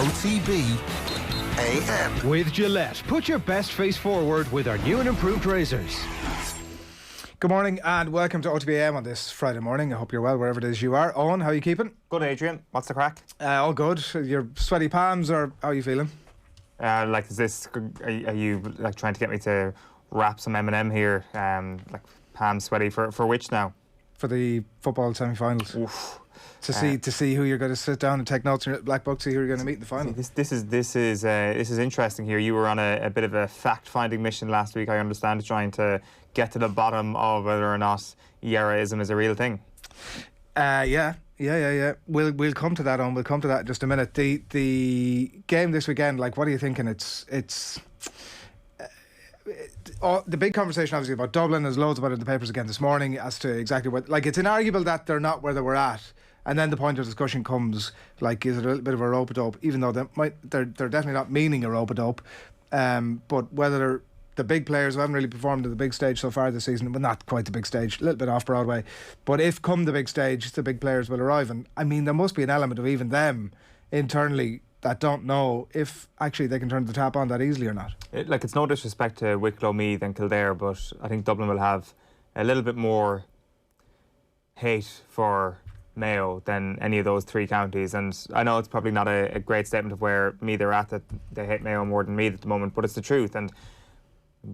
OTB AM. With Gillette, put your best face forward with our new and improved razors. Good morning and welcome to OTB AM on this Friday morning. I hope you're well wherever it is you are. Eoin, how are you keeping? Good, Adrian. What's the crack? All good. Your sweaty palms, or how are you feeling? Are you like trying to get me to rap some Eminem here? Like palms sweaty for which now? For the football semi-finals. Oof. To see who you're going to sit down and take notes in your black book, see who you're going to meet in the final. This is interesting here. You were on a bit of a fact-finding mission last week, I understand, trying to get to the bottom of whether or not Yeraism is a real thing. Yeah. We'll come to that on. We'll come to that in just a minute. The game this weekend, like, what are you thinking? It's the big conversation obviously about Dublin. There's loads about it in the papers again this morning as to exactly what, like, it's inarguable that they're not where they were at. And then the point of discussion comes, like, is it a little bit of a rope-a-dope, even though they're definitely not meaning a rope-a-dope. But whether the big players who haven't really performed at the big stage so far this season, well, not quite the big stage, a little bit off Broadway, but if come the big stage, the big players will arrive. And I mean, there must be an element of even them internally that don't know if actually they can turn the tap on that easily or not. It's no disrespect to Wicklow, Meath and Kildare, but I think Dublin will have a little bit more hate for Mayo than any of those three counties. And I know it's probably not a great statement of where Meath are at, that they hate Mayo more than Meath at the moment, but it's the truth. And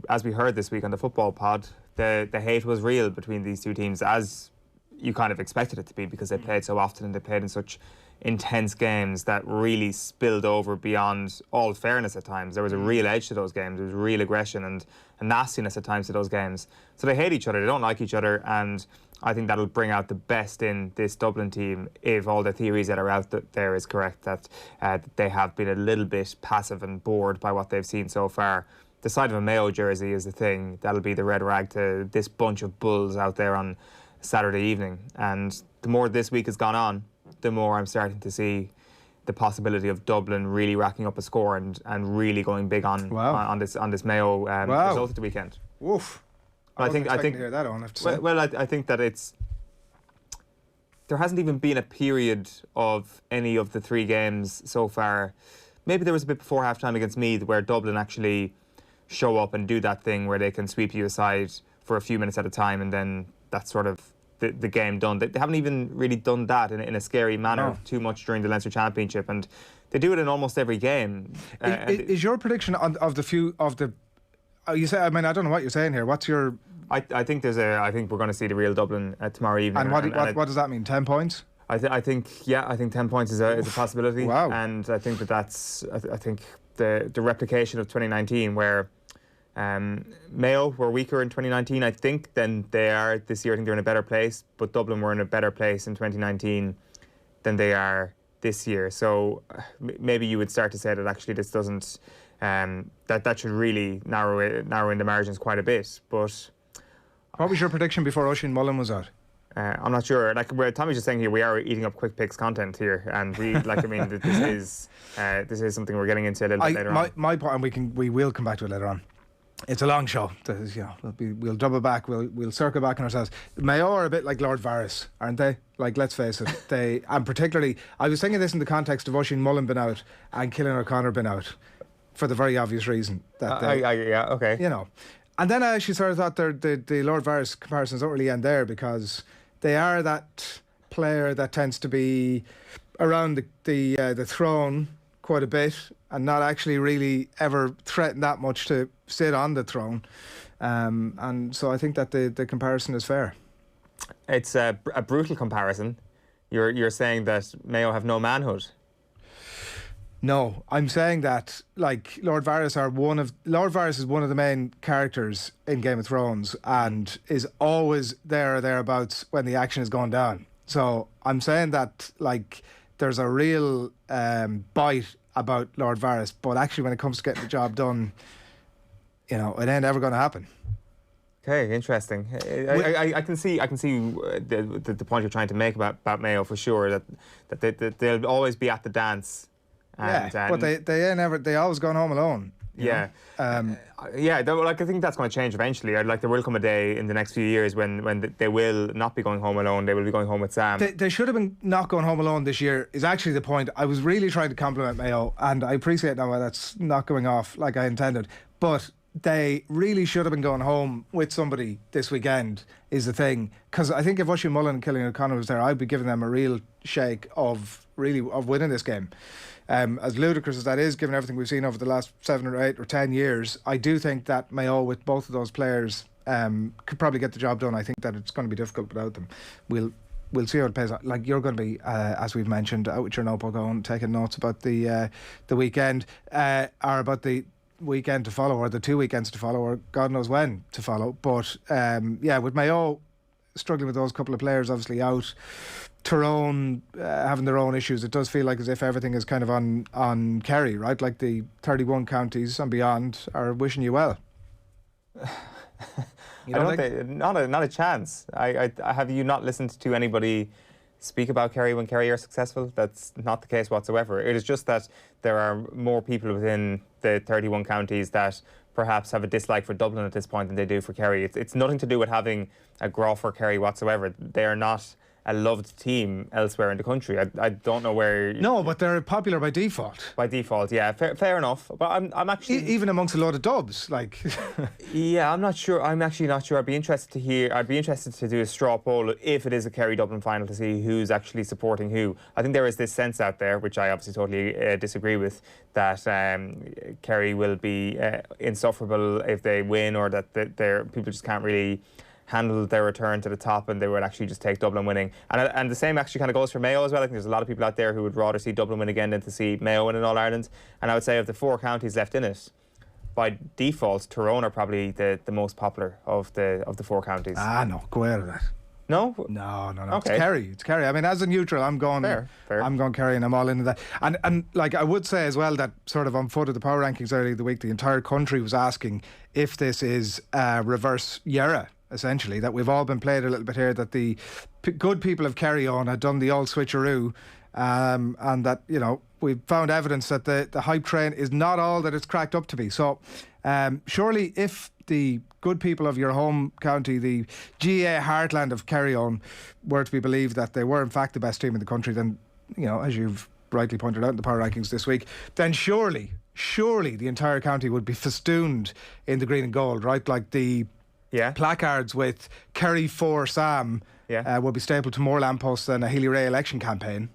as we heard this week on the football pod, the hate was real between these two teams, as you kind of expected it to be, because they played so often and they played in such intense games that really spilled over beyond all fairness at times. There was a real edge to those games. There was real aggression and nastiness at times to those games. So they hate each other, they don't like each other, and I think that'll bring out the best in this Dublin team if all the theories that are out there is correct, that they have been a little bit passive and bored by what they've seen so far. The sight of a Mayo jersey is the thing that'll be the red rag to this bunch of bulls out there on Saturday evening. And the more this week has gone on, the more I'm starting to see the possibility of Dublin really racking up a score and really going big on this Mayo result at the weekend. Woof. I think to hear that on, I have to say. Well, I think that there hasn't even been a period of any of the three games so far. Maybe there was a bit before half-time against Meath where Dublin actually show up and do that thing where they can sweep you aside for a few minutes at a time, and then that's sort of the game done. They haven't even really done that in a scary manner too much during the Leinster Championship, and they do it in almost every game. Is your prediction of the you say, I mean, I don't know what you're saying here. What's your... I think we're going to see the real Dublin tomorrow evening. And what does that mean? 10 points? I think 10 points is a possibility. Wow. And I think that's the replication of 2019, where Mayo were weaker in 2019, I think, than they are this year. I think they're in a better place, but Dublin were in a better place in 2019 than they are this year. So maybe you would start to say that actually this doesn't... that should really narrow in the margins quite a bit. But what was your prediction before Oisin Mullen was out? I'm not sure. Like Tommy's just saying here, we are eating up Quick-Picks content here, and we this is something we're getting into a little bit later on. My point, and we will come back to it later on. It's a long show. We'll double back. We'll circle back on ourselves. Mayo are a bit like Lord Varys, aren't they? Like, let's face it. And particularly, I was thinking this in the context of Oisin Mullen being out and Cillian O'Connor being out, for the very obvious reason that okay. You know. And then I actually sort of thought the Lord Varys comparisons don't really end there, because they are that player that tends to be around the throne quite a bit and not actually really ever threaten that much to sit on the throne. And so I think that the comparison is fair. It's a brutal comparison. You're saying that Mayo have no manhood. No, I'm saying that, like, Lord Varys is one of the main characters in Game of Thrones and is always there or thereabouts when the action is going down. So I'm saying that, like, there's a real bite about Lord Varys, but actually when it comes to getting the job done, you know, it ain't ever going to happen. Okay, interesting. I can see the point you're trying to make about Mayo for sure, that they'll always be at the dance. But they always gone home alone. Yeah. Like I think that's going to change eventually. Like there will come a day in the next few years when they will not be going home alone. They will be going home with Sam. They should have been not going home alone this year. Is actually the point. I was really trying to compliment Mayo, and I appreciate now why that's not going off like I intended. But they really should have been going home with somebody this weekend. Is the thing, because I think if Oisin Mullen and Killian O'Connor was there, I'd be giving them a real shake of winning this game. As ludicrous as that is, given everything we've seen over the last 7 or 8 or 10 years, I do think that Mayo, with both of those players, could probably get the job done. I think that it's going to be difficult without them. We'll see how it plays out. Like, you're going to be, as we've mentioned, out with your notebook going, taking notes about the weekend, or about the weekend to follow, or the 2 weekends to follow, or God knows when to follow. But with Mayo struggling with those couple of players obviously out, Tyrone having their own issues, it does feel like as if everything is kind of on Kerry, right? Like the 31 counties and beyond are wishing you well. Not a chance. I have you not listened to anybody speak about Kerry when Kerry are successful? That's not the case whatsoever. It is just that there are more people within the 31 counties that perhaps have a dislike for Dublin at this point than they do for Kerry. It's nothing to do with having a grow for Kerry whatsoever. They are not a loved team elsewhere in the country. I don't know where. No, but they're popular by default. By default, yeah, fair enough. But I'm actually even amongst a lot of dubs, like. Yeah, I'm not sure. I'm actually not sure. I'd be interested to do a straw poll if it is a Kerry Dublin final to see who's actually supporting who. I think there is this sense out there, which I obviously totally disagree with, that Kerry will be insufferable if they win, or that people just can't really handle their return to the top, and they would actually just take Dublin winning. And the same actually kind of goes for Mayo as well. I think there's a lot of people out there who would rather see Dublin win again than to see Mayo win in All-Ireland. And I would say of the 4 counties left in it, by default, Tyrone are probably the most popular of the 4 counties. No, go out of that. No? No. Okay. It's Kerry. I mean, as a neutral, I'm going fair. I'm going Kerry, and I'm all into that. And like, I would say as well that sort of on foot of the power rankings earlier the week, the entire country was asking if this is reverse Yera, essentially, that we've all been played a little bit here, that the good people of Kerry on had done the old switcheroo, and that, you know, we've found evidence that the hype train is not all that it's cracked up to be. So surely if the good people of your home county, the GAA heartland of Kerry on, were to be believed that they were in fact the best team in the country, then, you know, as you've rightly pointed out in the power rankings this week, then surely the entire county would be festooned in the green and gold, right? Like the placards with Kerry for Sam will be stapled to more lampposts than a Healy Ray election campaign.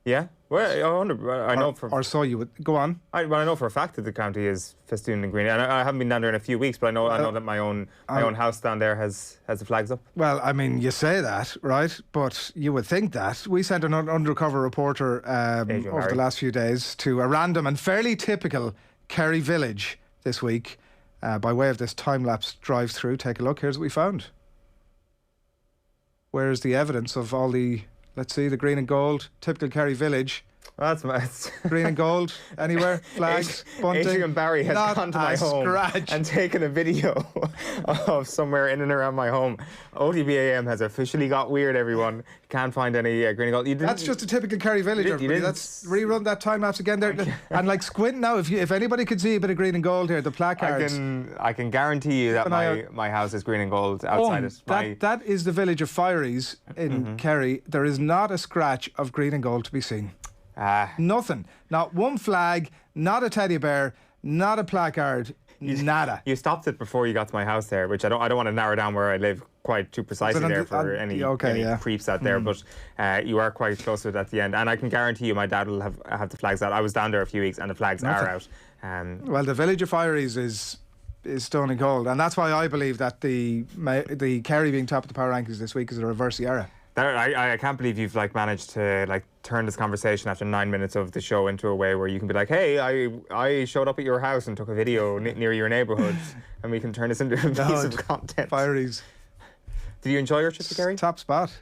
Yeah. Well, I know or so you would go on. I know for a fact that the county is festooned in green, and I haven't been down there in a few weeks, but I know that my own house down there has the flags up. Well, I mean, you say that, right? But you would think that. We sent an undercover reporter over the last few days to a random and fairly typical Kerry village this week by way of this time-lapse drive-through. Take a look. Here's what we found. Where's the evidence of all the... Let's see, the green and gold, typical Kerry village. That's nice. Green and gold, anywhere, flags, bunting. Adrian Barry has gone to my home and taken a video of somewhere in and around my home. OTB AM has officially got weird, everyone. Can't find any green and gold. That's just a typical Kerry village, everybody. Let's rerun that time lapse again there. And like, squint now, if anybody could see a bit of green and gold here, the placards. I can guarantee you that my house is green and gold outside it. That is the village of Fireys in Kerry. There is not a scratch of green and gold to be seen. Nothing. Not one flag, not a teddy bear, not a placard, nada. You stopped it before you got to my house there, which I don't want to narrow down where I live quite too precisely there for any creeps out there, but you are quite close to it at the end, and I can guarantee you my dad will have the flags out. I was down there a few weeks and the flags are out. Well, the village of Fireys is stone cold, and that's why I believe that the Kerry being top of the power rankings this week is a reverse era. I can't believe you've managed to turn this conversation after 9 minutes of the show into a way where you can be like, hey, I showed up at your house and took a video near your neighbourhood, and we can turn this into a piece of content. Fireys. Did you enjoy your trip to Kerry? Top spot.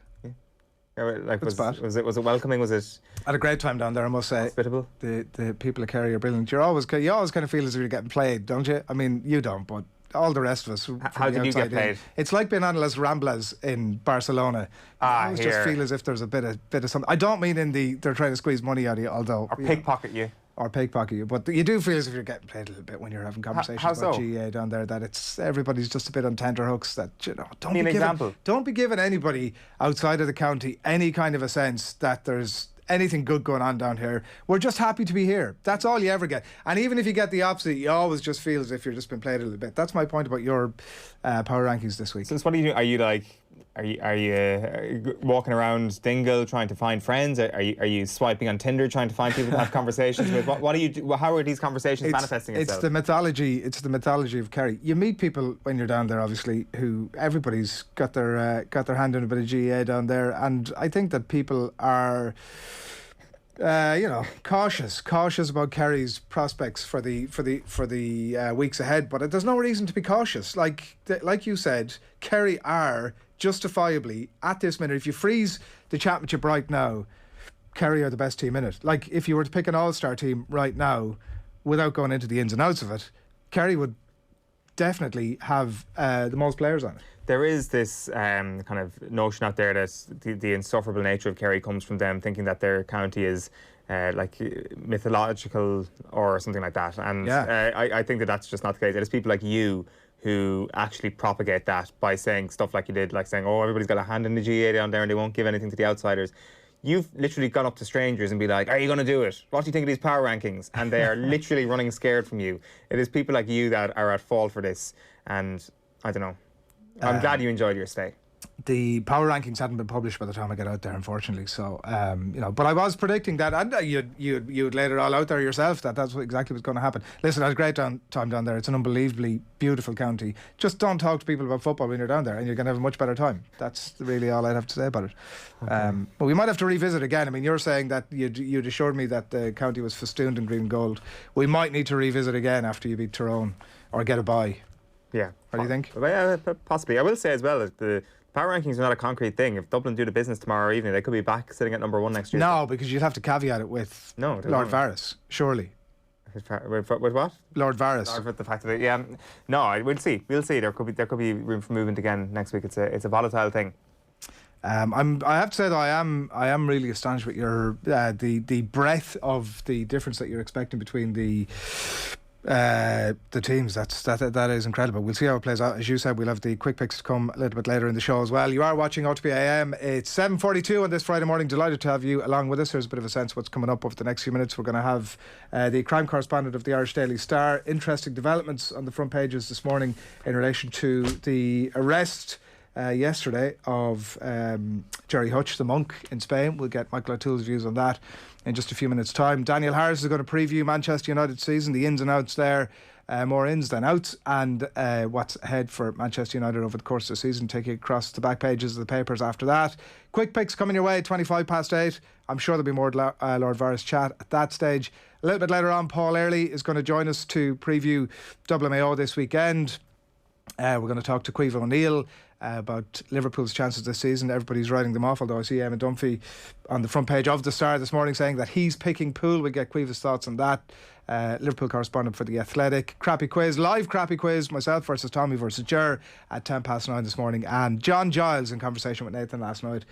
Was it welcoming? Was it? I had a great time down there, I must say. Hospitable. The people of Kerry are brilliant. You always kind of feel as if you're getting played, don't you? I mean, you don't, but all the rest of us. How did you get paid? It's like being on Las Ramblas in Barcelona. I always just feel as if there's a bit of something. I don't mean they're trying to squeeze money out of you, although. Or pickpocket you. or pickpocket you. But you do feel as if you're getting played a little bit when you're having conversations how about so? GAA down there, that it's everybody's just a bit on tenterhooks, that, you know, don't be giving anybody outside of the county any kind of a sense that there's anything good going on down here. We're just happy to be here. That's all you ever get. And even if you get the opposite, you always just feel as if you're just been played a little bit. That's my point about your power rankings this week. So what do you do? Are you walking around Dingle trying to find friends? Are you swiping on Tinder trying to find people to have conversations with? What do you do? How are these conversations manifesting itself? It's the mythology of Kerry. You meet people when you're down there, obviously, who everybody's got their hand in a bit of GAA down there, and I think that people are cautious about Kerry's prospects for the weeks ahead. But there's no reason to be cautious. Like you said, Kerry are justifiably at this minute. If you freeze the championship right now, Kerry are the best team in it. Like, if you were to pick an all-star team right now, without going into the ins and outs of it, Kerry would definitely have the most players on it. There is this kind of notion out there that the insufferable nature of Kerry comes from them thinking that their county is like mythological or something like that. And I think that that's just not the case. It is people like you who actually propagate that by saying stuff like you did, like saying, oh, everybody's got a hand in the GAA down there and they won't give anything to the outsiders. You've literally gone up to strangers and be like, are you going to do it? What do you think of these power rankings? And they are literally running scared from you. It is people like you that are at fault for this. And I don't know. I'm glad you enjoyed your stay. The power rankings hadn't been published by the time I get out there, unfortunately. So, but I was predicting that, and you'd laid it all out there yourself, that's exactly what's going to happen. Listen, I had a great time down there. It's an unbelievably beautiful county. Just don't talk to people about football when you're down there, and you're going to have a much better time. That's really all I'd have to say about it. Okay. But we might have to revisit again. I mean, you're saying that you'd assured me that the county was festooned in green and gold. We might need to revisit again after you beat Tyrone or get a bye. Yeah. What do you think? Possibly. I will say as well that the power rankings are not a concrete thing. If Dublin do the business tomorrow evening, they could be back sitting at number 1 next year. No, because you'd have to caveat it with Lord Varys, surely. With what? Lord Varys. With the fact that we'll see. We'll see. There could be room for movement again next week. It's a volatile thing. I have to say though, I am really astonished with your the breadth of the difference that you're expecting between the teams. That is incredible. We'll see how it plays out. As you said, we'll have the quick picks to come a little bit later in the show as well. You are watching OTB AM. It's 7:42 on this Friday morning. Delighted to have you along with us. There's a bit of a sense of what's coming up over the next few minutes. We're going to have the crime correspondent of the Irish Daily Star. Interesting developments on the front pages this morning in relation to the arrest yesterday of Gerry Hutch, the monk in Spain. We'll get Michael O'Toole's views on that in just a few minutes' time. Daniel Harris is going to preview Manchester United season, the ins and outs there, more ins than outs, and what's ahead for Manchester United over the course of the season, taking it across the back pages of the papers after that. Quick picks coming your way, 8:25. I'm sure there'll be more Lord Varys chat at that stage. A little bit later on, Paul Earley is going to join us to preview Dublin Mayo this weekend. We're going to talk to Caoimhe O'Neill about Liverpool's chances this season. Everybody's writing them off, although I see Eamon Dunphy on the front page of the Star this morning saying that he's picking Poole. We'll get Caoimhe's thoughts on that. Liverpool correspondent for The Athletic. Live crappy quiz, myself versus Tommy versus Gerry at 9:10 this morning. And John Giles in conversation with Nathan last night,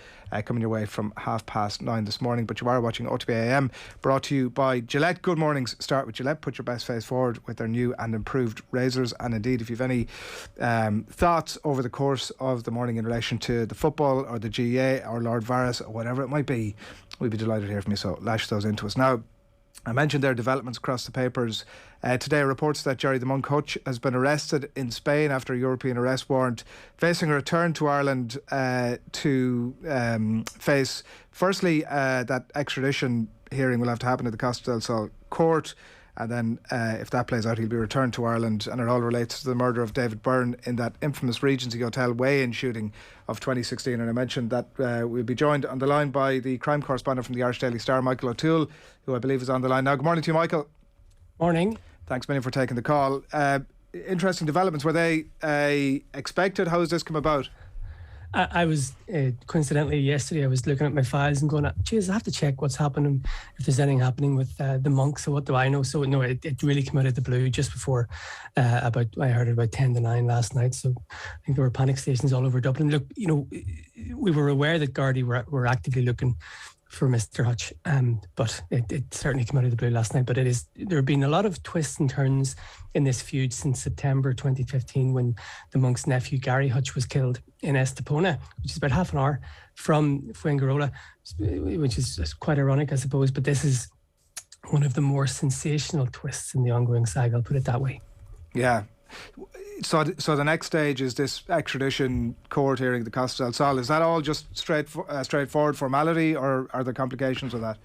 coming your way from 9:30 this morning. But you are watching OTB AM, brought to you by Gillette. Good mornings start with Gillette. Put your best face forward with their new and improved razors. And indeed, if you've any thoughts over the course of the morning in relation to the football or the GAA or Lord Varys or whatever it might be, we'd be delighted to hear from you. So lash those into us. Now, I mentioned there are developments across the papers. Today reports that Gerry the Monk Hutch has been arrested in Spain after a European arrest warrant, facing a return to Ireland to face, firstly, that extradition hearing will have to happen at the Costa del Sol court. And then if that plays out, he'll be returned to Ireland, and it all relates to the murder of David Byrne in that infamous Regency Hotel weigh-in shooting of 2016. And I mentioned that we'll be joined on the line by the crime correspondent from the Irish Daily Star, Michael O'Toole, who I believe is on the line now. Good morning to you, Michael. Morning. Thanks, Minnie, for taking the call. Interesting developments. Were they expected? How has this come about? I was, coincidentally, yesterday I was looking at my files and going, geez, I have to check what's happening, if there's anything happening with the monk, so what do I know? So, no, it really came out of the blue just before I heard it about 10 to 9 last night. So I think there were panic stations all over Dublin. Look, we were aware that Gardaí were actively looking for Mr. Hutch, but it certainly came out of the blue last night. But there have been a lot of twists and turns in this feud since September 2015, when the monk's nephew Gary Hutch was killed in Estepona, which is about half an hour from Fuengirola, which is quite ironic, I suppose. But this is one of the more sensational twists in the ongoing saga, I'll put it that way. Yeah. So the next stage is this extradition court hearing, the Costa del Sol. Is that all just straightforward formality, or are there complications with that?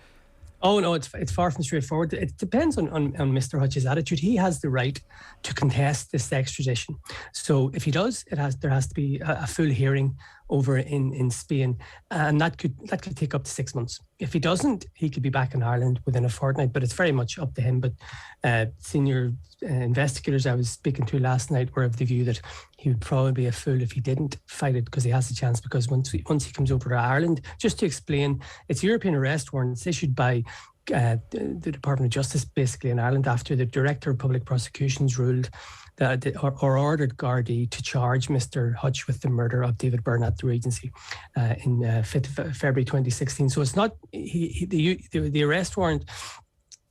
Oh no, it's far from straightforward. It depends on Mr. Hutch's attitude. He has the right to contest this extradition. So if he does, there has to be a full hearing over in Spain, and that could take up to 6 months. If he doesn't, he could be back in Ireland within a fortnight, but it's very much up to him. But senior investigators I was speaking to last night were of the view that he would probably be a fool if he didn't fight it, because he has a chance, because once he comes over to Ireland, just to explain, it's European arrest warrants issued by the Department of Justice basically in Ireland after the Director of Public Prosecutions ruled that or ordered Gardaí to charge Mr. Hutch with the murder of David Byrne at the Regency in February 2016. So it's not the arrest warrant.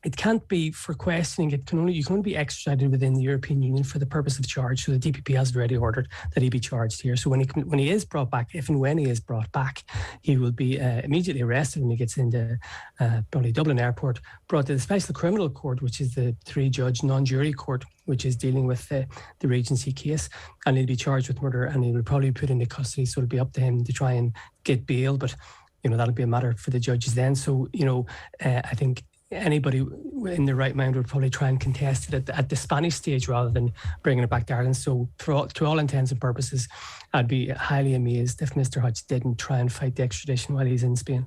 It can't be for questioning. You can only be extradited within the European Union for the purpose of charge. So the DPP has already ordered that he be charged here. So when he is brought back, if and when he is brought back, he will be immediately arrested when he gets into probably Dublin Airport, brought to the Special Criminal Court, which is the 3-judge non-jury court, which is dealing with the Regency case, and he'll be charged with murder, and he will probably be put into custody. So it'll be up to him to try and get bail, but that'll be a matter for the judges then. So I think anybody in their right mind would probably try and contest it at the Spanish stage rather than bringing it back to Ireland. So to all intents and purposes, I'd be highly amazed if Mr. Hutch didn't try and fight the extradition while he's in Spain.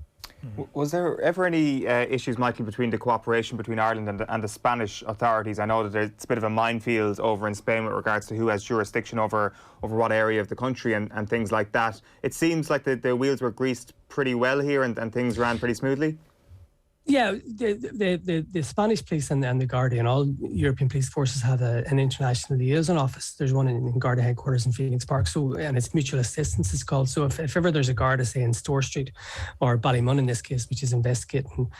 Was there ever any issues, Michael, between the cooperation between Ireland and the Spanish authorities? I know that it's a bit of a minefield over in Spain with regards to who has jurisdiction over what area of the country and things like that. It seems like the wheels were greased pretty well here and things ran pretty smoothly. Yeah, the Spanish police and the Garda and all European police forces have an international liaison office. There's one in Garda headquarters in Phoenix Park. So, and it's mutual assistance, it's called. So if ever there's a Garda, say in Store Street or Ballymun in this case, which is investigating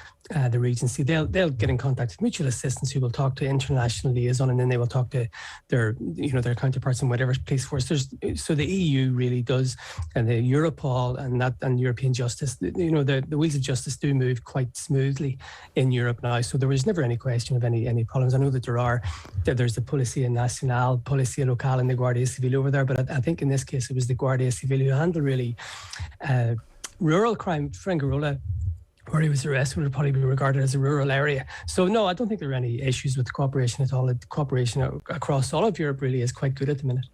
the Regency, they'll get in contact with mutual assistance, who will talk to international liaison, and then they will talk to their counterparts in whatever police force. So the EU really does, and the Europol and European justice, the wheels of justice do move quite smoothly in Europe now. So there was never any question of any problems. I know that there's the Policía Nacional, Policía Local, and the Guardia Civil over there, but I think in this case it was the Guardia Civil who handled really rural crime. Fuengirola, where he was arrested, would probably be regarded as a rural area. So no, I don't think there are any issues with cooperation at all. The cooperation across all of Europe really is quite good at the minute.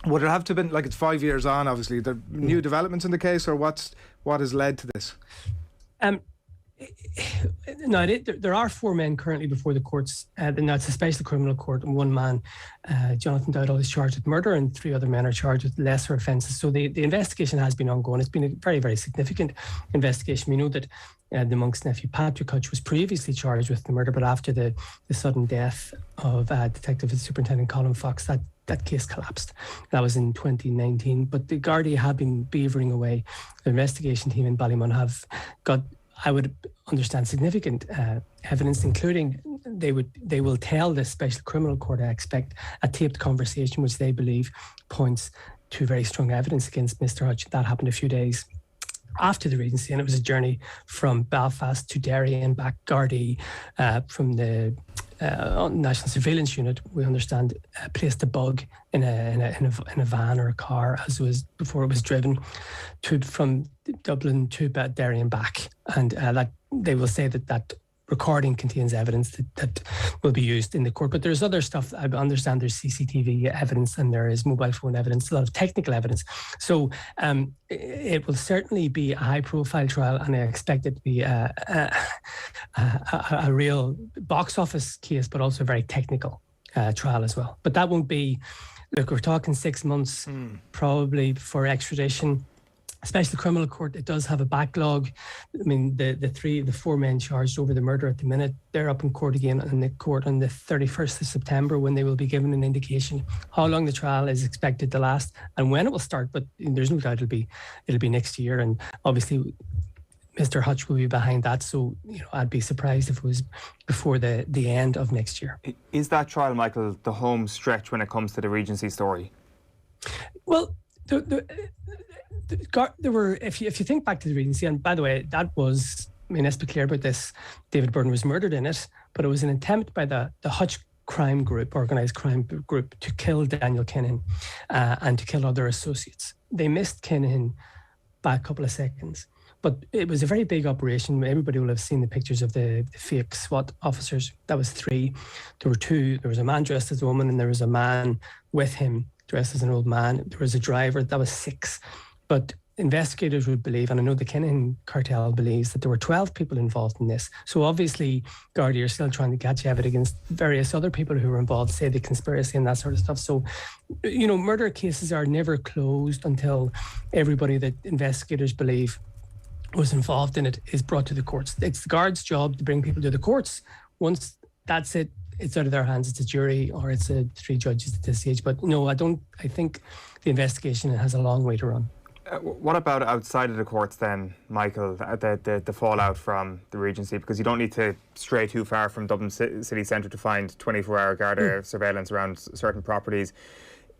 Would it have to have been, like, it's 5 years on, obviously, there new developments in the case, or what has led to this? No, there are 4 men currently before the courts. That's a special criminal court, and 1 man, Jonathan Dowdall, is charged with murder, and 3 other men are charged with lesser offences. So the investigation has been ongoing. It's been a very, very significant investigation. We know that the monk's nephew, Patrick Hutch, was previously charged with the murder, but after the sudden death of Detective Superintendent Colin Fox, that case collapsed. That was in 2019. But the Gardaí have been beavering away. The investigation team in Ballymun have got, I would understand, significant evidence, including they will tell the Special Criminal Court, I expect, a taped conversation which they believe points to very strong evidence against Mr. Hutch. That happened a few days after the Regency, and it was a journey from Belfast to Derry and back. Gardaí from the National Surveillance Unit, we understand, placed a bug in a van or a car, as it was before it was driven from Dublin to Derry and back, and that they will say that recording contains evidence that will be used in the court. But there's other stuff. I understand there's CCTV evidence and there is mobile phone evidence, a lot of technical evidence. So it will certainly be a high-profile trial, and I expect it to be a real box office case, but also a very technical trial as well. But that won't be, look, we're talking 6 months probably for extradition. Special Criminal Court, it does have a backlog. I mean, the 4 men charged over the murder at the minute, they're up in court again on the 31st of September, when they will be given an indication how long the trial is expected to last and when it will start. But there's no doubt it'll be next year. And obviously, Mr. Hutch will be behind that. So, I'd be surprised if it was before the end of next year. Is that trial, Michael, the home stretch when it comes to the Regency story? Well, there were, if you think back to the Regency, and by the way, that was, let's be clear about this, David Byrne was murdered in it, but it was an attempt by the Hutch crime group, organised crime group, to kill Daniel Kinahan and to kill other associates. They missed Kinahan by a couple of seconds. But it was a very big operation. Everybody will have seen the pictures of the fake SWAT officers. That was 3. There were 2. There was a man dressed as a woman, and there was a man with him dressed as an old man. There was a driver. That was 6. But investigators would believe, and I know the Kinahan cartel believes, that there were 12 people involved in this. So obviously, Gardaí are still trying to catch evidence against various other people who were involved, say the conspiracy and that sort of stuff. So, murder cases are never closed until everybody that investigators believe was involved in it is brought to the courts. It's the guards' job to bring people to the courts. Once that's it, it's out of their hands. It's a jury or it's 3 judges at this stage. But no, I think the investigation has a long way to run. What about outside of the courts then, Michael, the fallout from the Regency? Because you don't need to stray too far from Dublin city centre to find 24-hour Garda surveillance around certain properties.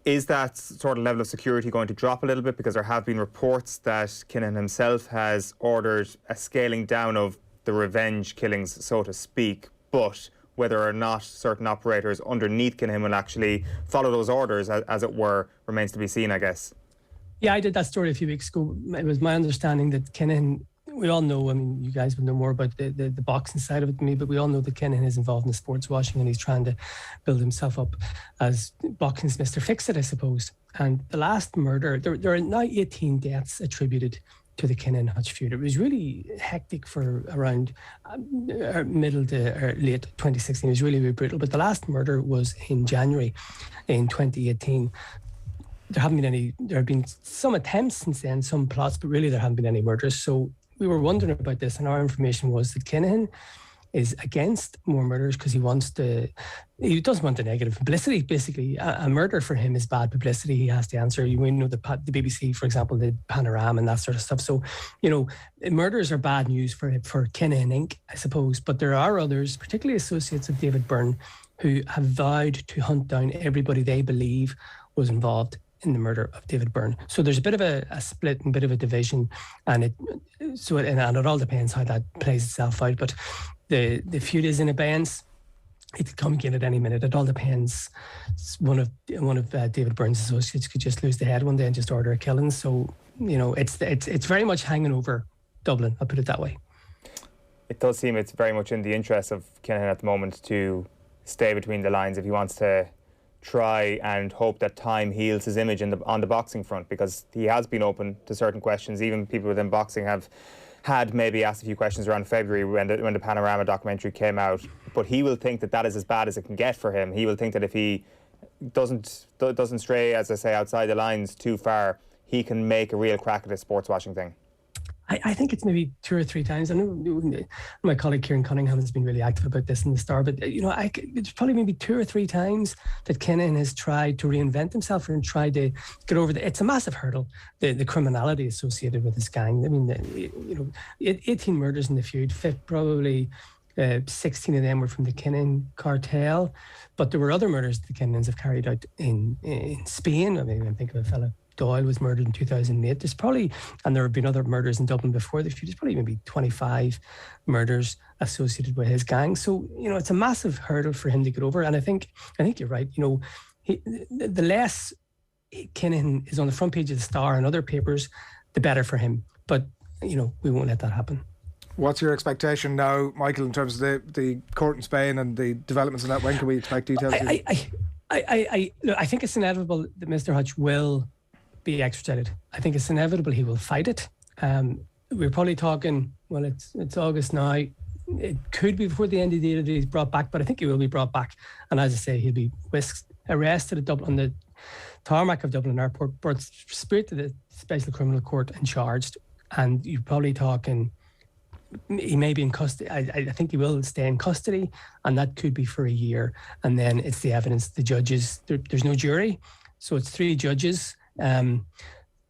Is that sort of level of security going to drop a little bit? Because there have been reports that Kinahan himself has ordered a scaling down of the revenge killings, so to speak. But whether or not certain operators underneath Kinahan will actually follow those orders, as it were, remains to be seen, I guess. Yeah, I did that story a few weeks ago. It was my understanding that Kinahan, we all know, you guys would know more about the boxing side of it than me, but we all know that Kinahan is involved in the sports washing and he's trying to build himself up as boxing's Mr. Fix-It, I suppose. And the last murder, there are now 18 deaths attributed to the Kinahan-Hutch feud. It was really hectic for around middle to late 2016. It was really, really brutal. But the last murder was in January in 2018. There have been some attempts since then, some plots, but really there haven't been any murders. So we were wondering about this, and our information was that Kinahan is against more murders because he doesn't want the negative publicity. Basically, a murder for him is bad publicity. He has to answer. We know the BBC, for example, did Panorama and that sort of stuff. So, murders are bad news for Kinahan Inc., I suppose. But there are others, particularly associates of David Byrne, who have vowed to hunt down everybody they believe was involved in the murder of David Byrne. So there's a bit of a split and a bit of a division, and it all depends how that plays itself out. But the feud is in abeyance. It could come again at any minute. It all depends. One of David Byrne's associates could just lose the head one day and just order a killing. So it's very much hanging over Dublin. I'll put it that way. It does seem it's very much in the interest of Kinahan at the moment to stay between the lines if he wants to try and hope that time heals his image on the boxing front, because he has been open to certain questions. Even people within boxing have had maybe asked a few questions around February when the Panorama documentary came out. But he will think that is as bad as it can get for him. He will think that if he doesn't stray, as I say, outside the lines too far, he can make a real crack at this sports washing thing. I think it's maybe 2 or 3 times. I know my colleague Kieran Cunningham has been really active about this in the Star, but it's probably maybe 2 or 3 times that Kinahan has tried to reinvent himself and tried to get over it's a massive hurdle, the criminality associated with this gang. I mean, 18 murders in the feud, probably 16 of them were from the Kinahan cartel, but there were other murders the Kinahans have carried out in Spain. I mean, I think of a fellow Doyle was murdered in 2008. There's probably, and there have been other murders in Dublin before the feud. There's probably maybe 25 murders associated with his gang. So, it's a massive hurdle for him to get over. And I think you're right. The less Kinahan is on the front page of the Star and other papers, the better for him. But, we won't let that happen. What's your expectation now, Michael, in terms of the court in Spain and the developments in that? When can we expect details? I think it's inevitable that Mr. Hutch will be extradited. I think it's inevitable he will fight it. We're probably talking, well, it's August now. It could be before the end of the year that he's brought back, but I think he will be brought back. And as I say, he'll be arrested at Dublin, on the tarmac of Dublin Airport, brought straight to the Special Criminal Court and charged. And you're probably talking, he may be in custody. I think he will stay in custody, and that could be for a year. And then it's the evidence, the judges, there's no jury. So it's 3 judges.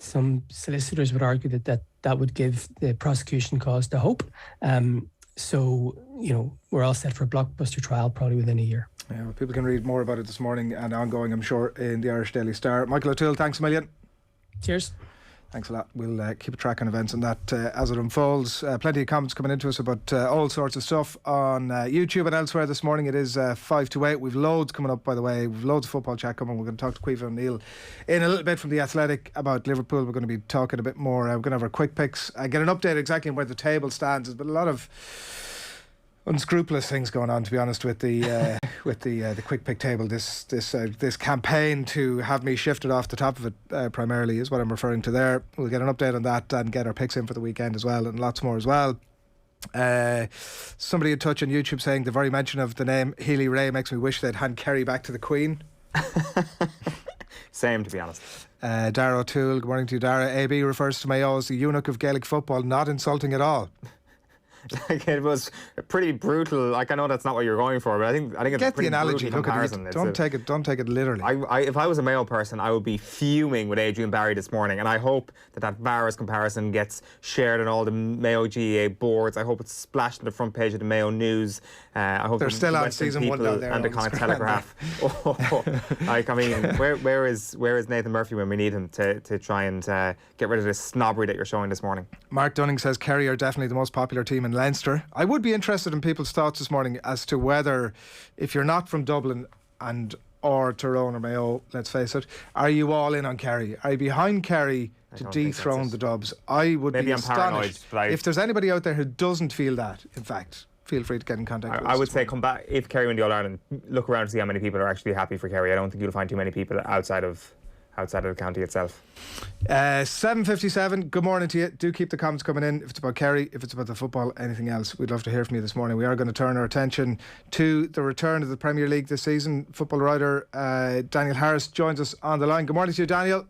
Some solicitors would argue that that would give the prosecution cause to hope. So, we're all set for a blockbuster trial probably within a year. Yeah, well, people can read more about it this morning and ongoing, I'm sure, in the Irish Daily Star. Michael O'Toole, thanks a million. Cheers. Thanks a lot. We'll keep a track on events and that as it unfolds. Plenty of comments coming into us about all sorts of stuff on YouTube and elsewhere this morning. It is 5 to 8. We've loads coming up, by the way. We've loads of football chat coming. We're going to talk to Caoimhe O'Neill in a little bit from The Athletic about Liverpool. We're going to be talking a bit more. We're going to have our quick picks and get an update exactly on where the table stands. There's been a lot of unscrupulous things going on, to be honest, with the the quick pick table. This campaign to have me shifted off the top of it primarily is what I'm referring to there. We'll get an update on that and get our picks in for the weekend as well, and lots more as well. Somebody in touch on YouTube saying the very mention of the name Healy Ray makes me wish they'd hand Kerry back to the Queen. Same, to be honest. Dara O'Toole, good morning to you, Dara. AB refers to Mayo as the eunuch of Gaelic football, not insulting at all. It was pretty brutal. Like, I know that's not what you're going for, but I think it's get a pretty the analogy. brutal comparison. Don't take it literally. If I was a Mayo person, I would be fuming with Adrian Barry this morning, and I hope that virus comparison gets shared on all the Mayo GAA boards. I hope it's splashed on the front page of the Mayo News. I hope they're still on season 1 down there and the Connacht Telegraph. Where is Nathan Murphy when we need him to try and get rid of this snobbery that you're showing this morning? Mark Dunning says Kerry are definitely the most popular team in Leinster. I would be interested in people's thoughts this morning as to whether, if you're not from Dublin or Tyrone or Mayo, let's face it, are you all in on Kerry? Are you behind Kerry to dethrone the Dubs? I would be astonished if there's anybody out there who doesn't feel that. In fact, feel free to get in contact with us. I would say come back, if Kerry win the All-Ireland, look around to see how many people are actually happy for Kerry. I don't think you'll find too many people outside of the county itself. 7:57. Good morning to you. Do keep the comments coming in if it's about Kerry, if it's about the football, anything else. We'd love to hear from you this morning. We are going to turn our attention to the return of the Premier League this season. Football writer Daniel Harris joins us on the line. Good morning to you, Daniel.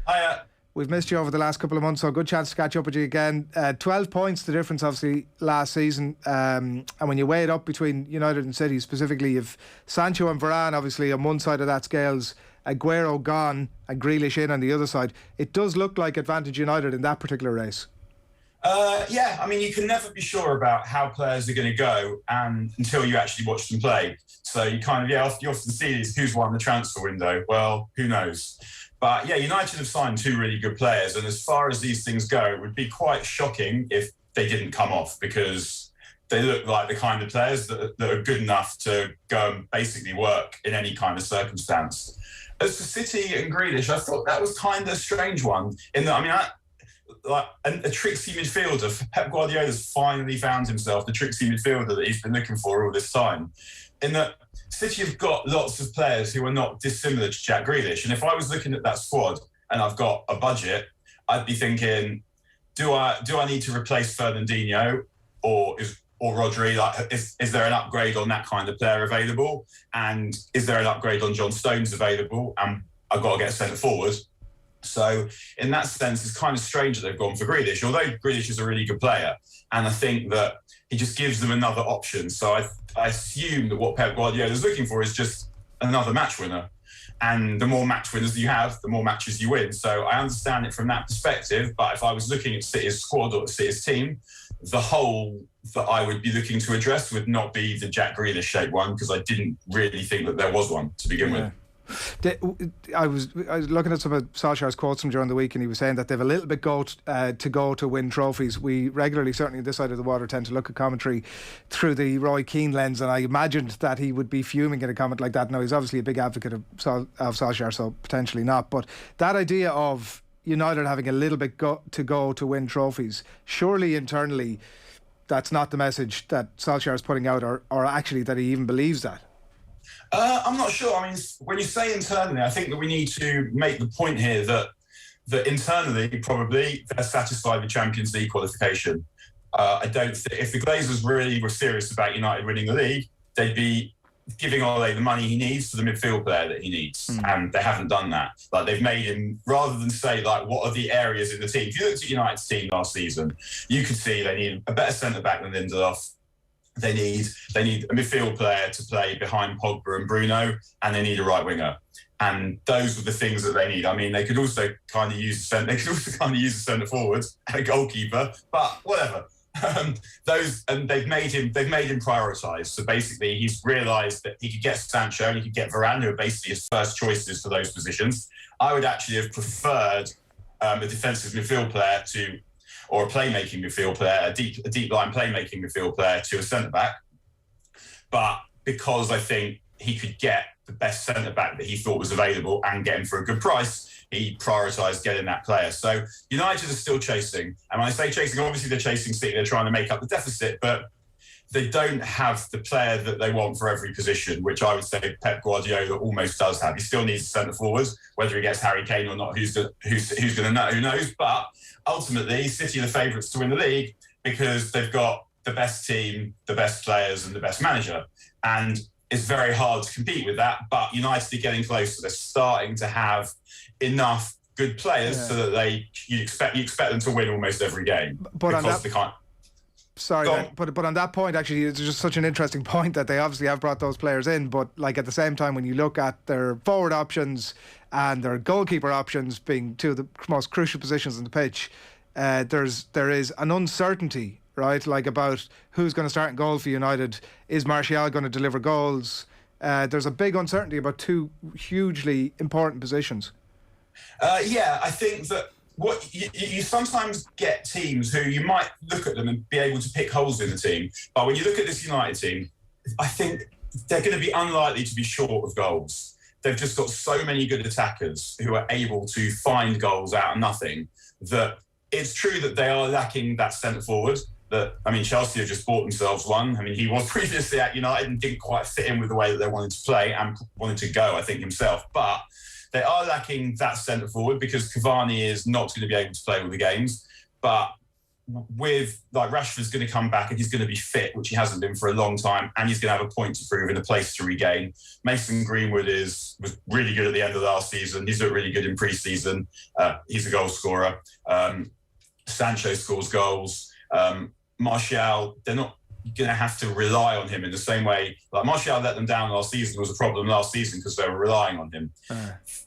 Hiya. We've missed you over the last couple of months, so a good chance to catch up with you again. 12 points, the difference obviously last season. And when you weigh it up between United and City, specifically, you've Sancho and Varane obviously on one side of that scales, Aguero gone and Grealish in on the other side. It does look like advantage United in that particular race. Yeah, I mean, you can never be sure about how players are going to go until you actually watch them play. So you kind of, you often see who's won the transfer window. Well, who knows? But yeah, United have signed 2 really good players. And as far as these things go, it would be quite shocking if they didn't come off, because they look like the kind of players that are good enough to go and basically work in any kind of circumstance. As for City and Grealish, I thought that was kind of a strange one. In that, I mean, a tricksy midfielder. Pep Guardiola's finally found himself the tricksy midfielder that he's been looking for all this time. In that, City have got lots of players who are not dissimilar to Jack Grealish. And if I was looking at that squad and I've got a budget, I'd be thinking, do I need to replace Fernandinho or Rodri? Like, is there an upgrade on that kind of player available? And is there an upgrade on John Stones available? And I've got to get a centre forward. So in that sense, it's kind of strange that they've gone for Grealish, although Grealish is a really good player. And I think that he just gives them another option. So I assume that what Pep Guardiola is looking for is just another match winner. And the more match winners you have, the more matches you win. So I understand it from that perspective. But if I was looking at City's squad or City's team, the hole that I would be looking to address would not be the Jack Grealish shaped one, because I didn't really think that there was one to begin with. I was looking at some of Solskjaer's quotes from during the week, and he was saying that they've a little bit to go to win trophies. We regularly, certainly on this side of the water, tend to look at commentary through the Roy Keane lens, and I imagined that he would be fuming in a comment like that. Now, he's obviously a big advocate of Solskjaer, so potentially not. But that idea of United having a little bit to go to win trophies, surely internally that's not the message that Solskjaer is putting out, or actually that he even believes that. I'm not sure. I mean, when you say internally, I think that we need to make the point here that internally, probably, they're satisfied with Champions League qualification. I don't think, if the Glazers really were serious about United winning the league, they'd be giving Ole the money he needs for the midfield player that he needs. And they haven't done that. Like, they've made him, rather than say, like, what are the areas in the team? If you looked at United's team last season, you could see they need a better centre-back than Lindelof, They need a midfield player to play behind Pogba and Bruno, and they need a right winger. And those are the things that they need. I mean, they could also kind of use a centre forward and a goalkeeper, but whatever. They've made him prioritise. So basically, he's realised that he could get Sancho and he could get Varane, who are basically his first choices for those positions. I would actually have preferred a defensive midfield player or a playmaking midfield player, a deep line playmaking midfield player to a centre back. But because I think he could get the best centre back that he thought was available and get him for a good price, he prioritised getting that player. So United are still chasing. And when I say chasing, obviously they're chasing City, they're trying to make up the deficit, but they don't have the player that they want for every position, which I would say Pep Guardiola almost does have. He still needs a centre forward, whether he gets Harry Kane or not, who's going to know, who knows. But ultimately, City are the favourites to win the league because they've got the best team, the best players and the best manager. And it's very hard to compete with that, but United are getting closer. They're starting to have enough good players so that you expect them to win almost every game. But on that point, actually, it's just such an interesting point that they obviously have brought those players in. But like at the same time, when you look at their forward options and their goalkeeper options being two of the most crucial positions on the pitch, there is an uncertainty, right? Like about who's going to start in goal for United. Is Martial going to deliver goals? There's a big uncertainty about two hugely important positions. I think that what you sometimes get teams who you might look at them and be able to pick holes in the team. But when you look at this United team, I think they're going to be unlikely to be short of goals. They've just got so many good attackers who are able to find goals out of nothing that it's true that they are lacking that centre forward. Chelsea have just bought themselves one. I mean, he was previously at United and didn't quite fit in with the way that they wanted to play and wanted to go, I think, himself. But they are lacking that centre forward because Cavani is not going to be able to play all the games. But with Rashford's going to come back and he's going to be fit, which he hasn't been for a long time, and he's going to have a point to prove and a place to regain. Mason Greenwood was really good at the end of last season. He's looked really good in pre-season. He's a goal scorer. Sancho scores goals. Martial, they're not going to have to rely on him in the same way. Like Martial let them down last season, was a problem last season because they were relying on him.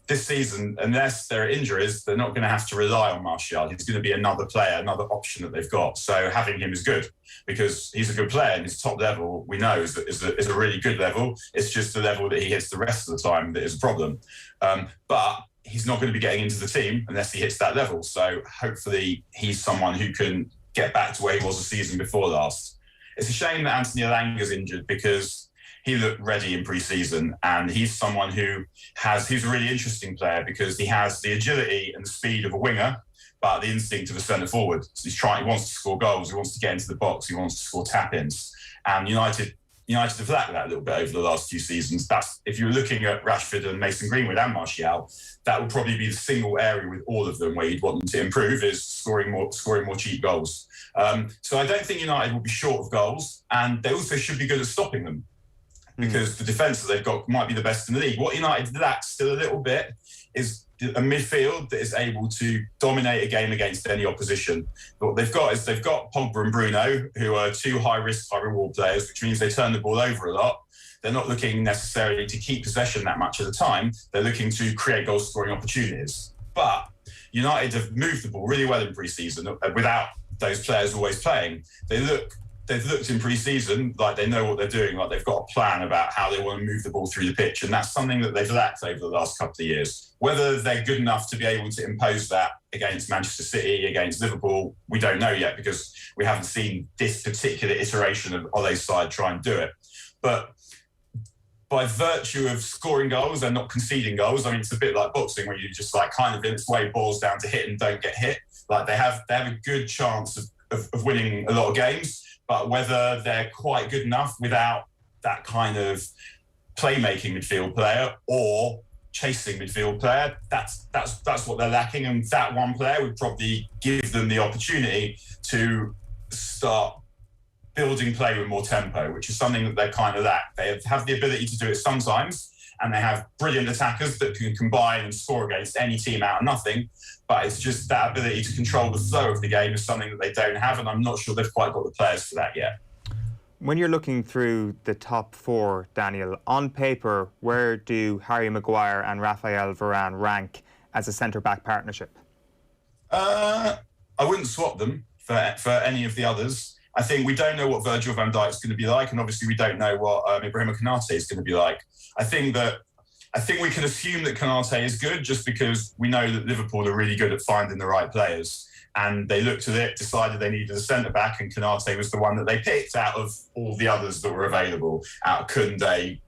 This season, unless there are injuries, they're not going to have to rely on Martial. He's going to be another player, another option that they've got. So having him is good because he's a good player and his top level, we know, is a really good level. It's just the level that he hits the rest of the time that is a problem. But he's not going to be getting into the team unless he hits that level. So hopefully he's someone who can get back to where he was the season before last. It's a shame that Anthony Elanga's injured because he looked ready in pre-season and he's someone he's a really interesting player because he has the agility and the speed of a winger, but the instinct of a centre forward. So he wants to score goals, he wants to get into the box, he wants to score tap-ins. And United have lacked that a little bit over the last few seasons. If you're looking at Rashford and Mason Greenwood and Martial, that would probably be the single area with all of them where you'd want them to improve is scoring more cheap goals. So I don't think United will be short of goals, and they also should be good at stopping them because the defence that they've got might be the best in the league. What United lacks still a little bit is a midfield that is able to dominate a game against any opposition. But what they've got is they've got Pogba and Bruno, who are two high-risk, high-reward players, which means they turn the ball over a lot. They're not looking necessarily to keep possession that much at a time. They're looking to create goal-scoring opportunities. But United have moved the ball really well in pre-season without those players always playing. They've looked in pre-season like they know what they're doing, like they've got a plan about how they want to move the ball through the pitch, and that's something that they've lacked over the last couple of years. Whether they're good enough to be able to impose that against Manchester City, against Liverpool, we don't know yet because we haven't seen this particular iteration of Ole's side try and do it. But by virtue of scoring goals and not conceding goals, I mean, it's a bit like boxing where you just kind of in its way boils down to hit and don't get hit. Like they have a good chance of winning a lot of games, but whether they're quite good enough without that kind of playmaking midfield player or chasing midfield player, that's what they're lacking. And that one player would probably give them the opportunity to start building play with more tempo, which is something that they kind of lack. They have the ability to do it sometimes, and they have brilliant attackers that can combine and score against any team out of nothing. But it's just that ability to control the flow of the game is something that they don't have, and I'm not sure they've quite got the players for that yet. When you're looking through the top four, Daniel, on paper, where do Harry Maguire and Raphael Varane rank as a centre-back partnership? I wouldn't swap them for any of the others. I think we don't know what Virgil van Dijk is going to be like, and obviously we don't know what Ibrahima Konate is going to be like. I think we can assume that Konate is good just because we know that Liverpool are really good at finding the right players. And they looked at it, decided they needed a centre-back, and Konate was the one that they picked out of all the others that were available. Out of Koundé,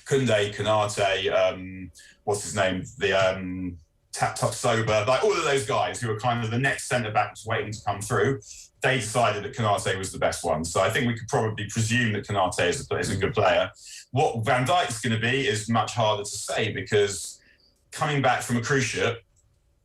Konate, what's his name? The Tapsoba, like all of those guys who are kind of the next centre-backs waiting to come through. They decided that Konate was the best one. So I think we could probably presume that Konate is a good player. What Van Dijk's going to be is much harder to say, because coming back from a cruise ship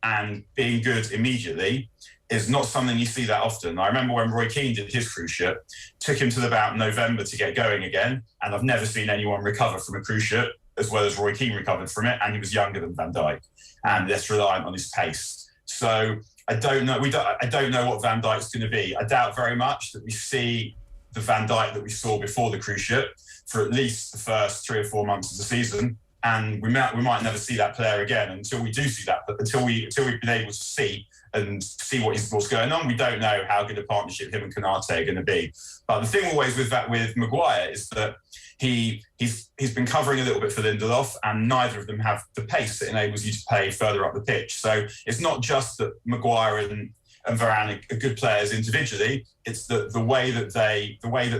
and being good immediately is not something you see that often. I remember when Roy Keane did his cruise ship, took him to about November to get going again, and I've never seen anyone recover from a cruise ship as well as Roy Keane recovered from it, and he was younger than Van Dijk and less reliant on his pace. So I don't know. I don't know what Van Dijk's going to be. I doubt very much that we see the Van Dijk that we saw before the cruise ship for at least the first 3 or 4 months of the season, and we might never see that player again until we do see that. But until we've been able to see what's going on, we don't know how good a partnership him and Konate are going to be. But the thing always with Maguire is that he's been covering a little bit for Lindelof, and neither of them have the pace that enables you to play further up the pitch. So it's not just that Maguire and Varane are good players individually. It's the way that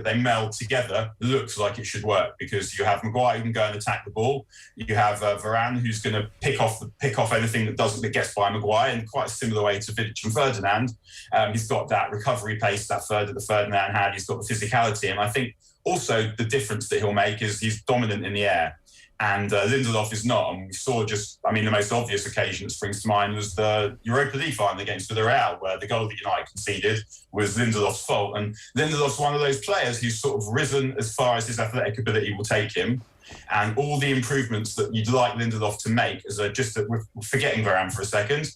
they meld together looks like it should work, because you have Maguire who can go and attack the ball. You have Varane who's going to pick off anything that gets by Maguire in quite a similar way to Vidic and Ferdinand. He's got that recovery pace that Ferdinand had. He's got the physicality, and I think also the difference that he'll make is he's dominant in the air. And Lindelof is not. And we saw the most obvious occasion that springs to mind was the Europa League final against Villarreal, where the goal that United conceded was Lindelof's fault. And Lindelof's one of those players who's sort of risen as far as his athletic ability will take him. And all the improvements that you'd like Lindelof to make, we're forgetting Varane for a second,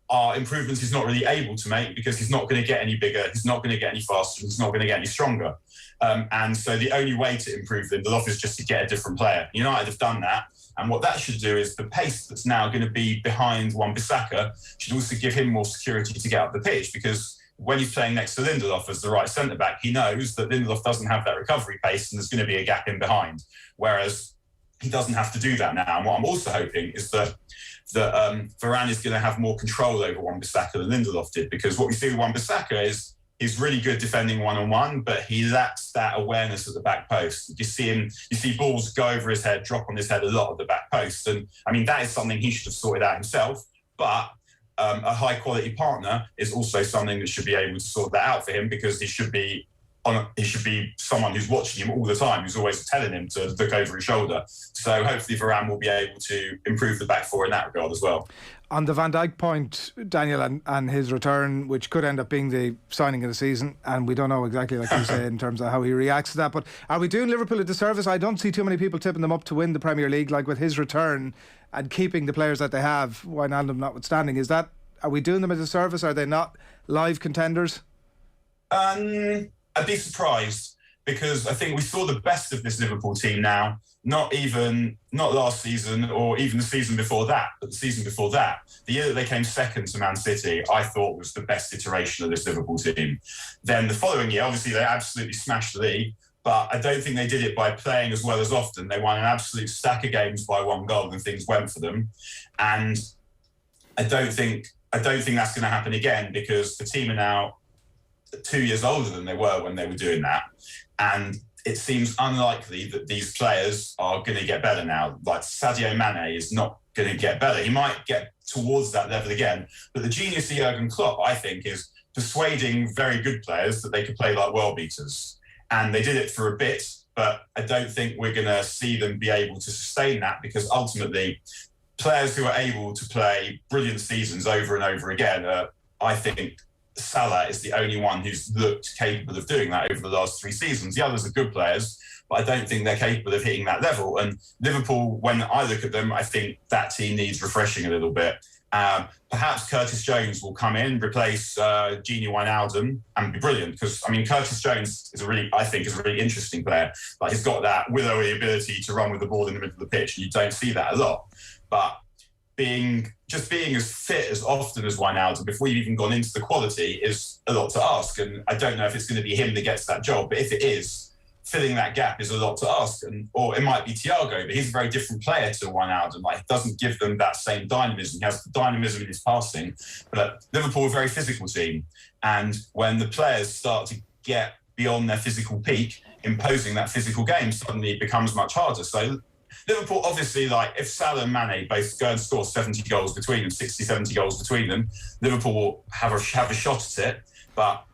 are improvements he's not really able to make, because he's not going to get any bigger, he's not going to get any faster, he's not going to get any stronger. And so the only way to improve Lindelof is just to get a different player. United have done that, and what that should do is the pace that's now going to be behind Wan-Bissaka should also give him more security to get up the pitch, because when he's playing next to Lindelof as the right centre-back, he knows that Lindelof doesn't have that recovery pace and there's going to be a gap in behind, whereas he doesn't have to do that now. And what I'm also hoping is that Varane is going to have more control over Wan-Bissaka than Lindelof did, because what we see with Wan-Bissaka is he's really good defending one-on-one, but he lacks that awareness at the back post. You see balls go over his head, drop on his head a lot at the back post. And I mean, that is something he should have sorted out himself, but a high-quality partner is also something that should be able to sort that out for him, because he should be someone who's watching him all the time, who's always telling him to look over his shoulder. So hopefully Varane will be able to improve the back four in that regard as well. On the Van Dijk point, Daniel, and his return, which could end up being the signing of the season, and we don't know exactly, like you say, in terms of how he reacts to that, but are we doing Liverpool a disservice? I don't see too many people tipping them up to win the Premier League, like with his return and keeping the players that they have, Wijnaldum notwithstanding. Are we doing them a disservice? Are they not live contenders? I'd be surprised, because I think we saw the best of this Liverpool team now. Not last season or even the season before that, but the season before that. The year that they came second to Man City, I thought was the best iteration of this Liverpool team. Then the following year, obviously they absolutely smashed the league, but I don't think they did it by playing as well as often. They won an absolute stack of games by one goal and things went for them. And I don't think that's going to happen again, because the team are now 2 years older than they were when they were doing that. And it seems unlikely that these players are going to get better now. Like Sadio Mane is not going to get better. He might get towards that level again. But the genius of Jurgen Klopp, I think, is persuading very good players that they could play like world beaters. And they did it for a bit, but I don't think we're going to see them be able to sustain that, because ultimately players who are able to play brilliant seasons over and over again, I think Salah is the only one who's looked capable of doing that over the last 3 seasons. The others are good players, but I don't think they're capable of hitting that level. And Liverpool, when I look at them, I think that team needs refreshing a little bit. Perhaps Curtis Jones will come in, replace Gini Wijnaldum, and be brilliant. Because I mean, Curtis Jones is a really interesting player. Like, he's got that willowy ability to run with the ball in the middle of the pitch, and you don't see that a lot. But being as fit as often as Wijnaldum, before you've even gone into the quality, is a lot to ask. And I don't know if it's going to be him that gets that job, but if it is, filling that gap is a lot to ask. Or it might be Thiago, but he's a very different player to Wijnaldum. Like, it doesn't give them that same dynamism. He has the dynamism in his passing, but Liverpool are a very physical team. And when the players start to get beyond their physical peak, imposing that physical game suddenly becomes much harder. So Liverpool, obviously, like, if Salah and Mane both go and score 70 goals between them, 60, 70 goals between them, Liverpool will have a shot at it. But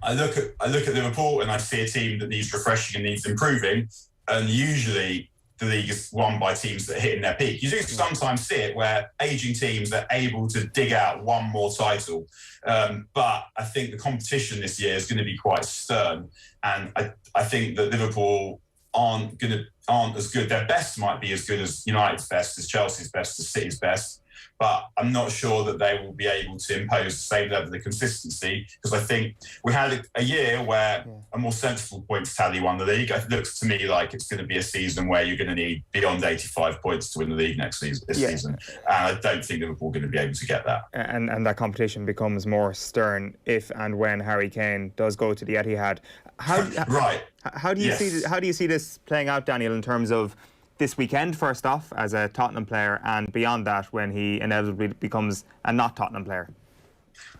I look at Liverpool and I see a team that needs refreshing and needs improving, and usually the league is won by teams that are hitting their peak. You do sometimes see it where aging teams are able to dig out one more title, but I think the competition this year is going to be quite stern, and I think that Liverpool aren't as good. Their best might be as good as United's best, as Chelsea's best, as City's best, but I'm not sure that they will be able to impose the same level of consistency, because I think we had a year where a more sensible points tally won the league. It looks to me like it's going to be a season where you're going to need beyond 85 points to win the league this season. And I don't think Liverpool are going to be able to get that. And that competition becomes more stern if and when Harry Kane does go to the Etihad. How do you see this playing out, Daniel, in terms of this weekend, first off, as a Tottenham player, and beyond that, when he inevitably becomes a not Tottenham player?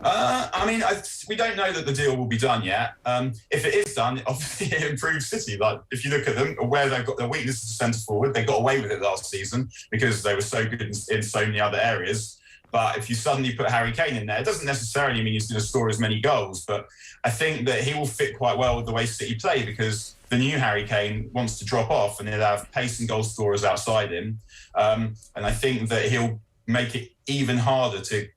We don't know that the deal will be done yet. If it is done, obviously it improves City. Like, if you look at them, where they've got their weaknesses as centre forward, they got away with it last season because they were so good in so many other areas. But if you suddenly put Harry Kane in there, it doesn't necessarily mean he's going to score as many goals. But I think that he will fit quite well with the way City play, because the new Harry Kane wants to drop off and he'll have pace and goal scorers outside him. And I think that he'll make it even harder to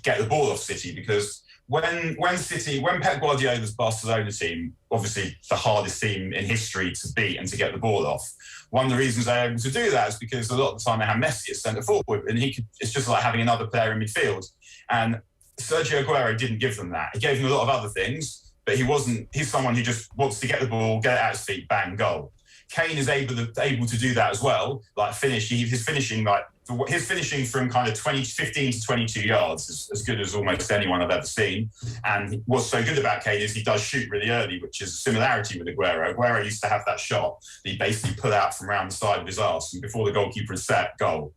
get the ball off City, because when Pep Guardiola's Barcelona team, obviously the hardest team in history to beat and to get the ball off, one of the reasons they're able to do that is because a lot of the time they have Messi at centre forward, and it's just like having another player in midfield. And Sergio Aguero didn't give them that. He gave them a lot of other things, but he's someone who just wants to get the ball, get it at his feet, bang, goal. Kane is able to do that as well. Like, his finishing from kind of 15 to 22 yards is as good as almost anyone I've ever seen. And what's so good about Kane is he does shoot really early, which is a similarity with Aguero. Aguero used to have that shot that he basically put out from around the side of his arse, and before the goalkeeper is set, goal.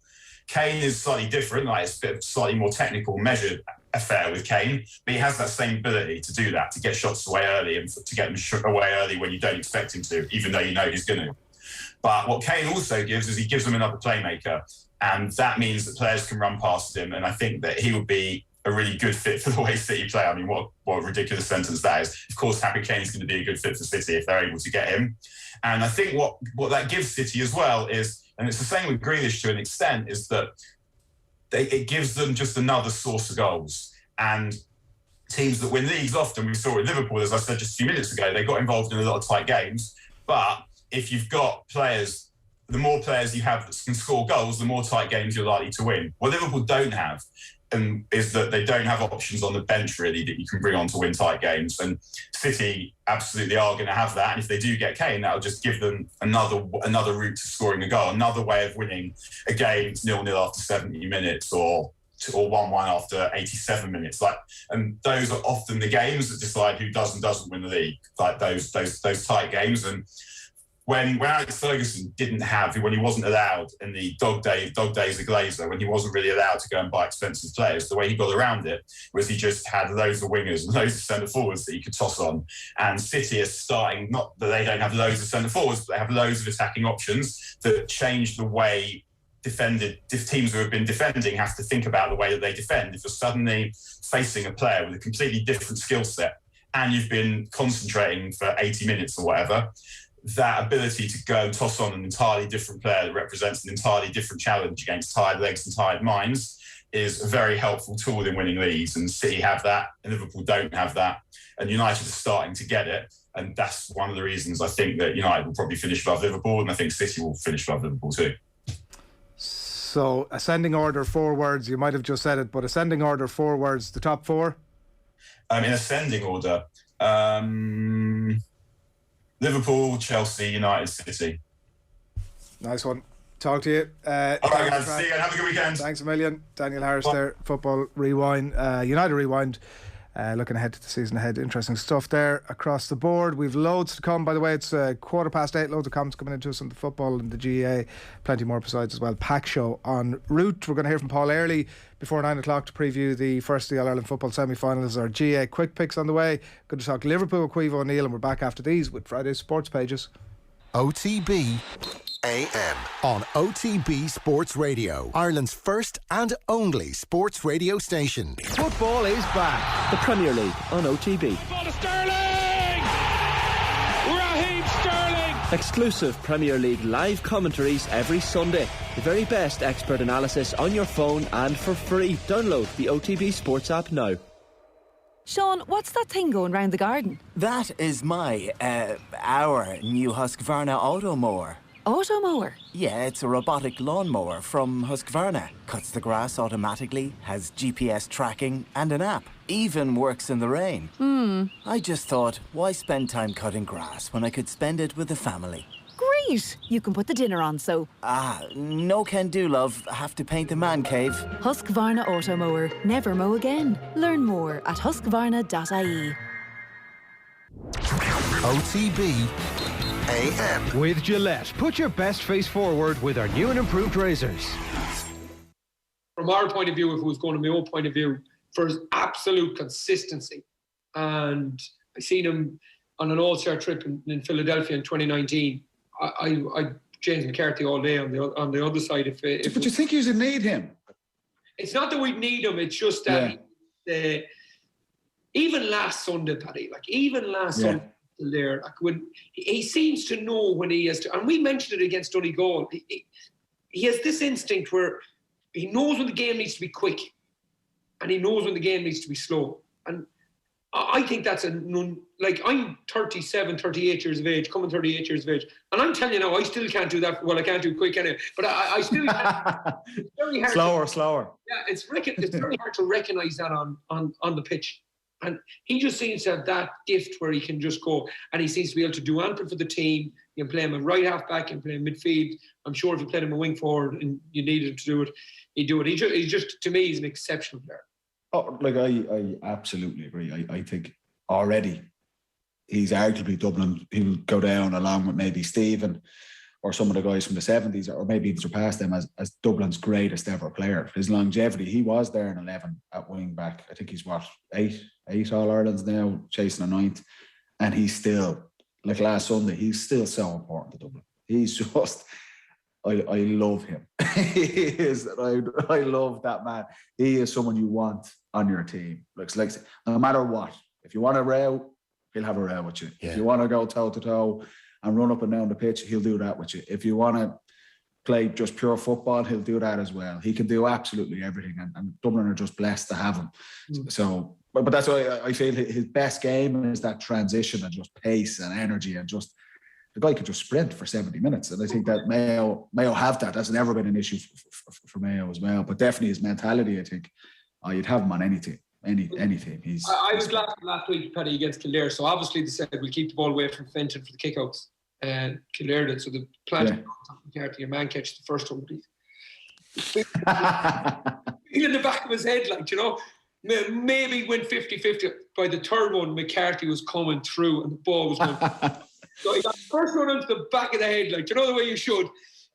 Kane is slightly different. Like, it's a bit slightly more technical, measured affair with Kane, but he has that same ability to do that, to get shots away early and to get them away early when you don't expect him to, even though you know he's going to. But what Kane also gives is he gives them another playmaker, and that means that players can run past him, and I think that he would be a really good fit for the way City play. I mean, what a ridiculous sentence that is. Of course, Harry Kane's going to be a good fit for City if they're able to get him. And I think what that gives City as well is, and it's the same with Grealish to an extent, is that it gives them just another source of goals. And teams that win leagues often, we saw at Liverpool, as I said just a few minutes ago, they got involved in a lot of tight games. But if you've got players, the more players you have that can score goals, the more tight games you're likely to win. What Liverpool don't have is that they don't have options on the bench, really, that you can bring on to win tight games. And City absolutely are going to have that. And if they do get Kane, that'll just give them another route to scoring a goal, another way of winning a game 0-0 after 70 minutes or 1-1 after 87 minutes. And those are often the games that decide who does and doesn't win the league, like those tight games. And when Alex Ferguson when he wasn't allowed in the dog days of Glazer, when he wasn't really allowed to go and buy expensive players, the way he got around it was he just had loads of wingers and loads of centre forwards that he could toss on. And City is starting, not that they don't have loads of centre forwards, but they have loads of attacking options that change the way teams who have been defending have to think about the way that they defend. If you're suddenly facing a player with a completely different skill set and you've been concentrating for 80 minutes or whatever, that ability to go and toss on an entirely different player that represents an entirely different challenge against tired legs and tired minds is a very helpful tool in winning leagues. And City have that, and Liverpool don't have that. And United are starting to get it. And that's one of the reasons I think that United will probably finish above Liverpool, and I think City will finish above Liverpool too. So ascending order 4 words. You might have just said it, but ascending order 4 words. The top 4. In ascending order, Liverpool, Chelsea, United, City. Nice one. Talk to you. All right, guys. See you and have a good weekend. Thanks a million. Daniel Harris there. Football Rewind. United Rewind. Looking ahead to the season ahead. Interesting stuff there across the board. We've loads to come. By the way, it's 8:15. Loads of comments coming into us on the football and the GAA. Plenty more besides as well. Pack show en route. We're going to hear from Paul Earley before 9 o'clock to preview the first of the All-Ireland football semi-finals. Our GAA Quick-Picks on the way. Going to talk Liverpool, Caoimhe O'Neill, and we're back after these with Friday's sports pages. OTB AM on OTB Sports Radio, Ireland's first and only sports radio station. Football is back. The Premier League on OTB. Ball to Sterling! Raheem Sterling! Exclusive Premier League live commentaries every Sunday. The very best expert analysis on your phone and for free. Download the OTB Sports app now. Sean, what's that thing going round the garden? That is our new Husqvarna auto mower. Auto mower? Yeah, it's a robotic lawnmower from Husqvarna. Cuts the grass automatically, has GPS tracking and an app. Even works in the rain. I just thought, why spend time cutting grass when I could spend it with the family? Great! You can put the dinner on, so... No can do, love. Have to paint the man cave. Husqvarna auto mower. Never mow again. Learn more at husqvarna.ie. OTB AM. With Gillette, put your best face forward with our new and improved razors. From our point of view, if it was going to my own point of view, for his absolute consistency. And I seen him on an all-star trip in Philadelphia in 2019. I James McCarthy all day on the other side. But you think you need him? It's not that we need him. It's just that even last Sunday, Paddy, Sunday there, like when he seems to know when he has to. And we mentioned it against Donegal. He has this instinct where he knows when the game needs to be quick, and he knows when the game needs to be slow. And I think that's like I'm 37, 38 years of age, coming 38 years of age. And I'm telling you now, I still can't do that. Well, I can't do quick anyway, but I still can't. It's very hard. Slower. Yeah, it's very hard to recognise that on the pitch. And he just seems to have that gift where he can just go, and he seems to be able to do anything for the team. You can play him a right half back, you can play him midfield. I'm sure if you played him a wing forward and you needed him to do it, he'd do it. He just to me, he's an exceptional player. Oh, like I absolutely agree. I think already he's arguably Dublin. He'll go down along with maybe Stephen or some of the guys from the 70s, or maybe even surpass them as Dublin's greatest ever player. His longevity, he was there in 11 at wing back. I think he's eight All-Irelands now, chasing a 9th. And he's still, like last Sunday, he's still so important to Dublin. He's just, I love him. He is, I love that man. He is someone you want on your team. Looks like no matter what, if you want a row, he'll have a row with you. Yeah. If you want to go toe to toe and run up and down the pitch, he'll do that with you. If you want to play just pure football, he'll do that as well. He can do absolutely everything, and Dublin are just blessed to have him. So, but that's why I feel his best game is that transition and just pace and energy, and just the guy could just sprint for 70 minutes. And I think that Mayo have that. That's never been an issue for Mayo as well. But definitely his mentality, I think, you'd have him on any team. Any team. I was glad last week, Paddy, against Kildare. So obviously they said we'll keep the ball away from Fenton for the kickouts. And Kildare did. So the plan to McCarthy, your man catch the first one. Feel in the back of his head, like, you know, maybe went 50-50. By the third one, McCarthy was coming through and the ball was going. So he got the first one into the back of the head, like, you know, the way you should.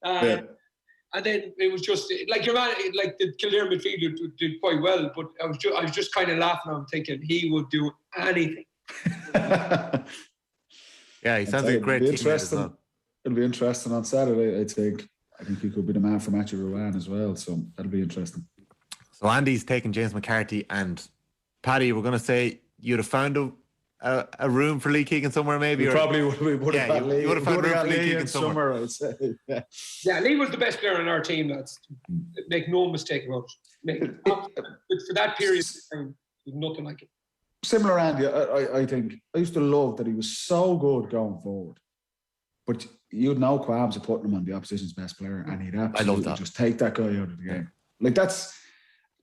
And then it was just like your man, like the Kildare midfielder did quite well, but I was just kind of laughing at him, thinking he would do anything. Yeah, he sounds like a great teammate as well. It'll be interesting on Saturday. I think he could be the man for Matthew Ruan as well, so that'll be interesting. So Andy's taking James McCarthy, and Paddy, we're going to say you'd have found a room for Lee Keegan somewhere, maybe. You probably would have found Lee. You would have found room for Lee Keegan somewhere, I'd say. Yeah, Lee was the best player on our team, lads. Make no mistake about it. For that period of time, there's nothing like it. Similar, Andy, I think I used to love that he was so good going forward, but you'd no qualms of putting him on the opposition's best player, and he'd absolutely just take that guy out of the game. Like that's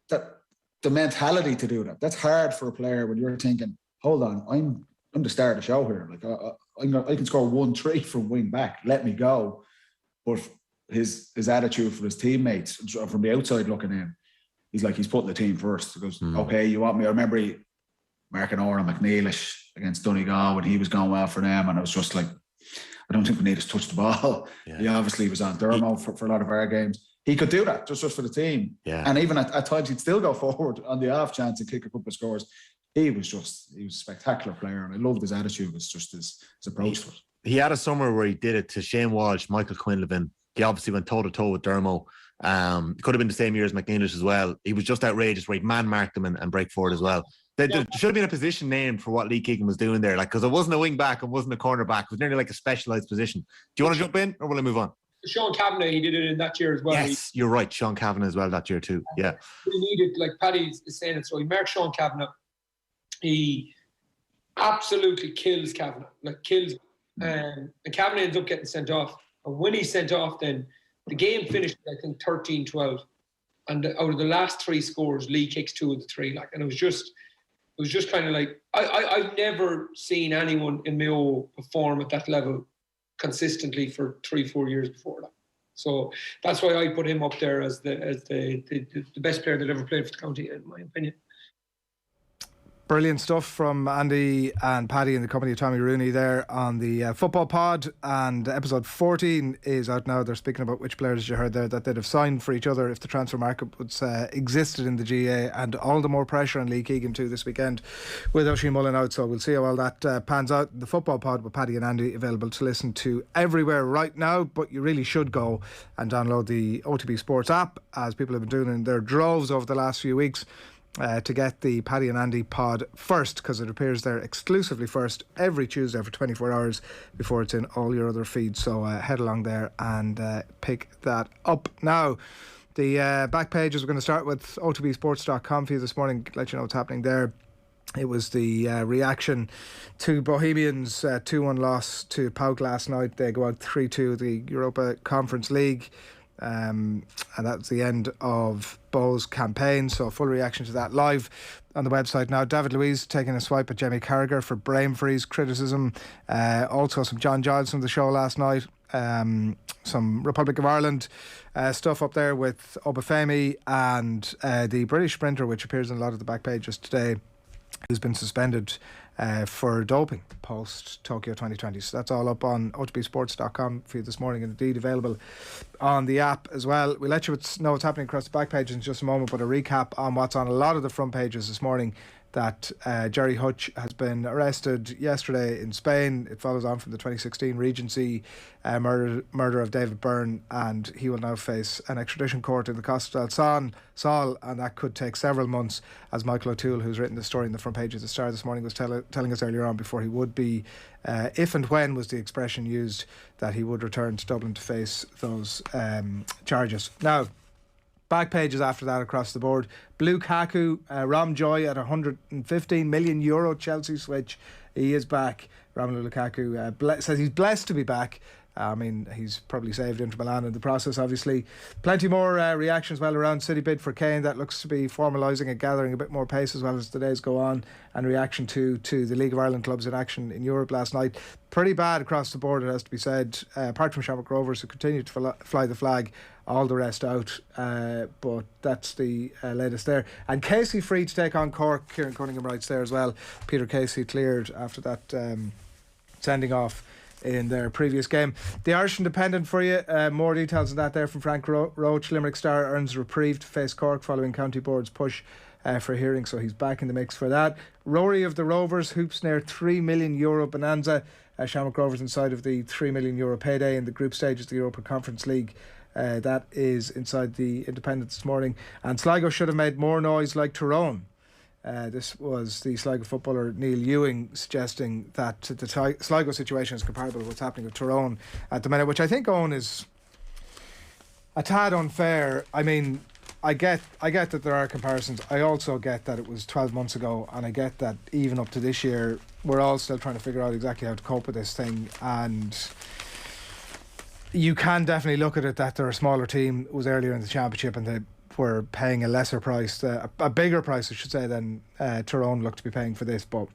the mentality to do that. That's hard for a player when you're thinking, hold on, I'm the star of the show here. Like I can score 1-3 from wing back. Let me go. But his attitude for his teammates from the outside looking in, he's putting the team first. He goes, okay, you want me? I remember marking Oran McNeilish against Donegal when he was going well for them, and I was just like, I don't think we need to touch the ball. Yeah. He obviously was on Dermo for a lot of our games. He could do that just for the team. Yeah. And even at times he'd still go forward on the off chance and kick a couple of scores. He was a spectacular player, and I loved his attitude. It's just his approach to it. He had a summer where he did it to Shane Walsh, Michael Quinlivan. He obviously went toe-to-toe with Dermo. Could have been the same year as McNeilish as well. He was just outrageous where he'd man-mark them and break forward as well. There should have been a position named for what Lee Keegan was doing there, because it wasn't a wing back, it wasn't a corner back, it was nearly like a specialised position. Do you want to jump in, or will I move on? Sean Kavanagh, he did it in that year as well. Yes, you're right, Sean Kavanagh as well that year too. Yeah. We needed, like Paddy is saying it, so he marked Sean Kavanagh. He absolutely kills Kavanagh, and Kavanagh ends up getting sent off. And when he's sent off, then the game finished, I think, 13-12. And out of the last 3 scores, Lee kicks 2 of the 3. And it was just kind of like, I've never seen anyone in Mayo perform at that level consistently for 3-4 years before that. So that's why I put him up there as the best player that ever played for the county, in my opinion. Brilliant stuff from Andy and Paddy in the company of Tommy Rooney there on the football pod, and episode 14 is out now. They're speaking about which players you heard there that they'd have signed for each other if the transfer market was existed in the GAA, and all the more pressure on Lee Keegan too this weekend with Oisin Mullen out. So we'll see how all that pans out. The football pod with Paddy and Andy available to listen to everywhere right now, but you really should go and download the OTB Sports app, as people have been doing in their droves over the last few weeks. To get the Paddy and Andy pod first, because it appears there exclusively first every Tuesday for 24 hours before it's in all your other feeds. So head along there and pick that up. Now, the back pages, we're going to start with otbsports.com for you this morning, let you know what's happening there. It was the reaction to Bohemians' 2-1 loss to PAOK last night. They go out 3-2 the Europa Conference League. And that's the end of Bo's campaign. So full reaction to that live on the website now. David Louise taking a swipe at Jamie Carragher for brain freeze criticism. Also some John Giles from the show last night. Some Republic of Ireland stuff up there with Obafemi and the British sprinter, which appears in a lot of the back pages today, who's been suspended for doping post Tokyo 2020. So that's all up on otbsports.com for you this morning, and indeed available on the app as well. We'll let you know what's happening across the back pages in just a moment, but a recap on what's on a lot of the front pages this morning. That Gerry Hutch has been arrested yesterday in Spain. It follows on from the 2016 Regency murder of David Byrne, and he will now face an extradition court in the Costa del Sol, and that could take several months, as Michael O'Toole, who's written the story in the front page of the Star this morning, was telling us earlier on, before he would be, if and when was the expression used, that he would return to Dublin to face those charges. Now, back pages after that across the board. Blue Kaku, Rom Joy at €115 million Chelsea switch. He is back. Romelu Lukaku says he's blessed to be back. I mean, he's probably saved Inter Milan in the process, obviously. Plenty more reactions well around City bid for Kane. That looks to be formalising and gathering a bit more pace as well as the days go on. And reaction to the League of Ireland clubs in action in Europe last night. Pretty bad across the board, it has to be said. Apart from Shamrock Rovers, who continue to fly the flag, all the rest out. But that's the latest there. And Casey free to take on Cork. Kieran Cunningham writes there as well. Peter Casey cleared after that sending off in their previous game. The Irish Independent for you. More details on that there from Frank Roach. Limerick Star earns reprieve to face Cork following County Board's push for a hearing, so he's back in the mix for that. Rory of the Rovers hoops near €3 million bonanza. Shamrock Rovers inside of the €3 million payday in the group stages of the Europa Conference League. That is inside the Independent this morning. And Sligo should have made more noise like Tyrone. This was the Sligo footballer Neil Ewing suggesting that the Sligo situation is comparable to what's happening with Tyrone at the minute, which I think, Eoin, is a tad unfair. I mean, I get that there are comparisons. I also get that it was 12 months ago, and I get that even up to this year we're all still trying to figure out exactly how to cope with this thing. And you can definitely look at it that they're a smaller team. It was earlier in the championship and they were paying a lesser price, a bigger price I should say, than Tyrone looked to be paying for this, but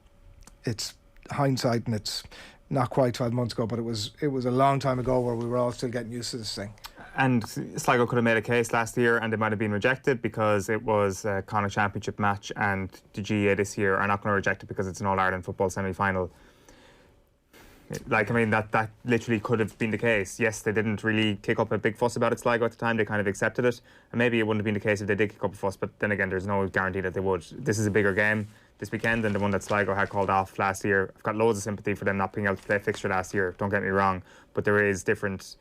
it's hindsight and it's not quite 12 months ago, but it was a long time ago where we were all still getting used to this thing. And Sligo could have made a case last year and it might have been rejected because it was a Connacht Championship match, and the GAA this year are not going to reject it because it's an All-Ireland football semi-final. Like, I mean, that literally could have been the case. Yes, they didn't really kick up a big fuss about it, Sligo, at the time. They kind of accepted it. And maybe it wouldn't have been the case if they did kick up a fuss, but then again, there's no guarantee that they would. This is a bigger game this weekend than the one that Sligo had called off last year. I've got loads of sympathy for them not being able to play a fixture last year, don't get me wrong, but there is there's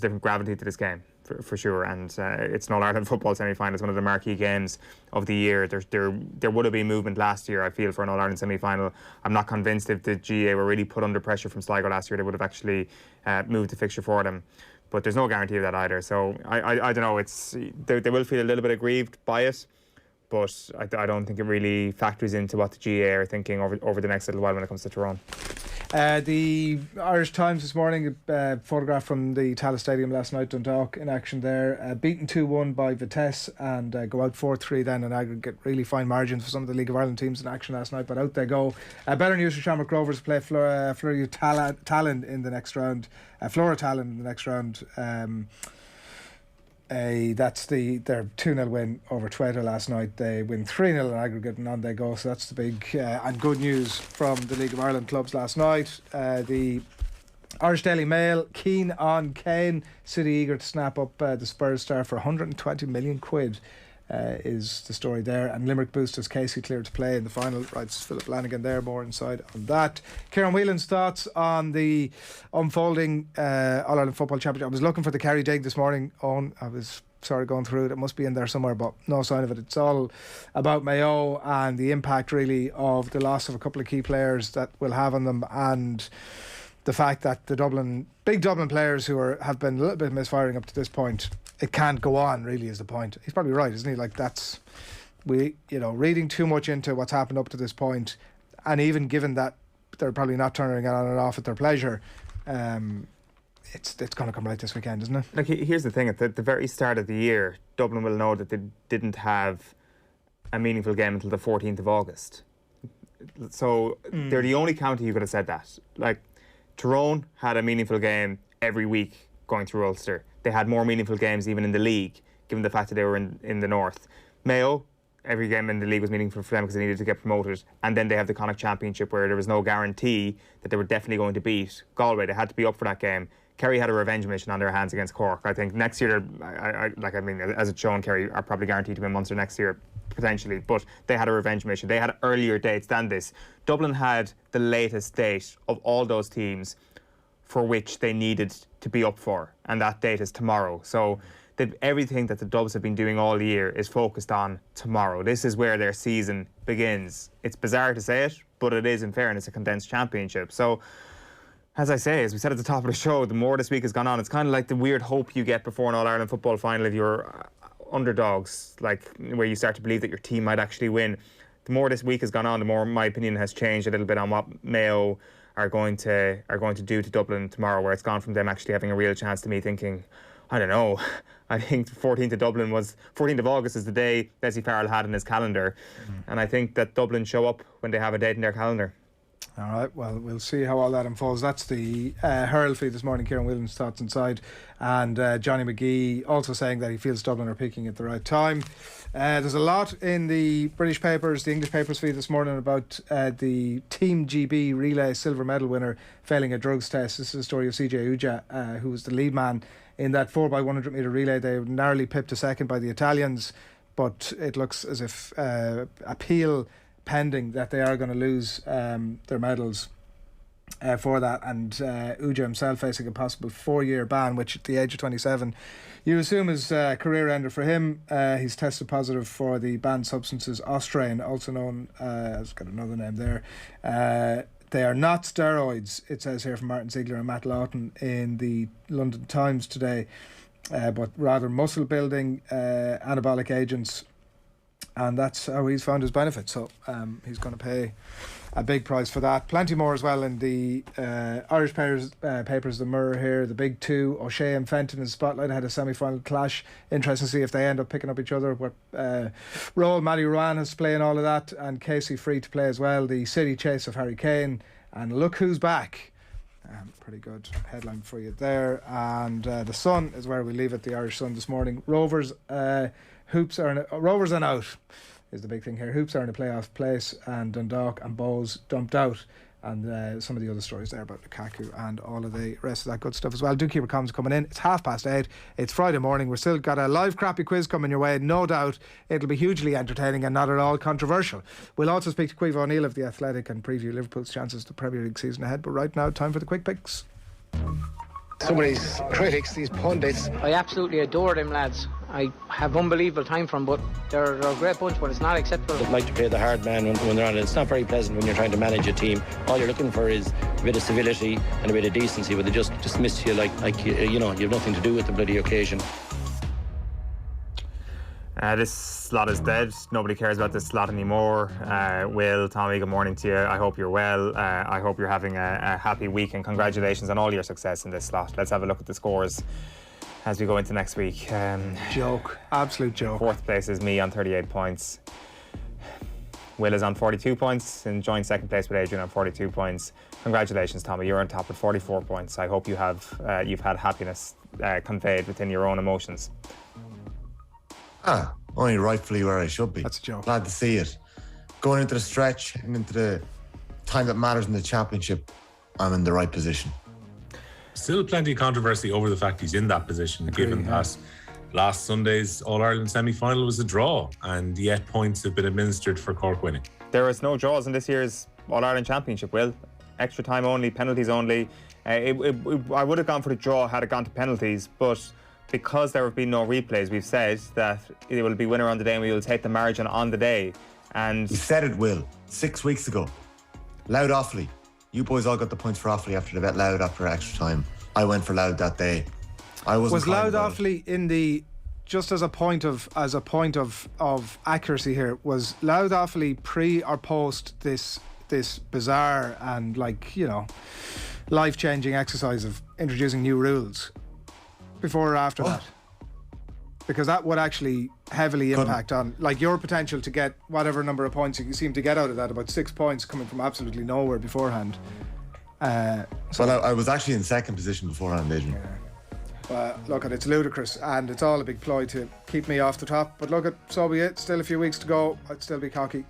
different gravity to this game for sure, and it's an All-Ireland football semi-final. It's one of the marquee games of the year. There would have been movement last year, I feel, for an All-Ireland semi-final. I'm not convinced if the GAA were really put under pressure from Sligo last year they would have actually moved the fixture for them, but there's no guarantee of that either. So I don't know, they will feel a little bit aggrieved by it, but I don't think it really factors into what the GAA are thinking over the next little while when it comes to Tyrone. The Irish Times this morning, a photograph from the Tallaght Stadium last night, Dundalk in action there, beaten 2-1 by Vitesse and go out 4-3 then in aggregate. Really fine margins for some of the League of Ireland teams in action last night, but out they go. Better news for Shamrock Rovers, play Flora Talon in the next round. Flora Talon in the next round. That's their 2-0 win over Twitter last night. They win 3-0 in aggregate and on they go. So that's the big and good news from the League of Ireland clubs last night. The Irish Daily Mail, keen on Kane. City eager to snap up the Spurs star for 120 million quid. Is the story there. And Limerick boosters Casey cleared to play in the final, writes Philip Lanigan there. More inside on that. Kieran Whelan's thoughts on the unfolding All-Ireland Football Championship. I was looking for the Kerry dig this morning. I was going through it. It must be in there somewhere, but no sign of it. It's all about Mayo and the impact really of the loss of a couple of key players that will have on them, and the fact that the big Dublin players who have been a little bit misfiring up to this point, it can't go on, really, is the point. He's probably right, isn't he? Like, that's, reading too much into what's happened up to this point, and even given that they're probably not turning it on and off at their pleasure, it's going to come right this weekend, isn't it? Like, here's the thing, at the very start of the year, Dublin will know that they didn't have a meaningful game until the 14th of August. So they're the only county who could have said that. Like, Tyrone had a meaningful game every week going through Ulster. They had more meaningful games even in the league, given the fact that they were in the north. Mayo, every game in the league was meaningful for them because they needed to get promoted. And then they have the Connacht Championship where there was no guarantee that they were definitely going to beat Galway. They had to be up for that game. Kerry had a revenge mission on their hands against Cork. I think next year, as it's shown, Kerry are probably guaranteed to win Munster next year, potentially. But they had a revenge mission. They had earlier dates than this. Dublin had the latest date of all those teams for which they needed to be up for, and that date is tomorrow. So everything that the Dubs have been doing all year is focused on tomorrow. This is where their season begins. It's bizarre to say it, but it is, in fairness, a condensed championship. So, as I say, as we said at the top of the show, the more this week has gone on, it's kind of like the weird hope you get before an All-Ireland football final if you're underdogs, like where you start to believe that your team might actually win. The more this week has gone on, the more my opinion has changed a little bit on what Mayo are going to do to Dublin tomorrow, where it's gone from them actually having a real chance to me thinking, I don't know, I think 14th of August is the day Dessie Farrell had in his calendar, and I think that Dublin show up when they have a date in their calendar. All right, well, we'll see how all that unfolds. That's the Hurl feed this morning. Kieran Williams' thoughts inside, and Johnny McGee also saying that he feels Dublin are peaking at the right time. There's a lot in the British papers, the English papers feed this morning about the Team GB relay silver medal winner failing a drugs test. This is the story of CJ Uja, who was the lead man in that 4x100 metre relay. They were narrowly pipped to second by the Italians, but it looks as if appeal pending that they are going to lose their medals for that, and Uja himself facing a possible 4-year ban, which at the age of 27 you assume is a career ender for him. He's tested positive for the banned substances Austrain, also known as, got another name there, they are not steroids, it says here from Martin Ziegler and Matt Lawton in the London Times today, but rather muscle building anabolic agents. and that's how he's found his benefit. So he's going to pay a big price for that. Plenty more as well in the Irish papers. The Mirror here, the big two, O'Shea and Fenton in spotlight ahead of semi-final clash. Interesting to see if they end up picking up each other. What role Matty Ruan has to play in all of that, and Casey free to play as well. The City chase of Harry Kane, and look who's back. Pretty good headline for you there. And the Sun is where we leave it. The Irish Sun this morning. Rovers hoops are Rovers and out is the big thing here. Hoops are in a playoff place, and Dundalk and Bows dumped out, and some of the other stories there about Lukaku and all of the rest of that good stuff as well. Do keep your comments coming in. It's 8:30. It's Friday morning. We're still got a live crappy quiz coming your way. No doubt it'll be hugely entertaining and not at all controversial. We'll also speak to Caoimhe O'Neill of The Athletic and preview Liverpool's chances to Premier League season ahead. But right now, time for the quick picks. Some of these critics, these pundits, I absolutely adore them lads. I have unbelievable time for them, but they're a great bunch, but it's not acceptable. They like to play the hard man when they're on it. It's not very pleasant when you're trying to manage a team. All you're looking for is a bit of civility and a bit of decency, but they just dismiss you like you know, you have nothing to do with the bloody occasion. This slot is dead. Nobody cares about this slot anymore. Will, Tommy, good morning to you. I hope you're well. I hope you're having a happy week, and congratulations on all your success in this slot. Let's have a look at the scores as we go into next week. Joke. Absolute joke. Fourth place is me on 38 points. Will is on 42 points and joint second place with Adrian on 42 points. Congratulations, Tommy. You're on top with 44 points. I hope you've had happiness conveyed within your own emotions. Only rightfully where I should be. That's a joke. Glad to see it. Going into the stretch and into the time that matters in the championship, I'm in the right position. Still plenty of controversy over the fact he's in that position, given that last Sunday's All-Ireland semi-final was a draw, and yet points have been administered for Cork winning. There is no draws in this year's All-Ireland Championship, Will. Extra time only, penalties only. I would have gone for the draw had it gone to penalties, but because there have been no replays, we've said that it will be winner on the day and we will take the margin on the day. And we said it, Will, 6 weeks ago. Loud Offaly. You boys all got the points for Offaly after they bet Loud after extra time. I went for Loud that day. Was Loud Offaly in the, just as a point of accuracy here, was Loud Offaly pre or post this bizarre and life-changing exercise of introducing new rules? Before or after that? Because that would actually heavily impact on your potential to get whatever number of points you seem to get out of that, about 6 points coming from absolutely nowhere beforehand. I was actually in second position beforehand, Adrian. Look, it's ludicrous and it's all a big ploy to keep me off the top, but look, so be it. Still a few weeks to go. I'd still be cocky.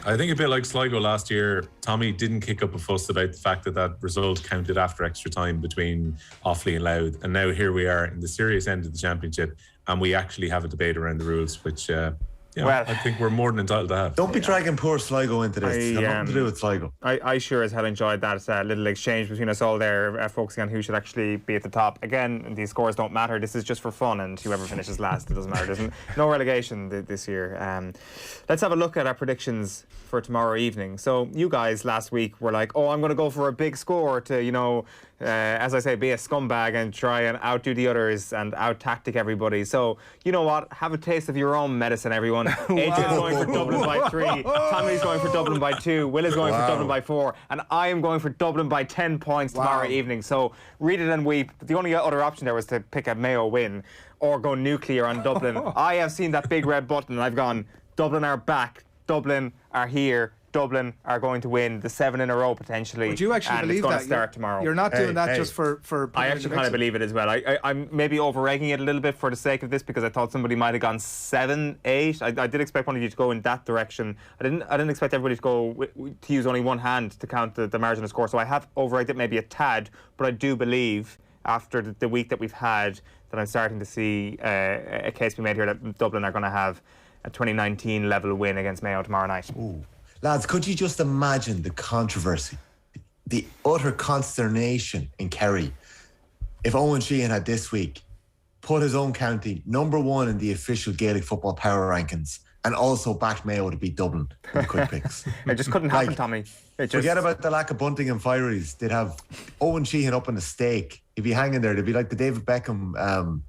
I think a bit like Sligo last year, Tommy didn't kick up a fuss about the fact that result counted after extra time between Offaly and Louth, and now here we are in the serious end of the championship, and we actually have a debate around the rules, which I think we're more than entitled to have. Don't be dragging poor Sligo into this. It's nothing to do with Sligo. I sure as hell enjoyed that little exchange between us all there, focusing on who should actually be at the top. Again, these scores don't matter. This is just for fun, and whoever finishes last, it doesn't matter. There's no relegation this year. Let's have a look at our predictions for tomorrow evening. So you guys last week were like, I'm going to go for a big score to, as I say, be a scumbag and try and outdo the others and out-tactic everybody. So, you know what? Have a taste of your own medicine, everyone. Adrian's going for Dublin by 3. Tommy's going for Dublin by 2. Will is going for Dublin by 4. And I am going for Dublin by 10 points tomorrow evening. So read it and weep. The only other option there was to pick a Mayo win or go nuclear on Dublin. I have seen that big red button and I've gone, Dublin are back. Dublin are here. Dublin are going to win the 7 in a row potentially. Would you actually believe it's going that? To start tomorrow. You're not doing that just for I actually kind of believe it as well. I'm maybe over-egging it a little bit for the sake of this because I thought somebody might have gone 7, 8. I did expect one of you to go in that direction. I didn't expect everybody to go to use only one hand to count the margin of score. So I have over-egged it maybe a tad, but I do believe after the week that we've had that I'm starting to see a case be made here that Dublin are going to have a 2019 level win against Mayo tomorrow night. Ooh. Lads, could you just imagine the controversy, the utter consternation in Kerry if Eoin Sheahan had this week put his own county number 1 in the official Gaelic football power rankings and also backed Mayo to beat Dublin in the quick picks? It just couldn't happen, Tommy. Forget about the lack of bunting and fireys. They'd have Eoin Sheahan up on the stake. He'd be hanging there. They'd be like the David Beckham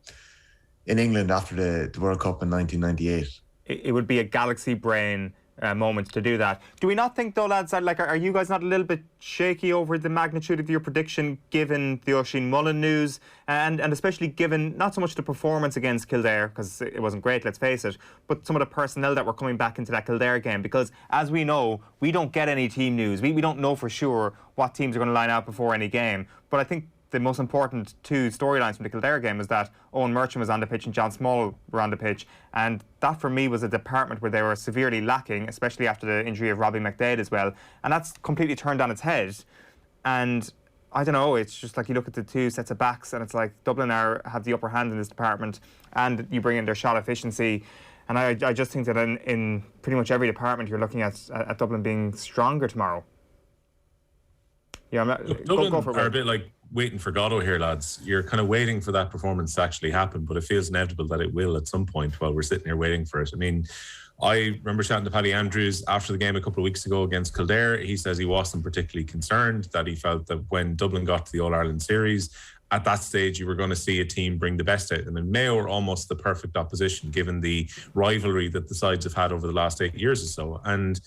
in England after the World Cup in 1998. it would be a galaxy brain moment to do that. Do we not think, though, lads, like, are you guys not a little bit shaky over the magnitude of your prediction given the Oisin Mullen news and especially given not so much the performance against Kildare, because it wasn't great, let's face it, but some of the personnel that were coming back into that Kildare game? Because as we know, we don't get any team news. We don't know for sure what teams are going to line out before any game. But I think the most important two storylines from the Kildare game is that Owen Murchan was on the pitch and John Small were on the pitch, and that for me was a department where they were severely lacking, especially after the injury of Robbie McDade as well, and that's completely turned on its head. And I don't know, it's just like you look at the two sets of backs and it's like Dublin have the upper hand in this department, and you bring in their shot efficiency, and I just think that in pretty much every department you're looking at Dublin being stronger tomorrow. Yeah, Dublin go for are a bit like waiting for Godot here, lads. You're kind of waiting for that performance to actually happen, but it feels inevitable that it will at some point while we're sitting here waiting for it. I mean, I remember chatting to Paddy Andrews after the game a couple of weeks ago against Kildare. He says he wasn't particularly concerned, that he felt that when Dublin got to the All-Ireland series, at that stage you were going to see a team bring the best out of them. And Mayo are almost the perfect opposition given the rivalry that the sides have had over the last 8 years or so. And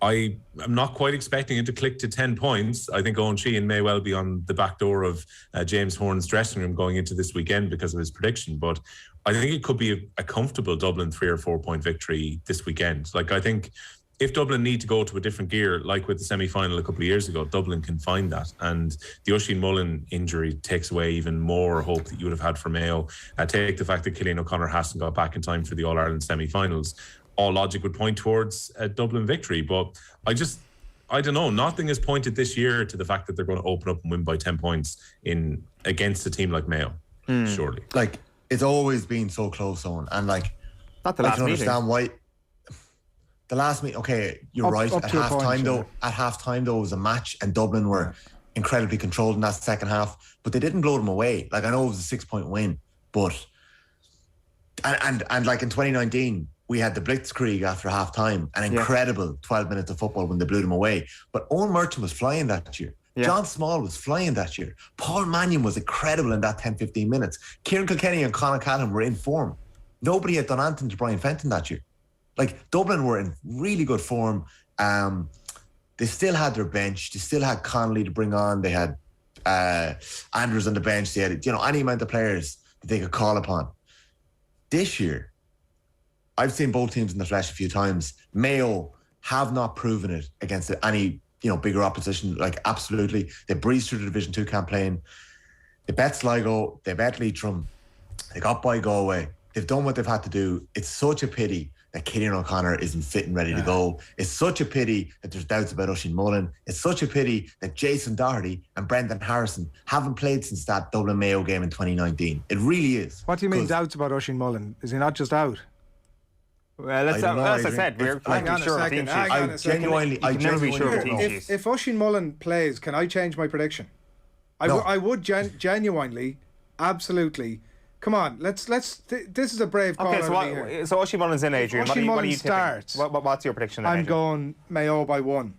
I am not quite expecting it to click to 10 points. I think Owen Sheahan may well be on the back door of James Horne's dressing room going into this weekend because of his prediction. But I think it could be a comfortable Dublin 3 or 4 point victory this weekend. Like, I think if Dublin need to go to a different gear, like with the semi-final a couple of years ago, Dublin can find that. And the Oisin Mullen injury takes away even more hope that you would have had for Mayo. Take the fact that Cillian O'Connor hasn't got back in time for the All-Ireland semi-finals. All logic would point towards a Dublin victory. But I don't know. Nothing has pointed this year to the fact that they're going to open up and win by 10 points against a team like Mayo, surely. Like, it's always been so close, Owen. And, like, not the last I can understand why. The last meeting, okay, you're right. At half-time, though, it was a match and Dublin were incredibly controlled in that second half, but they didn't blow them away. Like, I know it was a 6-point win, but... And like in 2019... we had the blitzkrieg after half-time, an incredible 12 minutes of football when they blew them away. But Owen Murchan was flying that year. Yeah. John Small was flying that year. Paul Mannion was incredible in that 10-15 minutes. Kieran Kilkenny and Conor Callum were in form. Nobody had done anything to Brian Fenton that year. Like, Dublin were in really good form. They still had their bench. They still had Connolly to bring on. They had Andrews on the bench. They had, any amount of players that they could call upon. This year, I've seen both teams in the flesh a few times. Mayo have not proven it against any, bigger opposition. Like, absolutely. They breezed through the Division 2 campaign. They bet Sligo. They bet Leitrim. They got by Galway. They've done what they've had to do. It's such a pity that Cillian O'Connor isn't fit and ready to go. It's such a pity that there's doubts about Oisin Mullen. It's such a pity that Jason Doherty and Brendan Harrison haven't played since that Dublin Mayo game in 2019. It really is. What do you mean doubts about Oisin Mullen? Is he not just out? Well, as I said, we're not sure of team sheet. I genuinely if Oisin Mullen plays, can I change my prediction? I would genuinely, absolutely. Come on, let's. This is a brave call. Okay, so Oisin Mullen's in, Adrian. Oisin what are you starts. What's your prediction then, I'm Adrian? going Mayo by 1.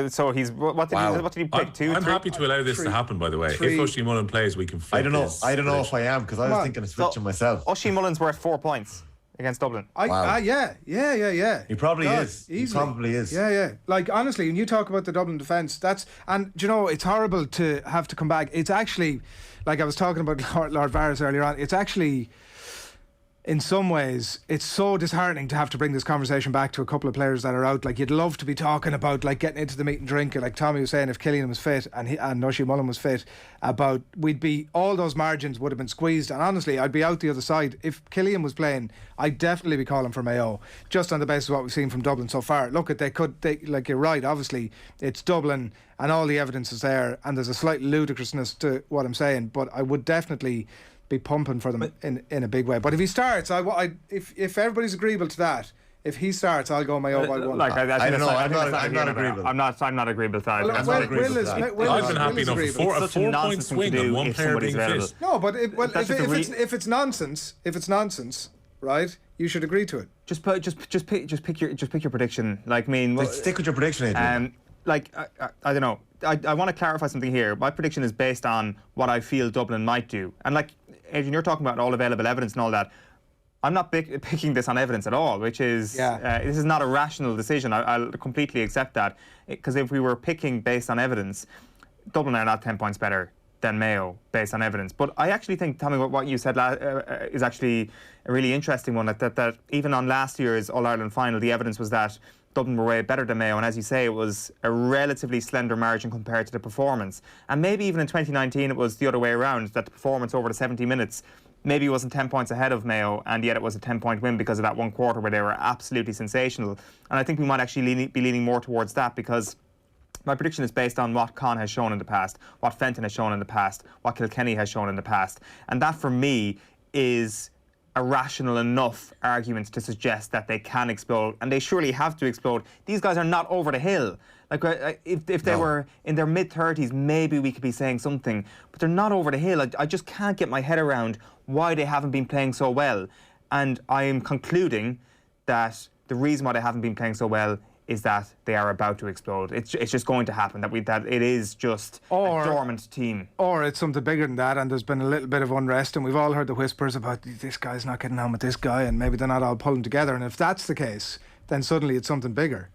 So he's what did he pick? 2, 3? I'm happy to allow this to happen, by the way. 3. If Oisin Mullen plays, we can flip I don't know if I am, because I was thinking of switching myself. Oisin Mullen's worth 4 points against Dublin. Yeah. He probably is. Easily. He probably is. Yeah. Like, honestly, when you talk about the Dublin defence, it's horrible to have to come back. It's actually, like I was talking about Lord Varys earlier on, it's actually, in some ways, it's so disheartening to have to bring this conversation back to a couple of players that are out. Like, you'd love to be talking about, like, getting into the meat and drink, like Tommy was saying, if Cillian was fit and Oisin Mullen was fit, all those margins would have been squeezed. And honestly, I'd be out the other side. If Cillian was playing, I'd definitely be calling for Mayo, just on the basis of what we've seen from Dublin so far. Look, like, you're right, obviously, it's Dublin and all the evidence is there, and there's a slight ludicrousness to what I'm saying, but I would definitely be pumping for them in a big way. But if he starts, if everybody's agreeable to that, if he starts, I'll go Mayo by 1. I don't know. I'm not agreeable. I'm not agreeable to that. I've been happy enough for a 4-point swing and one player being fit. No, but if it's nonsense, right? You should agree to it. Just pick your prediction. Like, stick with your prediction, Adrian. I don't know. I want to clarify something here. My prediction is based on what I feel Dublin might do. And like, Adrian, you're talking about all available evidence and all that. I'm not picking this on evidence at all, which is this is not a rational decision. I'll completely accept that, because if we were picking based on evidence, Dublin are not 10 points better than Mayo based on evidence. But I actually think, Tommy, what you said is actually a really interesting one, that even on last year's All-Ireland final, the evidence was that Dublin were way better than Mayo, and as you say, it was a relatively slender margin compared to the performance. And maybe even in 2019 it was the other way around, that the performance over the 70 minutes maybe wasn't 10 points ahead of Mayo, and yet it was a 10-point win because of that one quarter where they were absolutely sensational. And I think we might actually be leaning more towards that, because my prediction is based on what Con has shown in the past, what Fenton has shown in the past, what Kilkenny has shown in the past. And that, for me, is a rational enough argument to suggest that they can explode, and they surely have to explode. These guys are not over the hill. Like, if they were in their mid-30s, maybe we could be saying something, but they're not over the hill. I just can't get my head around why they haven't been playing so well. And I am concluding that the reason why they haven't been playing so well is that they are about to explode. It's just going to happen, that it is just a dormant team. Or it's something bigger than that, and there's been a little bit of unrest, and we've all heard the whispers about this guy's not getting on with this guy, and maybe they're not all pulling together. And if that's the case, then suddenly it's something bigger.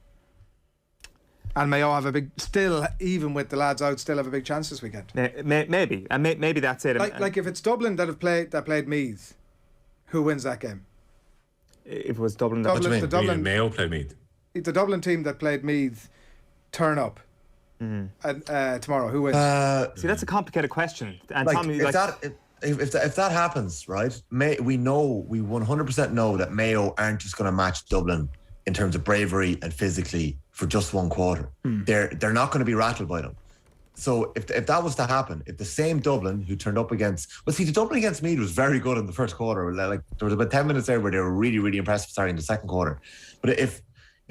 And Mayo have still, even with the lads out, still have a big chance this weekend. Maybe, and maybe that's it. Like if it's Dublin that played Meath, who wins that game? If it was Dublin, what do you mean? Mayo played Meath. The Dublin team that played Meath turn up tomorrow. Who wins? See, that's a complicated question. And like, Tommy, if that happens, right? We 100% know that Mayo aren't just going to match Dublin in terms of bravery and physically for just one quarter. They're not going to be rattled by them. So if that was to happen, if the same Dublin who turned up against, the Dublin against Meath was very good in the first quarter. Like there was about 10 minutes there where they were really, really impressive starting the second quarter. But if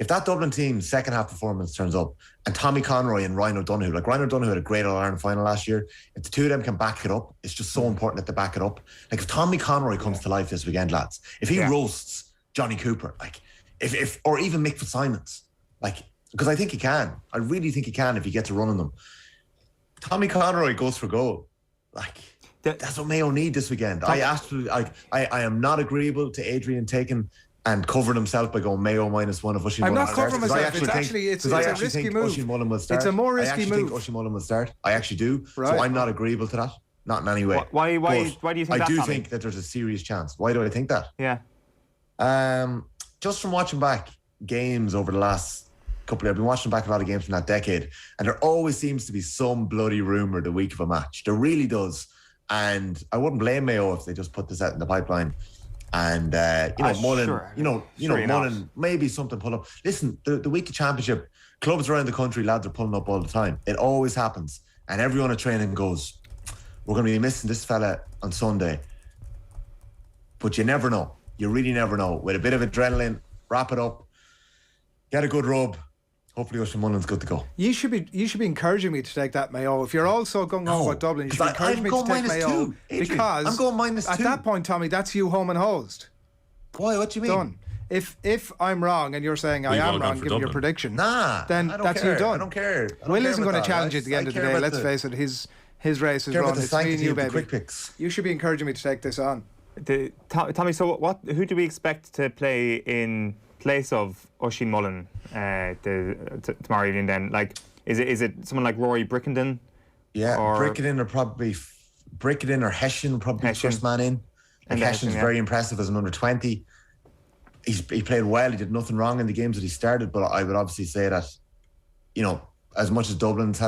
that Dublin team's second half performance turns up, and Tommy Conroy and Ryan O'Donoghue, like Ryan O'Donoghue had a great All-Ireland final last year, if the two of them can back it up, it's just so important that they back it up. Like if Tommy Conroy comes to life this weekend, lads, if he roasts Johnny Cooper, like if or even Mick Fitzsimons, like, because I think he can. I really think he can if he gets a run on them. Tommy Conroy goes for goal. Like that's what Mayo need this weekend. I am not agreeable to Adrian taking and covering himself by going Mayo -1 of Oisin Mullen. I'm not covering myself. It's a risky move. Oisin Mullen will start. It's a more risky move. I think Oisin Mullen will start. I actually do. Right. So I'm not agreeable to that. Not in any way. Why do you think that, I do Tommy? think that there's a serious chance. Why do I think that? Yeah. Just from watching back games over the last couple of, I've been watching back a lot of games from that decade, and there always seems to be some bloody rumour the week of a match. There really does. And I wouldn't blame Mayo if they just put this out in the pipeline. And Mullen, Mullen, maybe something pull up. Listen, the week of championship, clubs around the country, lads are pulling up all the time. It always happens, and everyone at training goes, "We're going to be missing this fella on Sunday." But you never know. You really never know. With a bit of adrenaline, wrap it up, get a good rub. Hopefully, Oisin Mullen's good to go. You should be encouraging me to take that Mayo. If you're also going on about Dublin, you should be encouraging me to take Mayo. Because I'm going -2. At that point, Tommy, that's you home and hosed. Why? What do you mean? Done. If I'm wrong and you're saying I am wrong, given your prediction, then then that's you done. I don't care. Will isn't going to challenge you at the end of the day. Let's face it, his race is run. It's me and you, baby. Quick-Picks. You should be encouraging me to take this on. Tommy, so who do we expect to play in place of Oisin Mullen tomorrow evening then? Like, is it someone like Rory Brickenden? Yeah, Brickenden or Hession probably the first man in. And Hession's very impressive as an under-20. He played well. He did nothing wrong in the games that he started, but I would obviously say that, as much as Dublin's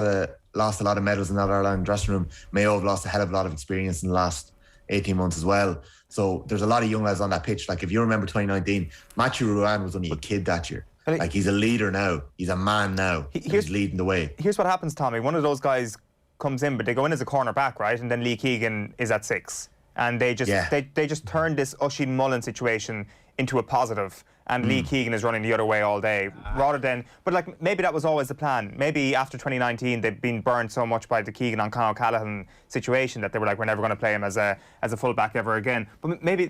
lost a lot of medals in that Ireland dressing room, Mayo have lost a hell of a lot of experience in the last 18 months as well. So there's a lot of young lads on that pitch. Like if you remember 2019, Matthew Ruan was only a kid that year. Like he's a leader now. He's a man now. He's leading the way. Here's what happens, Tommy. One of those guys comes in, but they go in as a corner back, right? And then Lee Keegan is at 6. And they just turned this Oisin Mullen situation into a positive. And Lee Keegan is running the other way all day, rather than. But like maybe that was always the plan. Maybe after 2019 they've been burned so much by the Keegan on Conor O'Callaghan situation that they were like, we're never going to play him as a fullback ever again. But maybe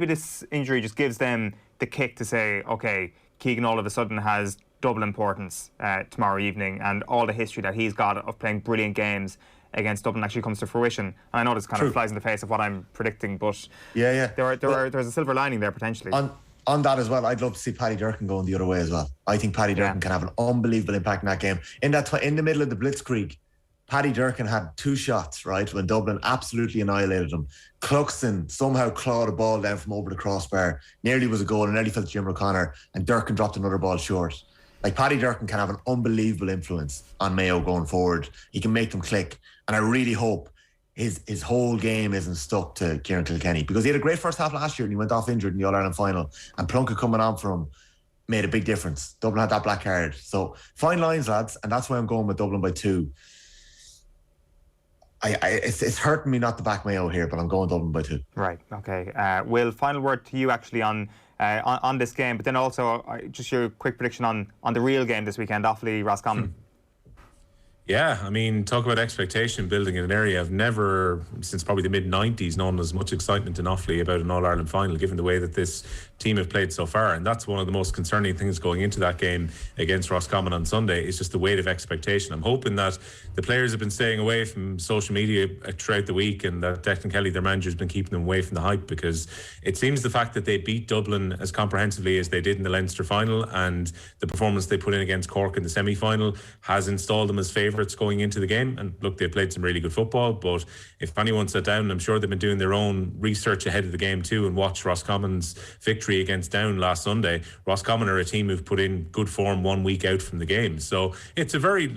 this injury just gives them the kick to say, okay, Keegan all of a sudden has double importance tomorrow evening, and all the history that he's got of playing brilliant games against Dublin actually comes to fruition. And I know this kind of flies in the face of what I'm predicting, but there's a silver lining there potentially. On that as well, I'd love to see Paddy Durcan going the other way as well. I think Paddy Durcan can have an unbelievable impact in that game. In the middle of the blitzkrieg, Paddy Durcan had 2 shots, right, when Dublin absolutely annihilated them. Cluxton somehow clawed a ball down from over the crossbar, nearly was a goal, and nearly fell to Jim O'Connor, and Durcan dropped another ball short. Like, Paddy Durcan can have an unbelievable influence on Mayo going forward. He can make them click, and I really hope his whole game isn't stuck to Kieran Kilkenny, because he had a great first half last year and he went off injured in the All-Ireland final, and Plunkett coming on for him made a big difference. Dublin had that black card. So fine lines, lads, and that's why I'm going with Dublin by 2. It's hurting me not to back Mayo here, but I'm going Dublin by 2. Right, okay. Will, final word to you actually on this game, but then also just your quick prediction on the real game this weekend, Offaly, Roscommon. Yeah, I mean, talk about expectation building in an area. I've never, since probably the mid-90s, known as much excitement in Offaly about an All-Ireland final, given the way that this team have played so far. And that's one of the most concerning things going into that game against Roscommon on Sunday, is just the weight of expectation. I'm hoping that the players have been staying away from social media throughout the week, and that Declan Kelly, their manager, has been keeping them away from the hype, because it seems the fact that they beat Dublin as comprehensively as they did in the Leinster final, and the performance they put in against Cork in the semi-final, has installed them as favourites going into the game. And look, they played some really good football, but if anyone sat down, I'm sure they've been doing their own research ahead of the game too, and watched Roscommon's victory against Down last Sunday. Roscommon are a team who've put in good form 1 week out from the game, so it's a very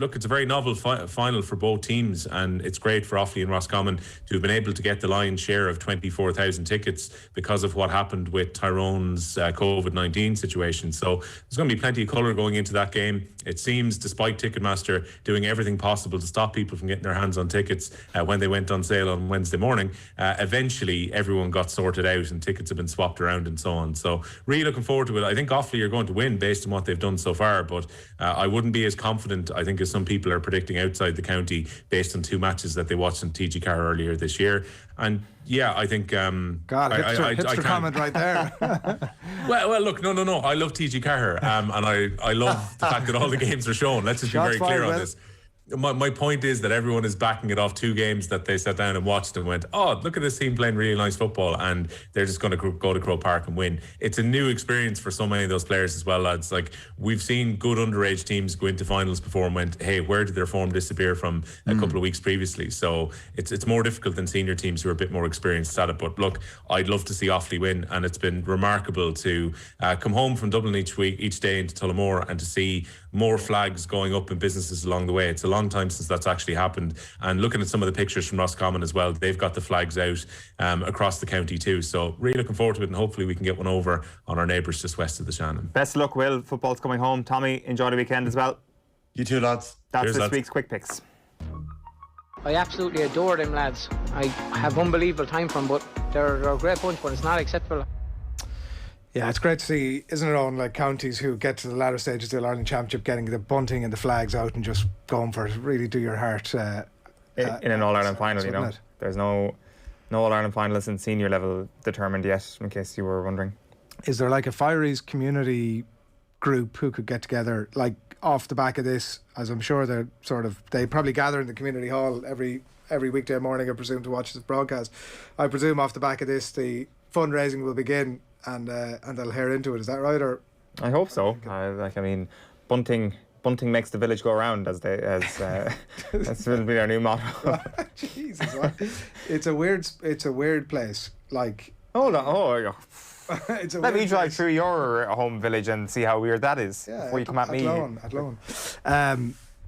novel final for both teams, and it's great for Offaly and Roscommon to have been able to get the lion's share of 24,000 tickets because of what happened with Tyrone's COVID-19 situation. So there's going to be plenty of colour going into that game. It seems, despite Ticketmaster doing everything possible to stop people from getting their hands on tickets when they went on sale on Wednesday morning, eventually everyone got sorted out and tickets have been swapped around and so on. So really looking forward to it. I think Offaly are going to win based on what they've done so far, but I wouldn't be as confident, I think, as some people are predicting outside the county based on 2 matches that they watched in TG Carr earlier this year. And yeah, I think hipster comment right there. well, look, no. I love TG Carr, and I love the fact that all the games are shown. Let's just be very clear on this. My point is that everyone is backing it off 2 games that they sat down and watched and went, oh, look at this team playing really nice football, and they're just going to go to Croke Park and win. It's a new experience for so many of those players as well, lads. Like, we've seen good underage teams go into finals before and went, hey, where did their form disappear from a couple of weeks previously? So it's more difficult than senior teams who are a bit more experienced at it. But look, I'd love to see Offaly win, and it's been remarkable to come home from Dublin each day into Tullamore and to see more flags going up in businesses along the way. It's a long time since that's actually happened. And looking at some of the pictures from Roscommon as well, they've got the flags out across the county too. So really looking forward to it, and hopefully we can get one over on our neighbours just west of the Shannon. Best of luck, Will. Football's coming home. Tommy, enjoy the weekend as well. You too, lads. That's Cheers, this lads. week's Quick Picks. I absolutely adore them lads. I have unbelievable time for them, but they're a great bunch, but it's not acceptable. Yeah, it's great to see, isn't it, on like counties who get to the latter stages of the All-Ireland Championship, getting the bunting and the flags out and just going for it. Really do your heart. In an All-Ireland final, you know. There's no All-Ireland finalists in senior level determined yet, in case you were wondering. Is there like a Fireys community group who could get together, like off the back of this, as I'm sure they probably gather in the community hall every weekday morning, I presume, to watch this broadcast. I presume off the back of this, the fundraising will begin. And they'll hear into it. Is that right? Or I hope so. Bunting makes the village go around, as that's will be our new motto. Jesus, it's a weird place. Like, hold on, it's a let me drive place. through your home village and see how weird that is before you come at me. At Loan.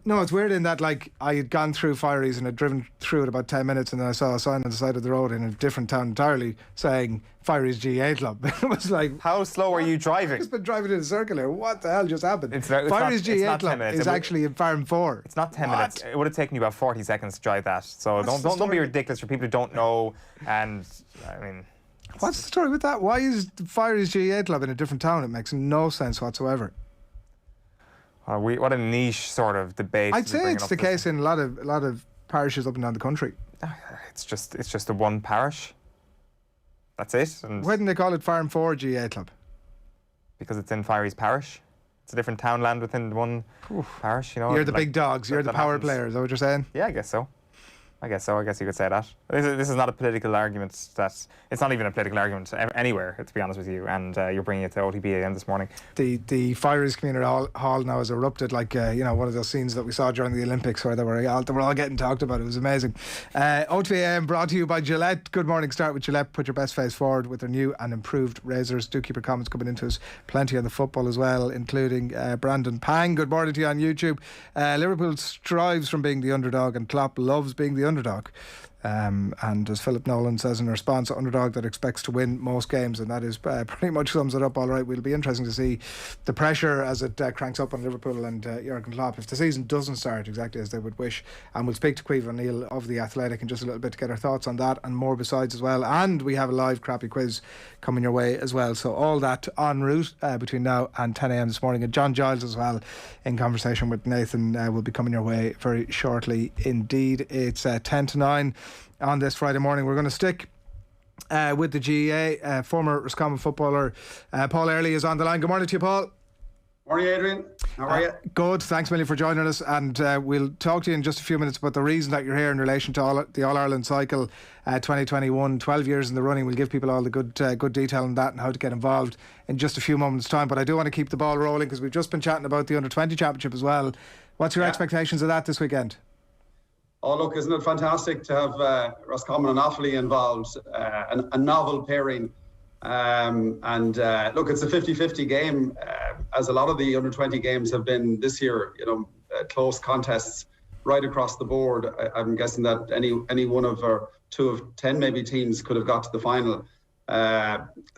No, it's weird in that, like, I had gone through Fireys and had driven through it about 10 minutes, and then I saw a sign on the side of the road in a different town entirely saying Fireys GAA Club. It was like, how slow are you driving? I've just been driving in a circle here. What the hell just happened? Fireys GAA Club is actually in Farm 4. It's not 10 minutes. It would have taken you about 40 seconds to drive that. So don't be ridiculous for people who don't know. And I mean, what's the story with that? Why is Fireys GAA Club in a different town? It makes no sense whatsoever. What a niche sort of debate. I'd say it's the case in a lot of parishes up and down the country. It's just the one parish. That's it. And why didn't they call it Farm 4 GAA Club? Because it's in Fireys parish. It's a different townland within one parish. You know, you're the big dogs. You're the power players. Is that what you're saying? Yeah, I guess so. I guess so. I guess you could say that. This is not a political argument. It's not even a political argument anywhere, to be honest with you. And you're bringing it to OTB AM this morning. The Fires Community Hall now has erupted, like one of those scenes that we saw during the Olympics where they were all getting talked about. It was amazing. OTB AM brought to you by Gillette. Good morning. Start with Gillette. Put your best face forward with their new and improved razors. Do keep your comments coming into us. Plenty on the football as well, including Brandon Pang. Good morning to you on YouTube. Liverpool strives from being the underdog, and Klopp loves being the underdog. And as Philip Nolan says in response, underdog that expects to win most games, and that is pretty much sums it up all right. Will be interesting to see the pressure as it cranks up on Liverpool and Jurgen Klopp if the season doesn't start exactly as they would wish. And we'll speak to Caoimhe O'Neill of The Athletic in just a little bit to get our thoughts on that and more besides as well. And we have a live crappy quiz coming your way as well. So all that en route between now and 10 a.m. this morning. And John Giles as well in conversation with Nathan will be coming your way very shortly indeed. It's 10 to 9 on this Friday morning. We're going to stick with the GAA. Former Roscommon footballer Paul Earley is on the line. Good morning to you, Paul. Morning, Adrian. How are you? Good, thanks million for joining us, and we'll talk to you in just a few minutes about the reason that you're here in relation to the All-Ireland cycle 2021, 12 years in the running. We'll give people all the good detail on that and how to get involved in just a few moments' time, but I do want to keep the ball rolling because we've just been chatting about the Under-20 Championship as well. What's your expectations of that this weekend? Oh, look, isn't it fantastic to have Roscommon and Offaly involved, a novel pairing. Look, it's a 50-50 game, as a lot of the under-20 games have been this year, close contests right across the board. I'm guessing that any one of our 2 of 10 maybe teams could have got to the final.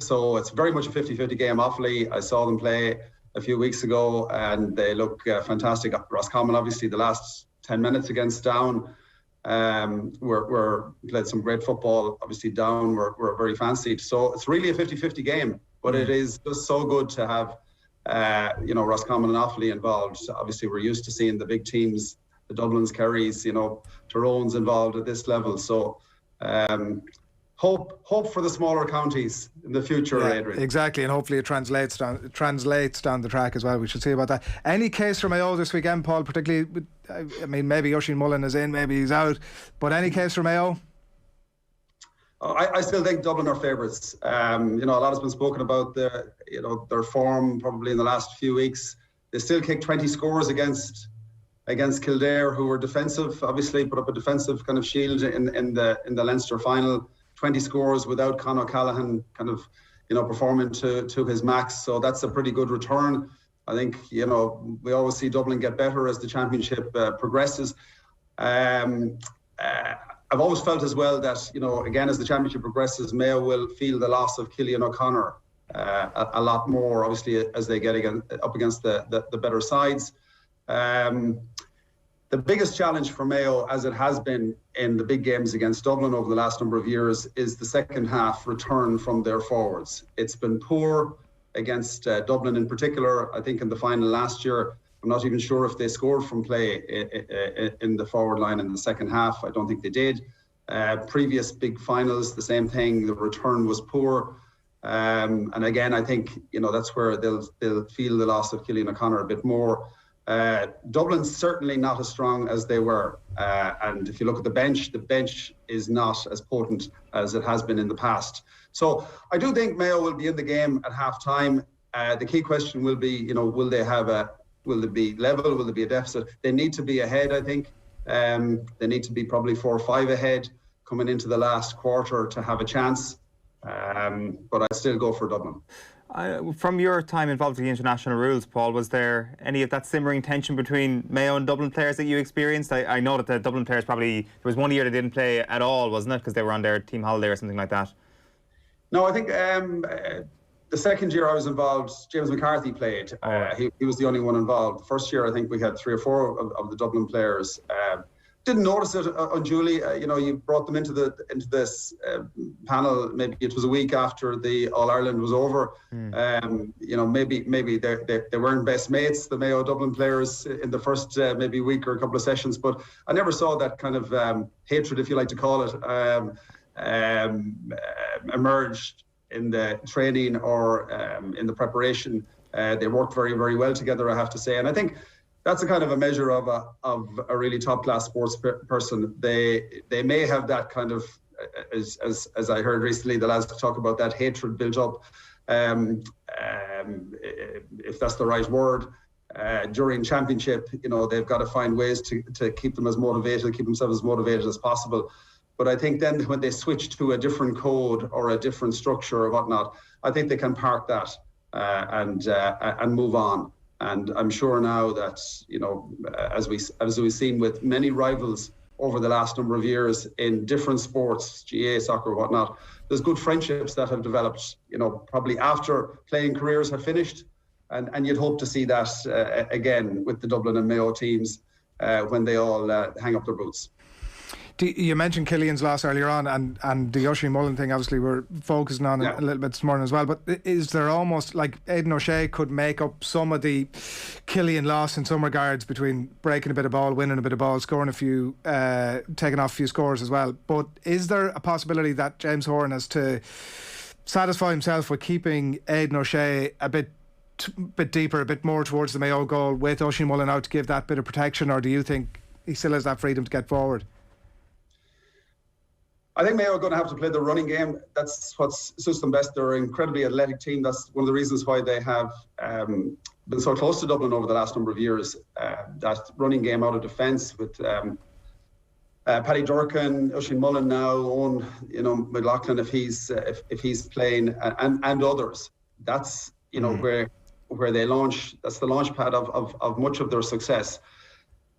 So it's very much a 50-50 game. Offaly, I saw them play a few weeks ago and they look fantastic. Roscommon, obviously, the last 10 minutes against Down, we're played some great football. Obviously Down we're very fancied, so it's really a 50-50 game, but it is just so good to have Roscommon and Offaly involved. Obviously we're used to seeing the big teams, the Dublins, Kerrys, Tyrone's involved at this level, so hope for the smaller counties in the future, Adrian. Exactly, and hopefully it translates down the track as well. We should see about that. Any case for Mayo this weekend, Paul, particularly? I mean, maybe Oisin Mullen is in, maybe he's out, but any case for Mayo? I still think Dublin are favourites. A lot has been spoken about their form probably in the last few weeks. They still kicked 20 scores against Kildare, who were defensive. Obviously, put up a defensive kind of shield in the Leinster final. 20 scores without Con O'Callaghan performing to his max. So that's a pretty good return. I think, we always see Dublin get better as the championship progresses. I've always felt as well that, again, as the championship progresses, Mayo will feel the loss of Cillian O'Connor a lot more, obviously, as they get up against the better sides. The biggest challenge for Mayo, as it has been in the big games against Dublin over the last number of years, is the second half return from their forwards. It's been poor against Dublin in particular. I think in the final last year, I'm not even sure if they scored from play in the forward line in the second half. I don't think they did. Previous big finals, the same thing. The return was poor. And again, I think, that's where they'll feel the loss of Cillian O'Connor a bit more. Dublin's certainly not as strong as they were, and if you look at the bench is not as potent as it has been in the past. So I do think Mayo will be in the game at half time. The key question will be, will it be level, will there be a deficit? They need to be ahead, I think. They need to be probably 4 or 5 ahead coming into the last quarter to have a chance, but I still go for Dublin. From your time involved with the international rules, Paul, was there any of that simmering tension between Mayo and Dublin players that you experienced? I know that the Dublin players there was one year they didn't play at all, wasn't it? Because they were on their team holiday or something like that. No, I think the second year I was involved, James McCarthy played. He was the only one involved. The first year, I think we had 3 or 4 of the Dublin players. Didn't notice it unduly. You brought them into this panel. Maybe it was a week after the All Ireland was over. Maybe they weren't best mates, the Mayo Dublin players, in the first maybe week or a couple of sessions. But I never saw that kind of hatred, if you like to call it, emerged in the training or in the preparation. They worked very, very well together, I have to say. And I think that's a kind of a measure of a really top class sports person. They may have that kind of, as I heard recently, the lads talk about that hatred built up, if that's the right word, during championship. They've got to find ways to keep them as motivated, keep themselves as motivated as possible. But I think then when they switch to a different code or a different structure or whatnot, I think they can park that and move on. And I'm sure now that, as we've seen with many rivals over the last number of years in different sports, GAA, soccer, whatnot, there's good friendships that have developed, probably after playing careers have finished. And you'd hope to see that again with the Dublin and Mayo teams when they all hang up their boots. You mentioned Killian's loss earlier on, and the Oisin Mullen thing, obviously we're focusing on a little bit this morning as well, but is there almost like Aidan O'Shea could make up some of the Killian loss in some regards, between breaking a bit of ball, winning a bit of ball, scoring a few, taking off a few scores as well? But is there a possibility that James Horan has to satisfy himself with keeping Aidan O'Shea a bit deeper, a bit more towards the Mayo goal, with Oisin Mullen out to give that bit of protection, or do you think he still has that freedom to get forward? I think Mayo are going to have to play the running game. That's what suits them best. They're an incredibly athletic team. That's one of the reasons why they have been so close to Dublin over the last number of years. That running game out of defence with Paddy Durcan, Oisin Mullen now, Eoin, McLaughlin if he's playing, and others. That's where they launch. That's the launch pad of much of their success.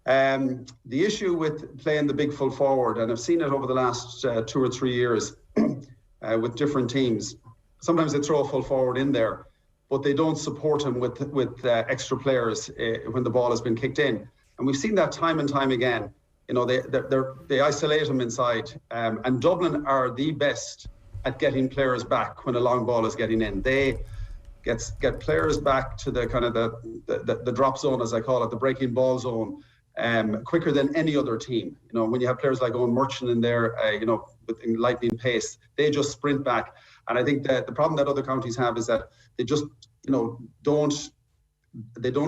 The issue with playing the big full forward, and I've seen it over the last 2 or 3 years with different teams, sometimes they throw a full forward in there, but they don't support him with extra players when the ball has been kicked in. And we've seen that time and time again. They isolate him inside, and Dublin are the best at getting players back when a long ball is getting in. They get players back to the kind of the drop zone, as I call it, the breaking ball zone, quicker than any other team. When you have players like Owen Murchan in there, with lightning pace, they just sprint back. And I think that the problem that other counties have is that they just, don't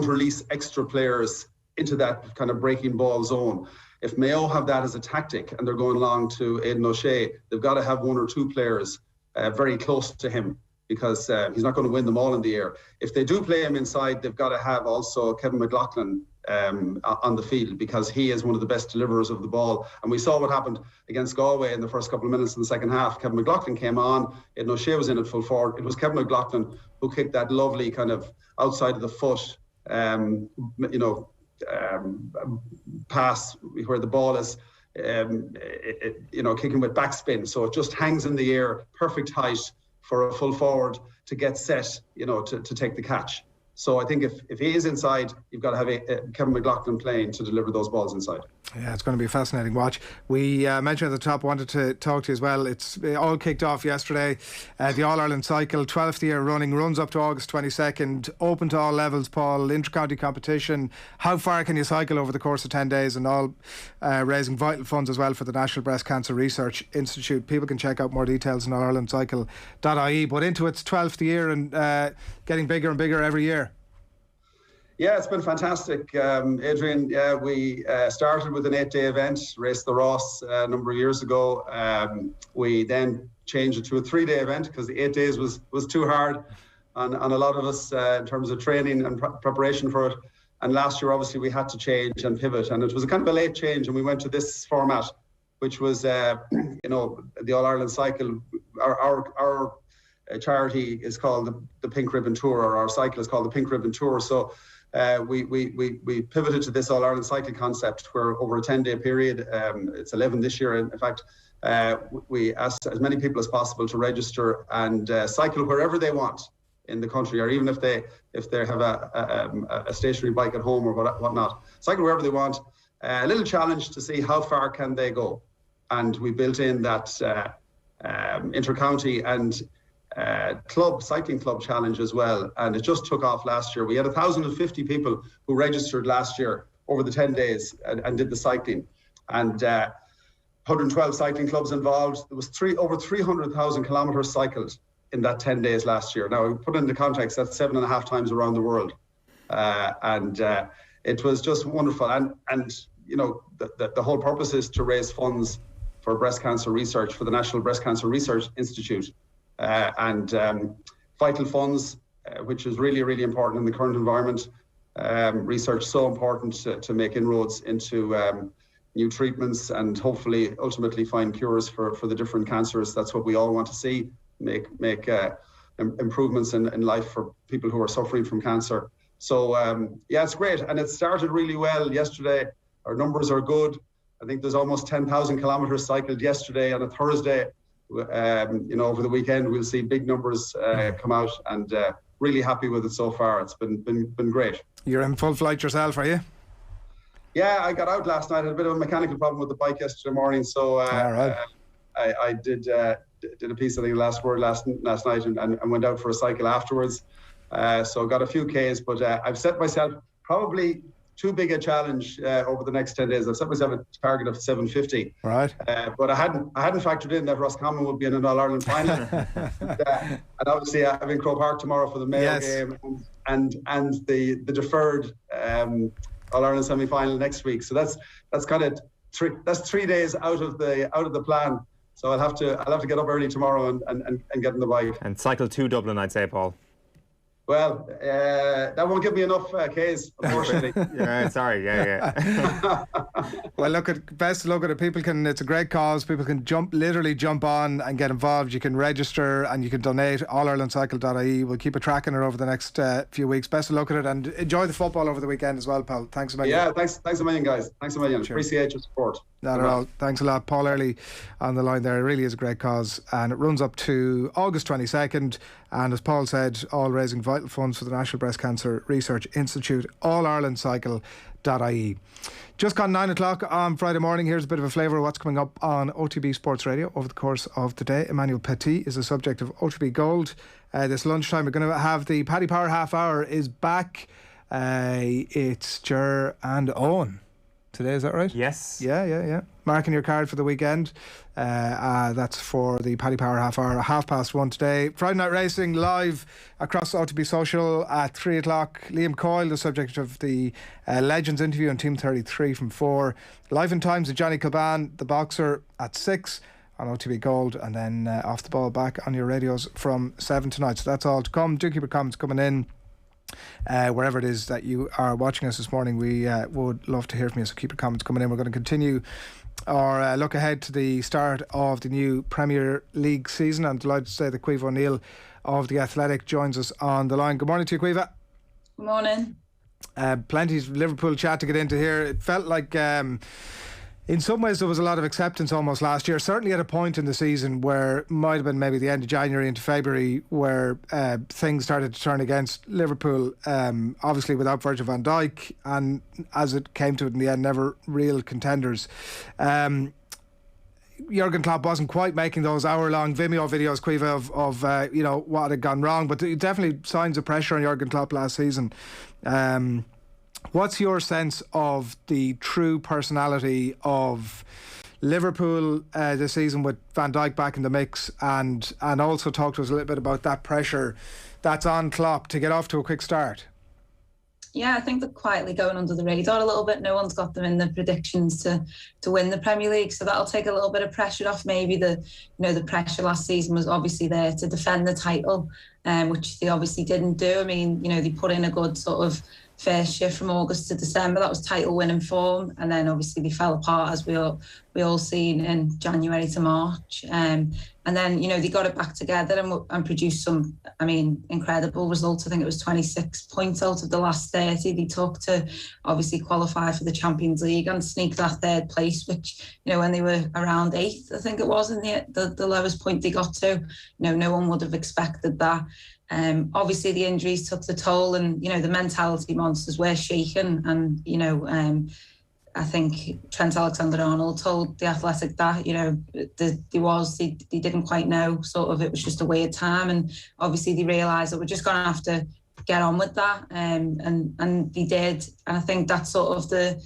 release extra players into that kind of breaking ball zone. If Mayo have that as a tactic and they're going along to Aidan O'Shea, they've got to have 1 or 2 players very close to him, because he's not going to win them all in the air. If they do play him inside, they've got to have also Kevin McLaughlin on the field, because he is one of the best deliverers of the ball. And we saw what happened against Galway in the first couple of minutes in the second half. Kevin McLaughlin came on, Aidan O'Shea was in at full forward. It was Kevin McLaughlin who kicked that lovely kind of outside of the foot, pass where the ball is, kicking with backspin. So it just hangs in the air, perfect height for a full forward to get set, to take the catch. So I think if he is inside, you've got to have Kevin McLaughlin playing to deliver those balls inside. Yeah, it's going to be a fascinating watch. We mentioned at the top, wanted to talk to you as well. It's all kicked off yesterday. The All-Ireland cycle, 12th year running, runs up to August 22nd, open to all levels, Paul, inter-county competition. How far can you cycle over the course of 10 days, and all raising vital funds as well for the National Breast Cancer Research Institute? People can check out more details on allirelandcycle.ie. But into its 12th year and getting bigger and bigger every year. Yeah, it's been fantastic, Adrian. Yeah, we started with an 8-day event, Race the Ross, a number of years ago. We then changed it to a 3-day event because the 8 days was too hard on a lot of us in terms of training and preparation for it. And last year, obviously, we had to change and pivot, and it was a kind of a late change, and we went to this format, which was, the All-Ireland cycle. Our charity is called the Pink Ribbon Tour, or our cycle is called the Pink Ribbon Tour. So we pivoted to this All-Ireland cycle concept, where over a 10-day period, it's 11 this year, in fact, we asked as many people as possible to register and cycle wherever they want in the country, or even if they have a stationary bike at home or whatnot, cycle wherever they want. A little challenge to see how far can they go, and we built in that inter-county and cycling club challenge as well, and it just took off last year. We had 1,050 people who registered last year over the 10 days and did the cycling, and 112 cycling clubs involved. There was over 300,000 kilometres cycled in that 10 days last year. Now, put it into context, that's 7.5 times around the world, and it was just wonderful. And you know, the whole purpose is to raise funds for breast cancer research for the National Breast Cancer Research Institute, and vital funds, which is really, really important in the current environment. Research so important to make inroads into new treatments and hopefully ultimately find cures for the different cancers. That's what we all want to see, make improvements in life for people who are suffering from cancer. So yeah, it's great. And it started really well yesterday. Our numbers are good. I think there's almost 10,000 kilometers cycled yesterday on a Thursday. You know, over the weekend, we'll see big numbers come out, and really happy with it so far. It's been great. You're in full flight yourself, are you? Yeah, I got out last night. I had a bit of a mechanical problem with the bike yesterday morning, so I did a piece, I think, last night, and went out for a cycle afterwards. So got a few Ks, but I've set myself probably too big a challenge over the next 10 days. I've set myself a target of 750. Right. But I hadn't factored in that Roscommon would be in an All-Ireland final. And obviously having Croke Park tomorrow for the Mayo game, and the deferred All-Ireland semi-final next week. So that's kind of 3 days out of the plan. So I'll have to get up early tomorrow and get on the bike. And cycle to Dublin, I'd say, Paul. Well, that won't give me enough Ks, unfortunately. Yeah. Well, best look at it. It's a great cause. People can literally jump on and get involved. You can register and you can donate. allirelandcycle.ie. We'll keep a track on it over the next few weeks. Best of luck at it, and enjoy the football over the weekend as well, pal. Thanks a million. Yeah, thanks a million, guys. Thanks a million. Cheers. Appreciate your support. Not at all. Thanks a lot. Paul Earley on the line there. It really is a great cause, and it runs up to August 22nd. And as Paul said, all raising vital funds for the National Breast Cancer Research Institute. allirelandcycle.ie. Just gone 9 o'clock on Friday morning. Here's a bit of a flavour of what's coming up on OTB Sports Radio over the course of the day. Emmanuel Petit is the subject of OTB Gold. This lunchtime we're going to have the Paddy Power half hour is back. It's Gerry and Eoin today, is that right? Yes. Yeah. Marking your card for the weekend. That's for the Paddy Power half hour, 1:30 today. Friday Night Racing live across OTB Social at 3 o'clock. Liam Coyle, the subject of the Legends interview on Team 33 from 4. Live in Times with Johnny Kilban, the boxer, at 6 on OTB Gold, and then Off the Ball back on your radios from 7 tonight. So that's all to come. Do keep your comments coming in. Wherever it is that you are watching us this morning, we would love to hear from you, so keep your comments coming in. We're going to continue our look ahead to the start of the new Premier League season. I'm delighted to say that Caoimhe O'Neill of The Athletic joins us on the line. Good morning to you, Caoimhe. Good morning. Plenty of Liverpool chat to get into here. It felt like in some ways there was a lot of acceptance almost last year, certainly at a point in the season where it might have been maybe the end of January into February, where things started to turn against Liverpool, obviously without Virgil van Dijk, and as it came to it in the end, never real contenders. Jurgen Klopp wasn't quite making those hour-long Vimeo videos, Caoimhe, of what had gone wrong, but definitely signs of pressure on Jurgen Klopp last season. What's your sense of the true personality of Liverpool this season with Van Dijk back in the mix, and also talk to us a little bit about that pressure that's on Klopp to get off to a quick start? Yeah, I think they're quietly going under the radar a little bit. No one's got them in the predictions to win the Premier League, so that'll take a little bit of pressure off. Maybe the pressure last season was obviously there to defend the title, which they obviously didn't do. I mean, they put in a good sort of first shift from August to December. That was title winning form, and then obviously they fell apart, as we all seen in January to March. And then they got it back together and produced some, incredible results. I think it was 26 points out of the last 30 they took to obviously qualify for the Champions League and sneak that third place, which when they were around 8th, I think it was, in the lowest point they got to. No one would have expected that. Obviously the injuries took the toll, and the mentality monsters were Sheahan, and I think Trent Alexander-Arnold told The Athletic that they didn't quite know, sort of, it was just a weird time, and obviously they realised that we're just going to have to get on with that, and they did. And I think that's sort of the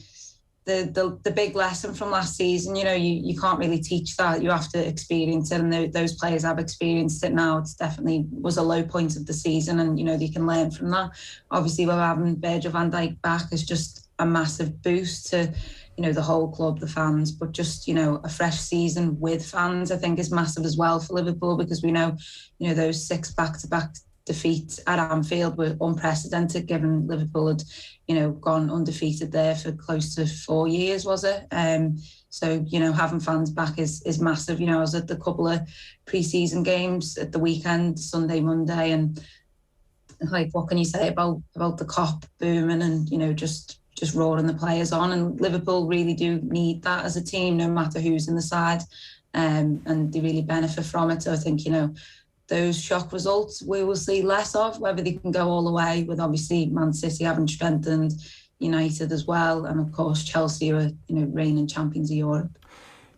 big lesson from last season. You can't really teach that. You have to experience it, and those players have experienced it now. It's definitely was a low point of the season, and they can learn from that. Obviously, we're having Virgil van Dijk back is just a massive boost to, the whole club, the fans, but just, a fresh season with fans, I think is massive as well for Liverpool, because we know, those 6 back-to-back defeats at Anfield were unprecedented, given Liverpool had, gone undefeated there for close to 4 years, was it? So, having fans back is massive. I was at the couple of pre-season games at the weekend, Sunday, Monday, and like, what can you say about the Kop booming and, just roaring the players on? And Liverpool really do need that as a team, no matter who's in the side, and they really benefit from it. So I think, those shock results we will see less of, whether they can go all the way, with obviously Man City having strengthened, United as well, and of course Chelsea are, reigning champions of Europe.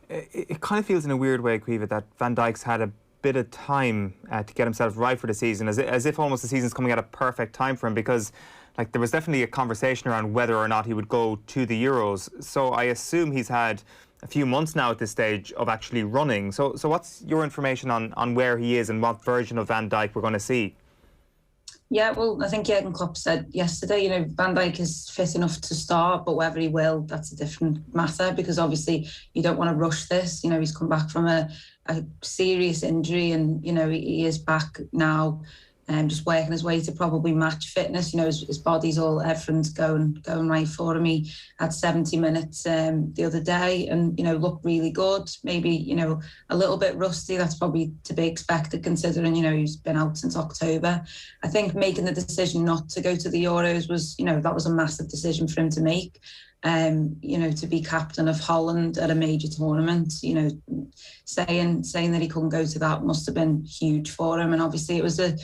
It kind of feels in a weird way, Caoimhe, that Van Dijk's had a bit of time to get himself right for the season, as if almost the season's coming at a perfect time for him, because like there was definitely a conversation around whether or not he would go to the Euros. So I assume he's had a few months now at this stage of actually running. So what's your information on where he is and what version of Van Dijk we're going to see? Yeah, well, I think Jurgen Klopp said yesterday, Van Dijk is fit enough to start, but whether he will, that's a different matter, because obviously you don't want to rush this. He's come back from a serious injury, and, he is back now, just working his way to probably match fitness. His body's everything's going right for him. He had 70 minutes the other day and, looked really good. Maybe, a little bit rusty. That's probably to be expected, considering, he's been out since October. I think making the decision not to go to the Euros was, that was a massive decision for him to make. To be captain of Holland at a major tournament, saying that he couldn't go to that must have been huge for him. And obviously it was a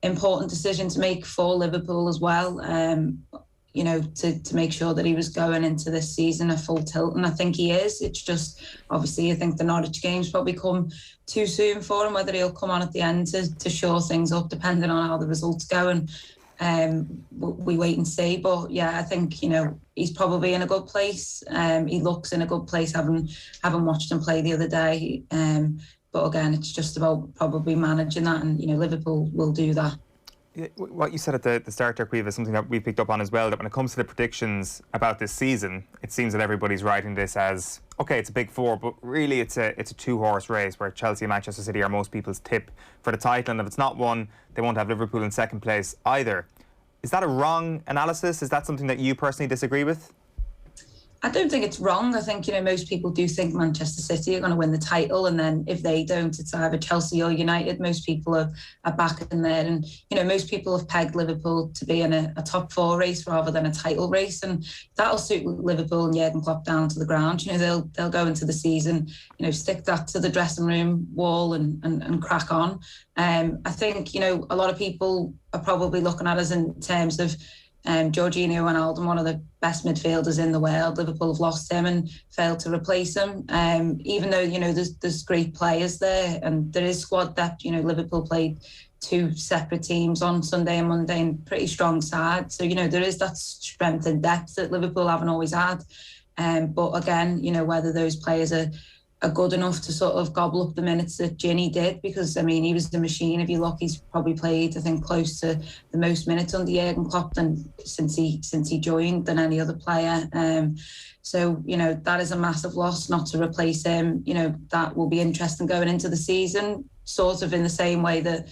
important decision to make for Liverpool as well, to make sure that he was going into this season a full tilt, and I think he is. It's just, obviously, I think the Norwich games probably come too soon for him, whether he'll come on at the end to shore things up, depending on how the results go, and we wait and see. But yeah, I think, he's probably in a good place. He looks in a good place, having watched him play the other day. But again, it's just about probably managing that, and Liverpool will do that. What you said at the start there, Caoimhe, is something that we picked up on as well, that when it comes to the predictions about this season, it seems that everybody's writing this as, okay, it's a big four, but really it's a 2-horse race, where Chelsea and Manchester City are most people's tip for the title, and if it's not one, they won't have Liverpool in second place either. Is that a wrong analysis? Is that something that you personally disagree with? I don't think it's wrong. I think, most people do think Manchester City are going to win the title, and then if they don't, it's either Chelsea or United. Most people are back in there, and, most people have pegged Liverpool to be in a top 4 race rather than a title race, and that'll suit Liverpool and Jurgen Klopp down to the ground. They'll go into the season, stick that to the dressing room wall and crack on. I think, a lot of people are probably looking at us in terms of Jorginho Wijnaldum, one of the best midfielders in the world. Liverpool have lost him and failed to replace him. Even though, there's great players there and there is squad depth. Liverpool played 2 separate teams on Sunday and Monday, and pretty strong side. So, there is that strength and depth that Liverpool haven't always had. But again, whether those players are good enough to sort of gobble up the minutes that Ginny did, because he was the machine. If you look, he's probably played, I think, close to the most minutes under Jurgen Klopp since he joined than any other player. So that is a massive loss not to replace him. That will be interesting going into the season, sort of in the same way that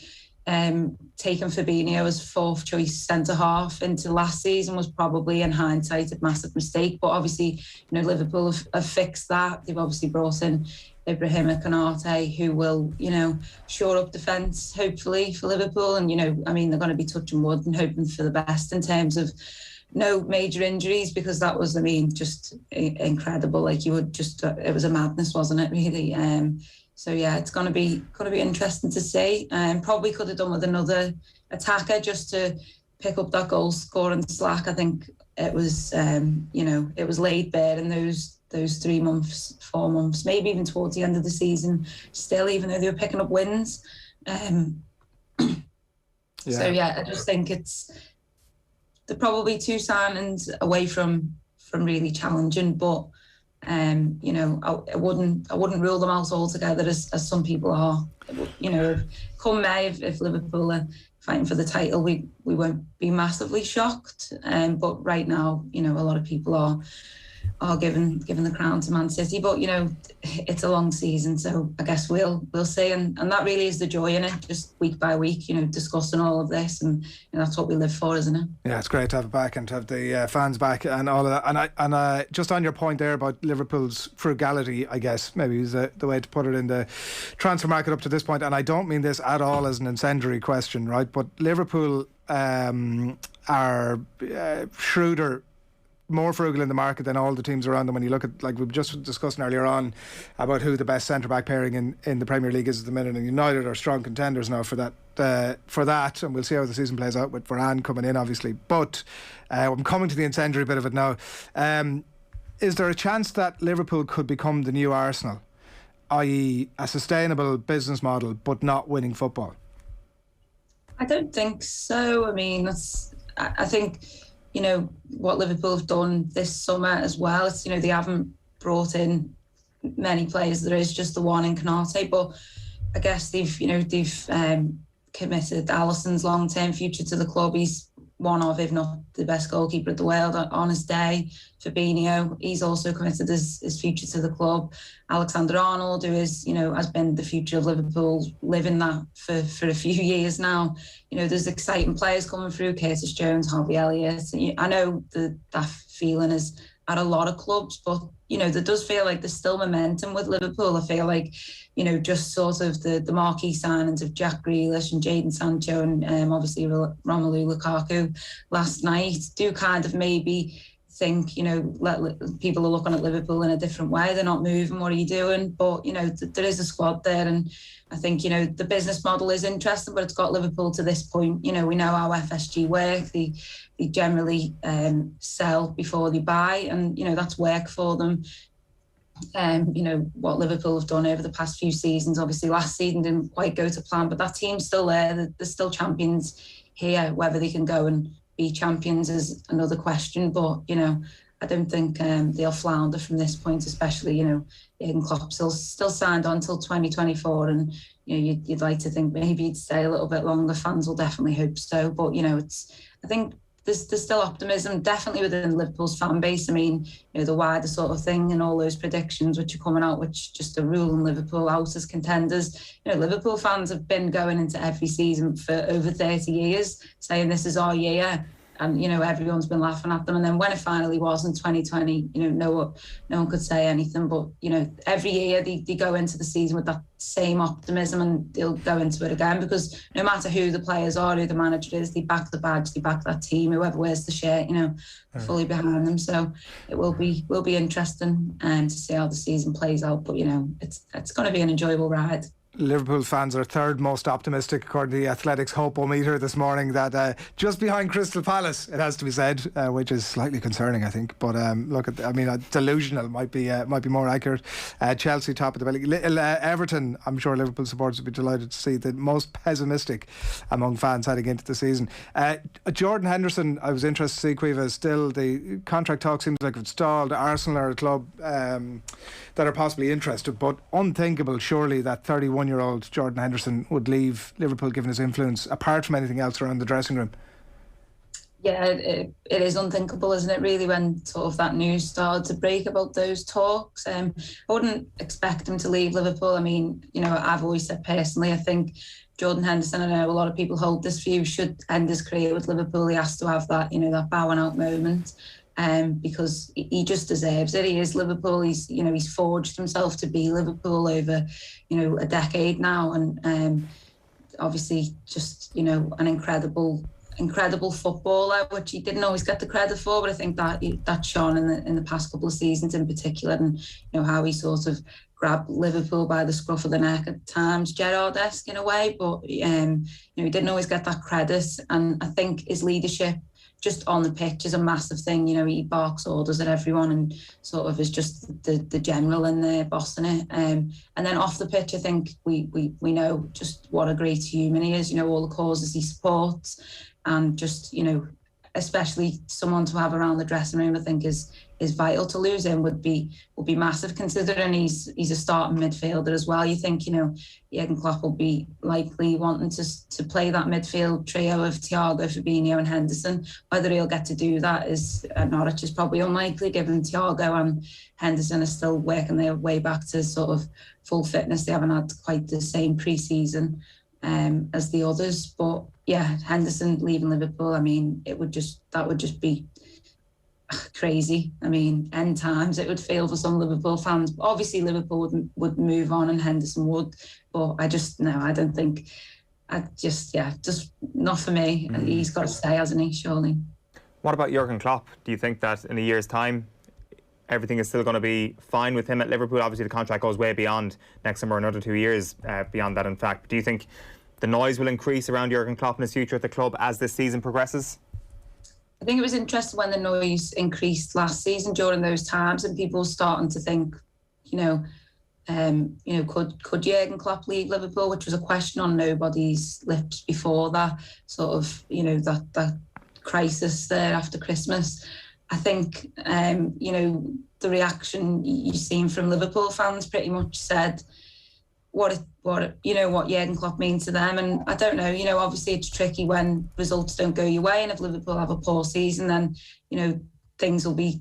taking Fabinho as 4th choice centre half into last season was probably, in hindsight, a massive mistake. But obviously, Liverpool have fixed that. They've obviously brought in Ibrahima Konate, who will, shore up defence, hopefully, for Liverpool. And, they're going to be touching wood and hoping for the best in terms of no major injuries, because that was, just incredible. Like, it was a madness, wasn't it, really? So yeah, it's going to be interesting to see. Probably could have done with another attacker just to pick up that goal scoring slack. I think it was, it was laid bare in those 3 months, 4 months, maybe even towards the end of the season. Still, even though they were picking up wins. So yeah, I just think they're probably 2 signings away from really challenging, but You know, I wouldn't rule them out altogether as some people are. You know, come May, if Liverpool are fighting for the title, we won't be massively shocked. But right now, you know, a lot of people are giving the crown to Man City. But you know, it's a long season, so I guess we'll see. And that really is the joy in it, just week by week, you know, discussing all of this, and you know, that's what we live for, isn't it? Yeah, it's great to have it back and to have the fans back and all of that. And I just on your point there about Liverpool's frugality, I guess maybe is the way to put it in the transfer market up to this point. And I don't mean this at all as an incendiary question, right? But Liverpool are shrewder, more frugal in the market than all the teams around them. When you look at, like we were just discussing earlier on, about who the best centre-back pairing in the Premier League is at the minute, and United are strong contenders now for that, and we'll see how the season plays out with Varane coming in, obviously. But I'm coming to the incendiary bit of it now. Is there a chance that Liverpool could become the new Arsenal, i.e. a sustainable business model but not winning football? I don't think so. I mean, I think, you know, what Liverpool have done this summer as well, it's, you know, they haven't brought in many players. There is just the one in Canate, but I guess they've committed Alisson's long-term future to the club. He's one of, if not the best goalkeeper in the world on his day. Fabinho, he's also committed his future to the club. Alexander-Arnold, who is, you know, has been the future of Liverpool, living that for a few years now. You know, there's exciting players coming through, Curtis Jones, Harvey Elliott. I know that feeling is at a lot of clubs, but, you know, there does feel like there's still momentum with Liverpool. I feel like, you know, just sort of the marquee signings of Jack Grealish and Jadon Sancho and obviously Romelu Lukaku last night do kind of maybe think, you know, people are looking at Liverpool in a different way. They're not moving. What are you doing? But, you know, there is a squad there, and I think, you know, the business model is interesting, but it's got Liverpool to this point. You know, we know how FSG work. They generally sell before they buy, and, you know, that's work for them. You know, what Liverpool have done over the past few seasons, obviously last season didn't quite go to plan, but that team's still there. They're still champions here. Whether they can go and be champions is another question, but, you know, I don't think they'll flounder from this point, especially, you know, Jurgen Klopp still signed on until 2024, and, you know, you'd like to think maybe he'd stay a little bit longer. Fans will definitely hope so, but, you know, I think there's still optimism, definitely within Liverpool's fan base. I mean, you know, the wider sort of thing and all those predictions which are coming out, which just are ruling Liverpool out as contenders. You know, Liverpool fans have been going into every season for over 30 years saying this is our year. And, you know, everyone's been laughing at them. And then when it finally was in 2020, you know, no one could say anything. But, you know, every year they go into the season with that same optimism, and they'll go into it again, because no matter who the players are, who the manager is, they back the badge, they back that team, whoever wears the shirt, you know, fully behind them. So it will be interesting to see how the season plays out. But, you know, it's going to be an enjoyable ride. Liverpool fans are third most optimistic according to the Athletics Hope-O-meter this morning, that just behind Crystal Palace, it has to be said, which is slightly concerning, I think. But delusional might be more accurate. Chelsea top of the belly. Everton, I'm sure Liverpool supporters would be delighted to see, the most pessimistic among fans heading into the season. Jordan Henderson, I was interested to see, Caoimhe, still the contract talk seems like it's stalled. Arsenal are a club that are possibly interested, but unthinkable surely that 31-year-old Jordan Henderson would leave Liverpool given his influence, apart from anything else around the dressing room. Yeah, it is unthinkable, isn't it, really, when sort of that news started to break about those talks. I wouldn't expect him to leave Liverpool. I mean, you know, I've always said personally, I think Jordan Henderson, I know a lot of people hold this view, should end his career with Liverpool. He has to have that, you know, that bowing out moment. Because he just deserves it. He is Liverpool. He's forged himself to be Liverpool over, you know, a decade now, and obviously just, you know, an incredible footballer, which he didn't always get the credit for. But I think that shone in the past couple of seasons in particular, and, you know, how he sort of grabbed Liverpool by the scruff of the neck at times, Gerrard-esque in a way. But you know, he didn't always get that credit, and I think his leadership just on the pitch is a massive thing. You know, he barks orders at everyone and sort of is just the general in there bossing it. And then off the pitch, I think we know just what a great human he is. You know, all the causes he supports, and just, you know, especially someone to have around the dressing room, I think is is vital. To lose him would be massive, considering he's a starting midfielder as well. You think, Jurgen Klopp will be likely wanting to play that midfield trio of Thiago, Fabinho and Henderson. Whether he'll get to do that at Norwich is probably unlikely, given Thiago and Henderson are still working their way back to sort of full fitness. They haven't had quite the same pre-season as the others. But yeah, Henderson leaving Liverpool, that would just be crazy. End times it would feel for some Liverpool fans. Obviously Liverpool would move on and Henderson would, but I just not for me. He's got to stay, hasn't he, surely? What about Jurgen Klopp? Do you think that in a year's time everything is still going to be fine with him at Liverpool? Obviously the contract goes way beyond next summer, another 2 years beyond that in fact. Do you think the noise will increase around Jurgen Klopp and his future at the club as this season progresses? I think it was interesting when the noise increased last season during those times, and people starting to think, could Jurgen Klopp leave Liverpool, which was a question on nobody's lips before that sort of, that crisis there after Christmas. I think, the reaction you've seen from Liverpool fans pretty much said what Jurgen Klopp means to them. And I don't know, obviously it's tricky when results don't go your way, and if Liverpool have a poor season, then, things will be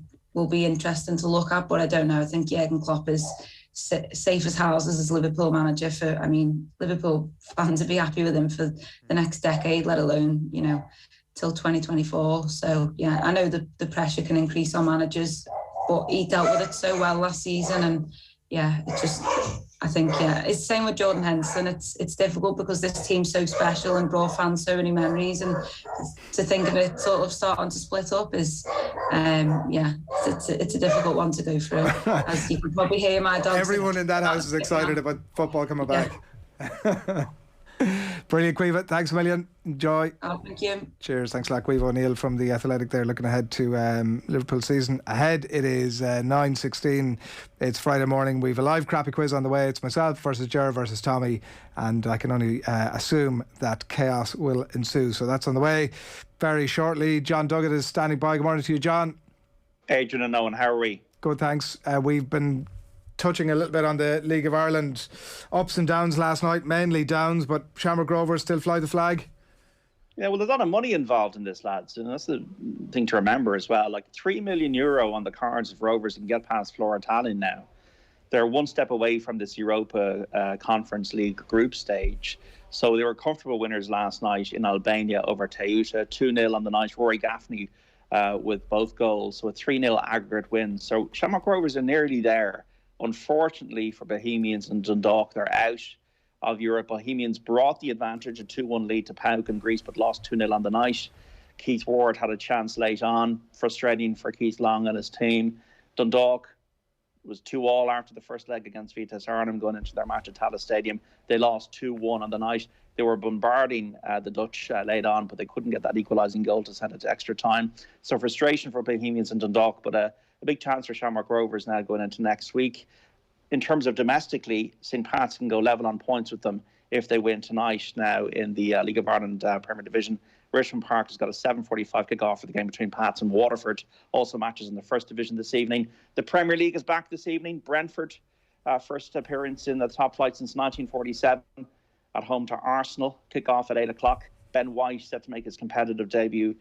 interesting to look at. But I don't know, I think Jurgen Klopp is safe as houses as Liverpool manager Liverpool fans would be happy with him for the next decade, let alone, till 2024. So yeah, I know the pressure can increase on managers, but he dealt with it so well last season. And yeah, it's the same with Jordan Henderson. It's difficult because this team's so special and brought fans so many memories, and to think of it sort of starting to split up is, it's a difficult one to go through. As you can probably hear, my dog. Everyone in that house is excited about football coming back. Brilliant, Caoimhe. Thanks a million. Enjoy. Oh, thank you. Cheers. Thanks a lot, Caoimhe O'Neill from The Athletic there, looking ahead to Liverpool season ahead. It is 9:16. It's Friday morning. We've a live crappy quiz on the way. It's myself versus Gerry versus Tommy, and I can only assume that chaos will ensue. So that's on the way very shortly. John Duggan is standing by. Good morning to you, John. Adrian and Eoin, how are we? Good, thanks. We've been touching a little bit on the League of Ireland ups and downs last night, mainly downs, but Shamrock Rovers still fly the flag. Yeah, well, there's a lot of money involved in this, lads, and that's the thing to remember as well. Like €3 million on the cards if Rovers can get past Flora Tallinn now. They're one step away from this Europa Conference League group stage. So they were comfortable winners last night in Albania over Teuta, 2-0 on the night. Rory Gaffney with both goals, so a 3-0 aggregate win. So Shamrock Rovers are nearly there. Unfortunately for Bohemians and Dundalk, they're out of Europe. Bohemians brought the advantage, a 2-1 lead to PAOK in Greece, but lost 2-0 on the night. Keith Ward had a chance late on, frustrating for Keith Long and his team. Dundalk was 2-2 after the first leg against Vitesse Arnhem going into their match at Tallaght Stadium. They lost 2-1 on the night. They were bombarding the Dutch late on, but they couldn't get that equalising goal to send it to extra time. So frustration for Bohemians and Dundalk, but a big chance for Shamrock Rovers now going into next week. In terms of domestically, St. Pat's can go level on points with them if they win tonight now in the League of Ireland Premier Division. Richmond Park has got a 7:45 kick-off for the game between Pats and Waterford. Also matches in the First Division this evening. The Premier League is back this evening. Brentford, first appearance in the top flight since 1947, at home to Arsenal. Kick-off at 8 o'clock. Ben White set to make his competitive debut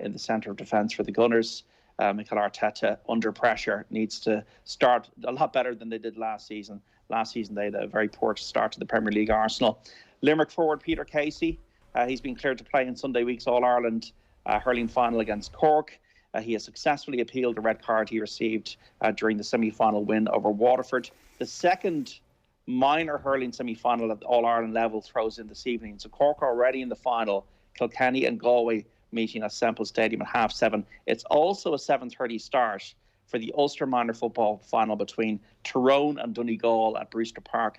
in the centre of defence for the Gunners. Mikel Arteta, under pressure, needs to start a lot better than they did last season. Last season, they had a very poor start to the Premier League. Arsenal. Limerick forward Peter Casey, he's been cleared to play in Sunday week's All-Ireland hurling final against Cork. He has successfully appealed the red card he received during the semi-final win over Waterford. The second minor hurling semi-final at All-Ireland level throws in this evening. So Cork already in the final. Kilkenny and Galway meeting at Semple Stadium at 7:30. It's also a 7:30 start for the Ulster Minor Football final between Tyrone and Donegal at Brewster Park.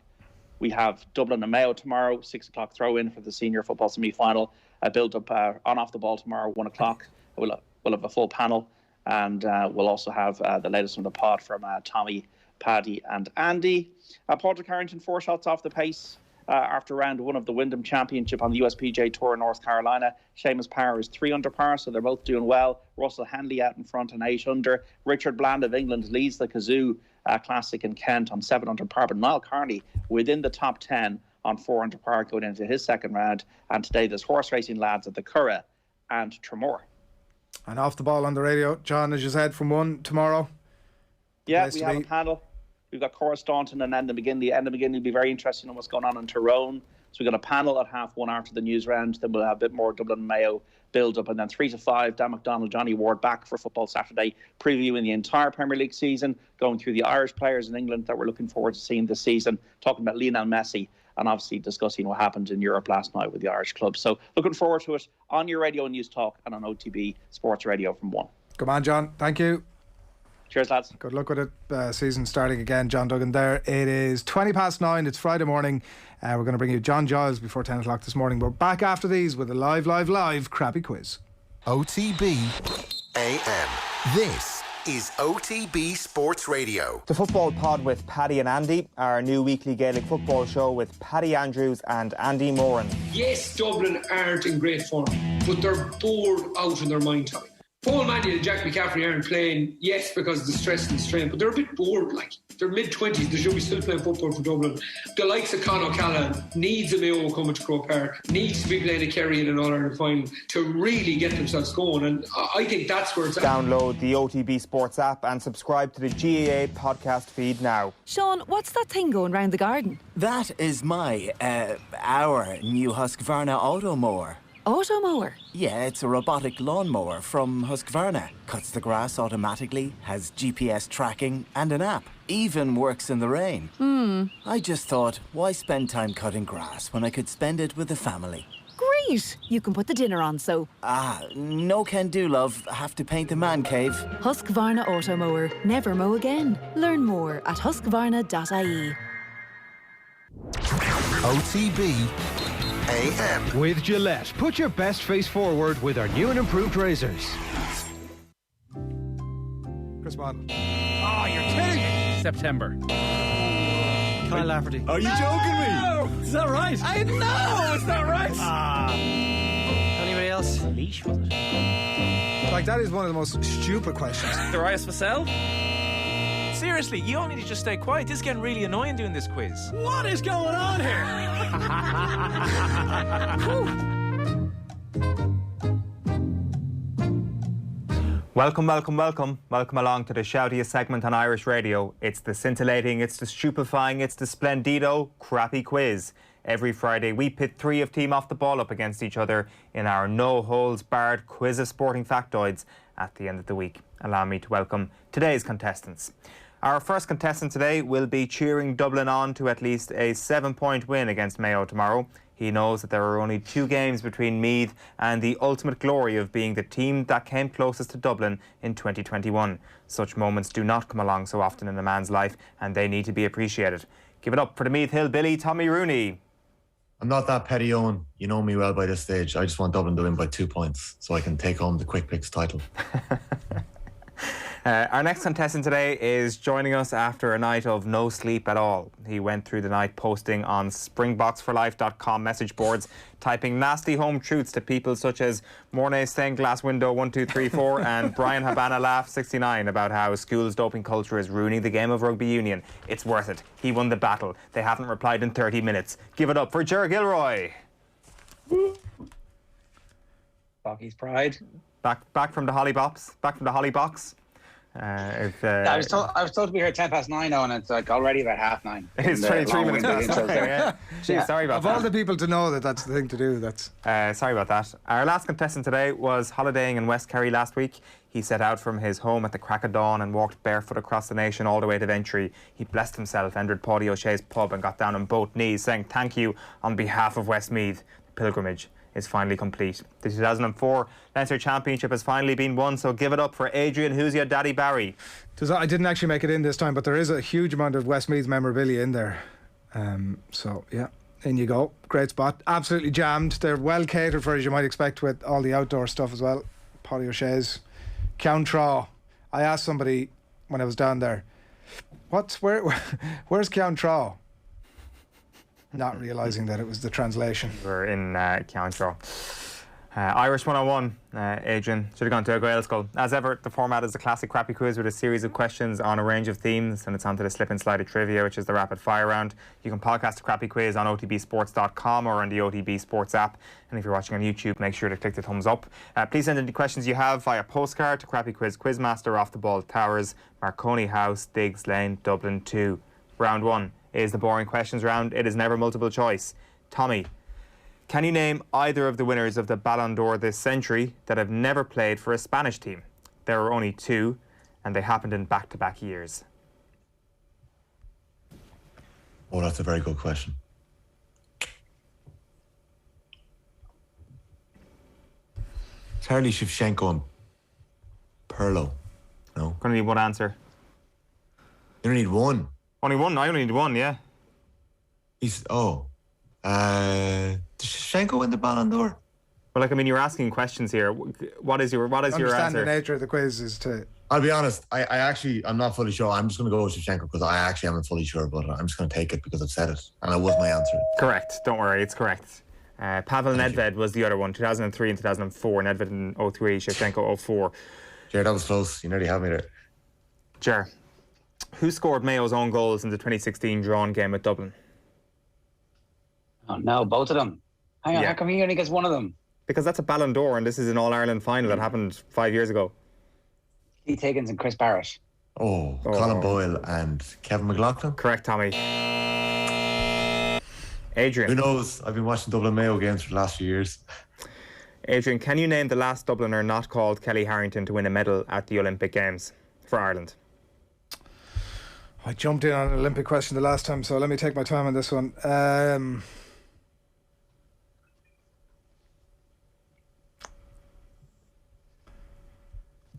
We have Dublin and Mayo tomorrow, 6 o'clock throw-in for the senior football semi-final. Build up on off the ball tomorrow, 1 o'clock. We'll have a full panel, and we'll also have the latest from the pod from Tommy, Paddy and Andy. Padraig Harrington, 4 shots off the pace after round 1 of the Wyndham Championship on the USPGA Tour in North Carolina. Seamus Power is 3 under par, so they're both doing well. Russell Henley out in front on 8 under. Richard Bland of England leads the Kazoo Classic in Kent on 7 under par, but Niall Carney within the top 10 on 4 under par going into his second round. And today there's horse racing lads at the Curragh and Tremor. And off the ball on the radio, John, as you said, from 1 tomorrow. Yeah, we have a panel. We've got Cora Staunton and Enda McGinn. The Enda McGinn will be very interesting on what's going on in Tyrone. So we've got a panel at 1:30 after the news round. Then we'll have a bit more Dublin and Mayo build-up. And then 3 to 5, Dan McDonald, Johnny Ward back for Football Saturday, previewing the entire Premier League season, going through the Irish players in England that we're looking forward to seeing this season, talking about Lionel Messi, and obviously discussing what happened in Europe last night with the Irish club. So looking forward to it on your radio and News Talk and on OTB Sports Radio from 1. Come on, John. Thank you. Cheers, lads. Good luck with it. Season starting again. John Duggan there. It is 9:20. It's Friday morning. We're going to bring you John Giles before 10 o'clock this morning. We're back after these with a live crappy quiz. OTB AM. This is OTB Sports Radio. The Football Pod with Paddy and Andy, our new weekly Gaelic football show with Paddy Andrews and Andy Moran. Yes, Dublin aren't in great form, but they're bored out in their mind time. Paul Mannion and Jack McCaffrey aren't playing, yes, because of the stress and strain, but they're a bit bored, like. They're mid-20s, they should be still playing football for Dublin. The likes of Conor O'Callaghan needs a Mayo coming to Croke Park, needs to be playing a Kerry in an All-Ireland final to really get themselves going, and I think that's where it's at. Download the OTB Sports app and subscribe to the GAA podcast feed now. Sean, what's that thing going round the garden? That is our new Husqvarna auto mower. Auto mower? Yeah, it's a robotic lawnmower from Husqvarna. Cuts the grass automatically, has GPS tracking and an app. Even works in the rain. I just thought, why spend time cutting grass when I could spend it with the family? Great! You can put the dinner on, so... No can do, love. Have to paint the man cave. Husqvarna auto mower. Never mow again. Learn more at husqvarna.ie. OTB AM. With Gillette, put your best face forward with our new and improved razors. Chris Waddle. Oh, you're kidding me! September. Kyle Lafferty. Are you joking me? Is that right? I know it's not right. Anybody else? Leash, was it? Like, that is one of the most stupid questions. Darius Vassell? Seriously, you all need to just stay quiet. This is getting really annoying doing this quiz. What is going on here? Welcome along to the shoutiest segment on Irish radio. It's the scintillating, it's the stupefying, it's the splendido crappy quiz. Every Friday we pit 3 of Team Off the Ball up against each other in our no-holds-barred quiz of sporting factoids at the end of the week. Allow me to welcome today's contestants. Our first contestant today will be cheering Dublin on to at least a 7-point win against Mayo tomorrow. He knows that there are only 2 games between Meath and the ultimate glory of being the team that came closest to Dublin in 2021. Such moments do not come along so often in a man's life, and they need to be appreciated. Give it up for the Meath Hillbilly, Tommy Rooney. I'm not that petty, Eoin. You know me well by this stage. I just want Dublin to win by 2 points so I can take home the Quick-Picks title. Our next contestant today is joining us after a night of no sleep at all. He went through the night posting on springboksforlife.com message boards, typing nasty home truths to people such as Mornay Stained Glass Window 1234 and Brian Habana Laugh 69 about how school's doping culture is ruining the game of rugby union. It's worth it. He won the battle. They haven't replied in 30 minutes. Give it up for Gerry Gilroy. Boggy's pride. Back from the Holly box. I was told to be here at 9:10 now, and it's like already about 9:30. It's 23 minutes past. Sorry about of that. all the people to know that that's the thing to do, that's... Sorry about that. Our last contestant today was holidaying in West Kerry last week. He set out from his home at the crack of dawn and walked barefoot across the nation all the way to Ventry. He blessed himself, entered Paddy O'Shea's pub and got down on both knees, saying thank you on behalf of Westmeath. The pilgrimage is finally complete. The 2004 Leinster Championship has finally been won, so give it up for Adrian, who's your daddy Barry. I didn't actually make it in this time, but there is a huge amount of Westmeath memorabilia in there. So, yeah, in you go. Great spot. Absolutely jammed. They're well catered for, as you might expect, with all the outdoor stuff as well. Paddy O'Shea's. Countraw. I asked somebody when I was down there, where's Countraw? Not realising that it was the translation. We're in Caoimhe. Irish 101, Adrian. Should have gone to a Gaelscoil. As ever, the format is a classic crappy quiz with a series of questions on a range of themes, and it's onto the slip and slide of trivia, which is the rapid fire round. You can podcast the crappy quiz on otbsports.com or on the OTB Sports app. And if you're watching on YouTube, make sure to click the thumbs up. Please send any questions you have via postcard to Crappy Quiz Quizmaster, Off the Ball Towers, Marconi House, Diggs Lane, Dublin 2. Round 1 is the boring questions round. It is never multiple choice. Tommy, can you name either of the winners of the Ballon d'Or this century that have never played for a Spanish team? There are only 2, and they happened in back-to-back years. Oh, that's a very good question. It's hardly Shevchenko and Pirlo. No. Gonna need one answer. You only need one. Only one? I only need one, yeah. Does Shevchenko win the Ballon d'Or? Well, like, I mean, you're asking questions here. What is your answer? Understand the nature of the quiz is to... I'll be honest, I'm not fully sure. I'm just going to go with Shevchenko because I actually am fully sure, but I'm just going to take it because I've said it. And it was my answer. Correct. Don't worry, it's correct. Pavel Nedved was the other one, 2003 and 2004. Nedved in 03, Shevchenko 04. Ger, that was close. You nearly had me there. Ger, who scored Mayo's own goals in the 2016 drawn game at Dublin? Oh, no, both of them. Hang on, how come he only gets one of them? Because that's a Ballon d'Or, and this is an All-Ireland final that happened 5 years ago. Keith Higgins and Chris Barrett. Colin Boyle and Kevin McLaughlin. Correct, Tommy. Adrian. Who knows? I've been watching Dublin Mayo games for the last few years. Adrian, can you name the last Dubliner not called Kelly Harrington to win a medal at the Olympic Games for Ireland? I jumped in on an Olympic question the last time, so let me take my time on this one.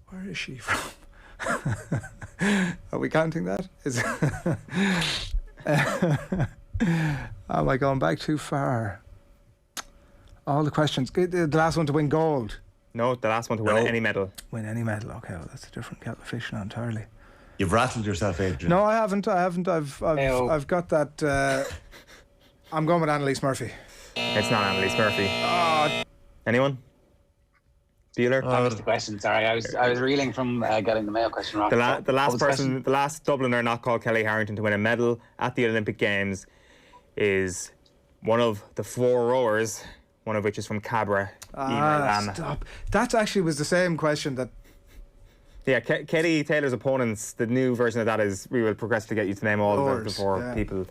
Where is she from? Are we counting that? Am I going back too far? All the questions. The last one to win gold. No, the last one to win any medal. Win any medal. Okay, well, that's a different kettle of fish now entirely. You've rattled yourself, Adrian. No, I haven't. I've got that. I'm going with Annalise Murphy. It's not Annalise Murphy. Anyone? Dealer? That was the question. Sorry, I was reeling from getting the Mayo question wrong. The last Dubliner not called Kelly Harrington to win a medal at the Olympic Games is one of the 4 rowers, one of which is from Cabra. Stop. That actually was the same question that... Yeah, Kelly Taylor's opponents, the new version of that is we will progressively get you to name all of the 4 people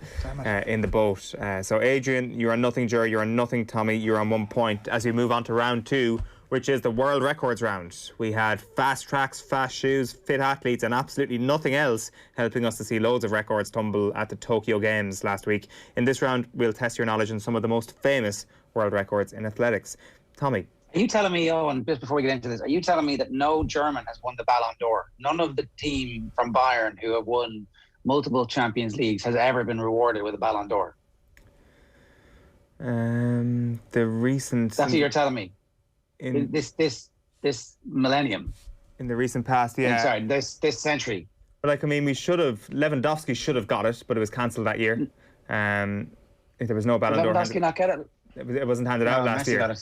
in the boat. So Adrian, you're on nothing. Gerry, you're on nothing. Tommy, you're on 1 point. As we move on to round 2, which is the world records round. We had fast tracks, fast shoes, fit athletes and absolutely nothing else helping us to see loads of records tumble at the Tokyo Games last week. In this round, we'll test your knowledge on some of the most famous world records in athletics. Tommy. Are you telling me, Eoin, just before we get into this, are you telling me that no German has won the Ballon d'Or? None of the team from Bayern who have won multiple Champions Leagues has ever been rewarded with a Ballon d'Or? The recent... That's what you're telling me? In this millennium? In the recent past, yeah. Sorry, this century. But like, I mean, Lewandowski should have got it, but it was cancelled that year. There was no Ballon d'Or. Did Lewandowski not get it? It wasn't handed out last year.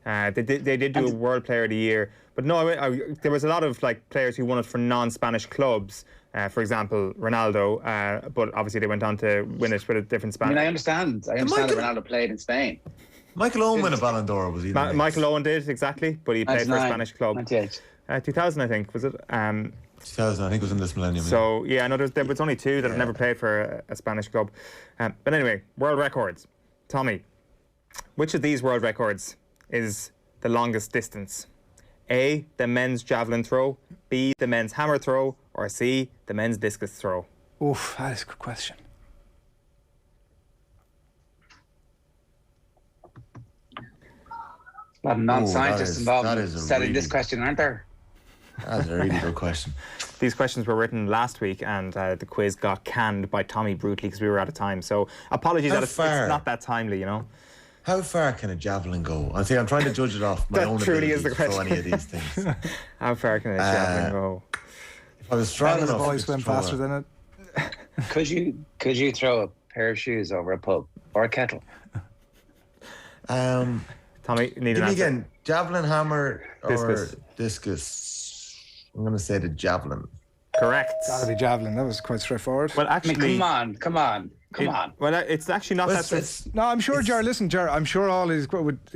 They did do a World Player of the Year, but no, there was a lot of like players who won it for non-Spanish clubs. For example, Ronaldo, but obviously they went on to win it with a different Spanish. I mean, I understand that Ronaldo played in Spain. Michael Owen won a Ballon d'Or, was he? Michael Owen did, exactly, but he played for a Spanish club. 98. 2000, I think, was it? 2000, I think it was in this millennium. So, yeah, no, there was only 2 that have never played for a Spanish club. But anyway, world records. Tommy, which of these world records is the longest distance? A, the men's javelin throw, B, the men's hammer throw, or C, the men's discus throw? Oof, that is a good question. A lot of non-scientists involved in studying this question, aren't there? That's a really good question. These questions were written last week, and the quiz got canned by Tommy brutally because we were out of time. So apologies that it's not that timely, you know. How far can a javelin go? I'm trying to judge it off my own ability to throw any of these things. How far can a javelin go? If I was strong enough, boys swim faster than it. Could you throw a pair of shoes over a pub? Or a kettle. Tommy, need give an me answer. again. Javelin, hammer, Discus. or discus? I'm going to say the javelin. Correct. Gotta be javelin. That was quite straightforward. Well, actually, come on. Well, it's actually not that. No, I'm sure, Jar. Listen, Jar. I'm sure all these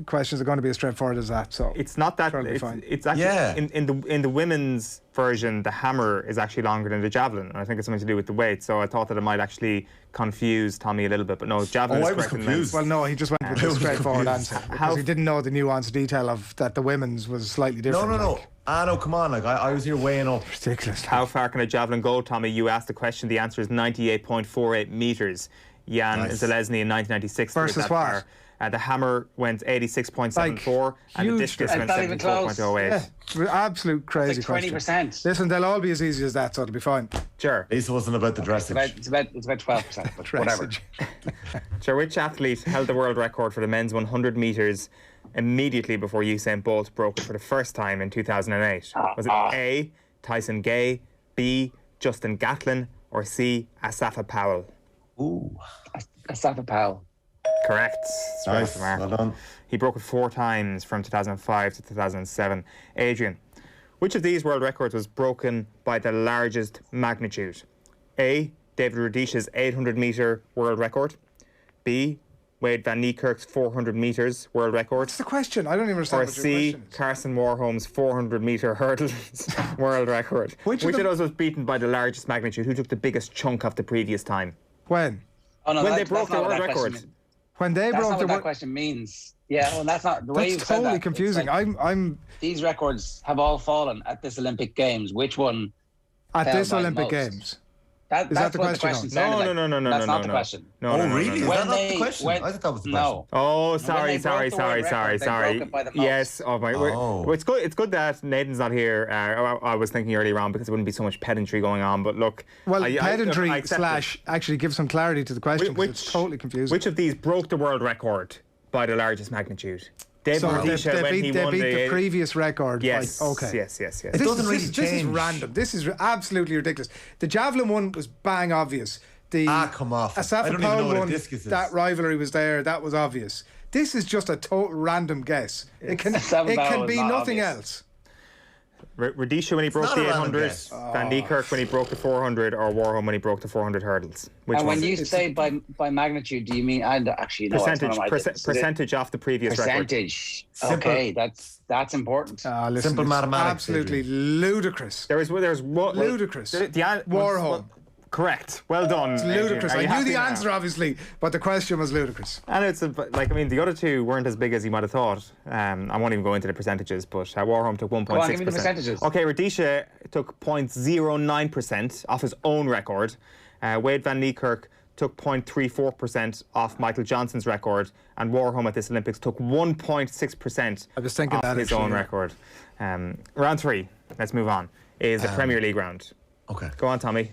questions are going to be as straightforward as that. So It's not that. That'll be fine. It's actually in the women's version, the hammer is actually longer than the javelin, and I think it's something to do with the weight. So I thought that it might actually confuse Tommy a little bit, but no, javelin is correct in men's. Well, no, he just went with a straightforward answer because he didn't know the nuanced detail of that the women's was slightly different. No. No, come on. Like I was here weighing up. Ridiculous. How far can a javelin go, Tommy? You asked the question. The answer is 98.48 metres. Jan Zalesny in 1996. Versus what? The hammer went 86.74 and the discus went 74.08. Yeah, absolute crazy It's like 20%. question. Listen, they'll all be as easy as that, so it'll be fine. Sure. At least it wasn't about the dressage. It's about 12%, but whatever. Sure, which athlete held the world record for the men's 100 metres immediately before Usain Bolt broke it for the first time in 2008? Was it A, Tyson Gay, B, Justin Gatlin, or C, Asafa Powell? Ooh. Asafa Powell. Correct. Straight Nice. off the mark. Well done. He broke it 4 times from 2005 to 2007. Adrian, which of these world records was broken by the largest magnitude? A, David Rudisha's 800 metre world record. B, Wade van Niekerk's 400 metres world record. What's the question? I don't even understand Or what your C, question is. Carson Warholm's 400 metre hurdles world record. Which of those was beaten by the largest magnitude? Who took the biggest chunk of the previous time? When? Oh, no, When they that's broke the not what world that question record. means. When they That's broke not the what that world. question means. Yeah, well, that's not the way you've That's said totally that. confusing. It's like I'm these records have all fallen at this Olympic Games. Which one? at fell this by the Olympic most? Games. That's that the what the question? question sounded like. No, That's not the no. question. No, no, no, really? no, Is no. that not the they- question? when- I thought that was the No. question. Oh, When sorry. they broke the world record, they broke it by the most. Yes. Oh my. Oh. Well, it's good that Nathan's not here. I was thinking earlier on because there wouldn't be so much pedantry going on. But look, Well, I pedantry accept it. actually give some clarity to the question. 'cause it's totally confusing. Which of these broke the world record by the largest magnitude? David So Rudisha, they when he beat won the previous record. Yes. Okay. Yes. This doesn't is, really this is change. random. This is absolutely ridiculous. The javelin one was bang obvious. The come off. I Asafa don't even Powell know what a one, discus is. that rivalry was there. That was obvious. This is just a total random guess. It can Asafa Powell be is not nothing obvious. else. Rudisha when he broke not the a random 800, guess. Van Niekerk when he broke the 400, or Warholm when he broke the 400 hurdles. Which And one? when you say by magnitude, do you mean? I actually know percentage off the previous percentage. Simple. Okay, that's important. Listen, Simple it's mathematics, absolutely ludicrous. There's Ludicrous. Warholm. Correct. Well done. It's Adrian. ludicrous. Are I you knew happy the now? answer, obviously, but the question was ludicrous. And it's the other two weren't as big as you might have thought. I won't even go into the percentages, but Warholm took 1.6%. Go on, give me the percentages. Okay, Rudisha took 0.09% off his own record. Wade van Niekerk took 0.34% off Michael Johnson's record, and Warholm at this Olympics took 1.6% I was thinking off that his actually, own yeah. record. Round 3, let's move on, is the Premier League round. Okay. Go on, Tommy.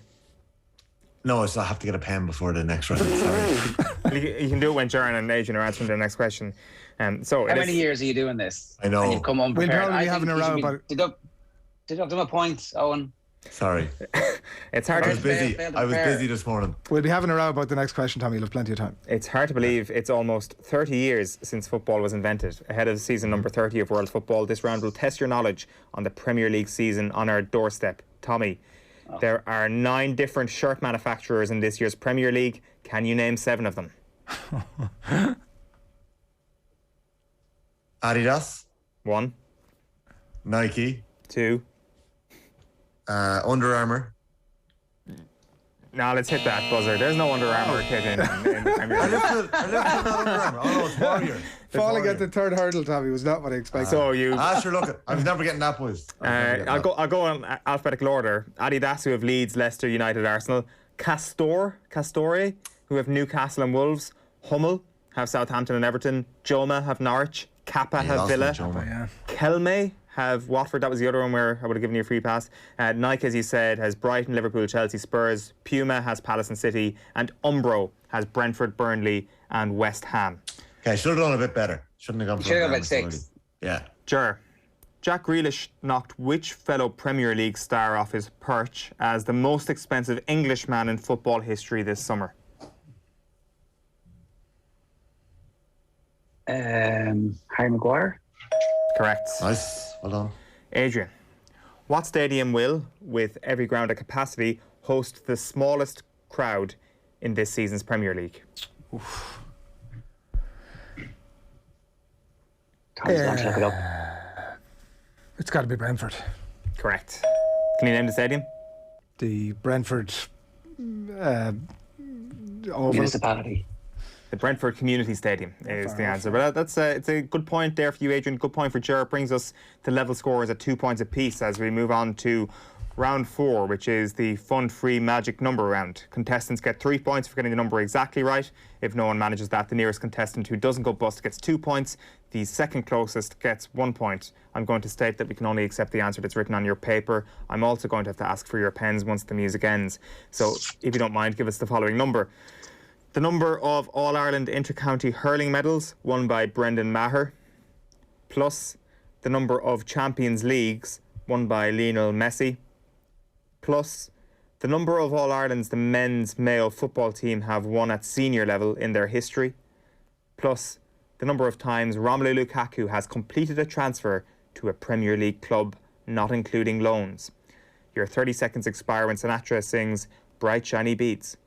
No, I have to get a pen before the next round. Sorry. You can do it when Jaron and Adrian are answering the next question. How many years are you doing this? I know. And you've come unprepared. We'll probably be I having think a you row should about be deduct them a point, Owen. Sorry. It's hard. I was busy. failed I was prepare. busy this morning. We'll be having a row about the next question, Tommy. You'll have plenty of time. It's hard to believe it's almost 30 years since football was invented. Ahead of season number 30 of world football, this round will test your knowledge on the Premier League season on our doorstep. Tommy, there are 9 different shirt manufacturers in this year's Premier League. Can you name 7 of them? Adidas. 1. Nike. 2. Under Armour. Now let's hit that buzzer. There's no Under Armour kit in the Premier I League. lifted that Under Armour. Oh no, it's Warrior. Falling at the third hurdle, Tommy, was not what I expected. So you. Sure, look, I was never getting that, boys. I'll go on alphabetical order. Adidas, who have Leeds, Leicester, United, Arsenal. Castore, who have Newcastle and Wolves. Hummel have Southampton and Everton. Joma have Norwich. Kappa have Villa. Caoimhe have Watford. That was the other one where I would have given you a free pass. Nike, as you said, has Brighton, Liverpool, Chelsea, Spurs. Puma has Palace and City. And Umbro has Brentford, Burnley and West Ham. Okay, should have done a bit better. Shouldn't have gone for Should have Under gone Armour about 6. Yeah. Sure. Jack Grealish knocked which fellow Premier League star off his perch as the most expensive Englishman in football history this summer? Harry Maguire. Correct. Nice. Well done. Adrian, what stadium will, with every ground at capacity, host the smallest crowd in this season's Premier League? Tom's going to look it up. It's got to be Brentford. Correct. Can you name the stadium? The Brentford Municipality. The Brentford Community Stadium is the answer. But that's it's a good point there for you, Adrian. Good point for Gerry. Brings us to level scores at 2 points apiece as we move on to round 4, which is the fund-free magic number round. Contestants get 3 points for getting the number exactly right. If no one manages that, the nearest contestant who doesn't go bust gets 2 points. The second closest gets 1 point. I'm going to state that we can only accept the answer that's written on your paper. I'm also going to have to ask for your pens once the music ends. So if you don't mind, give us the following number. The number of All-Ireland inter-county hurling medals won by Brendan Maher, plus the number of Champions Leagues won by Lionel Messi, plus the number of All-Irelands the men's Mayo football team have won at senior level in their history, plus the number of times Romelu Lukaku has completed a transfer to a Premier League club, not including loans. Your 30 seconds expire when Sinatra sings Bright Shiny Beads.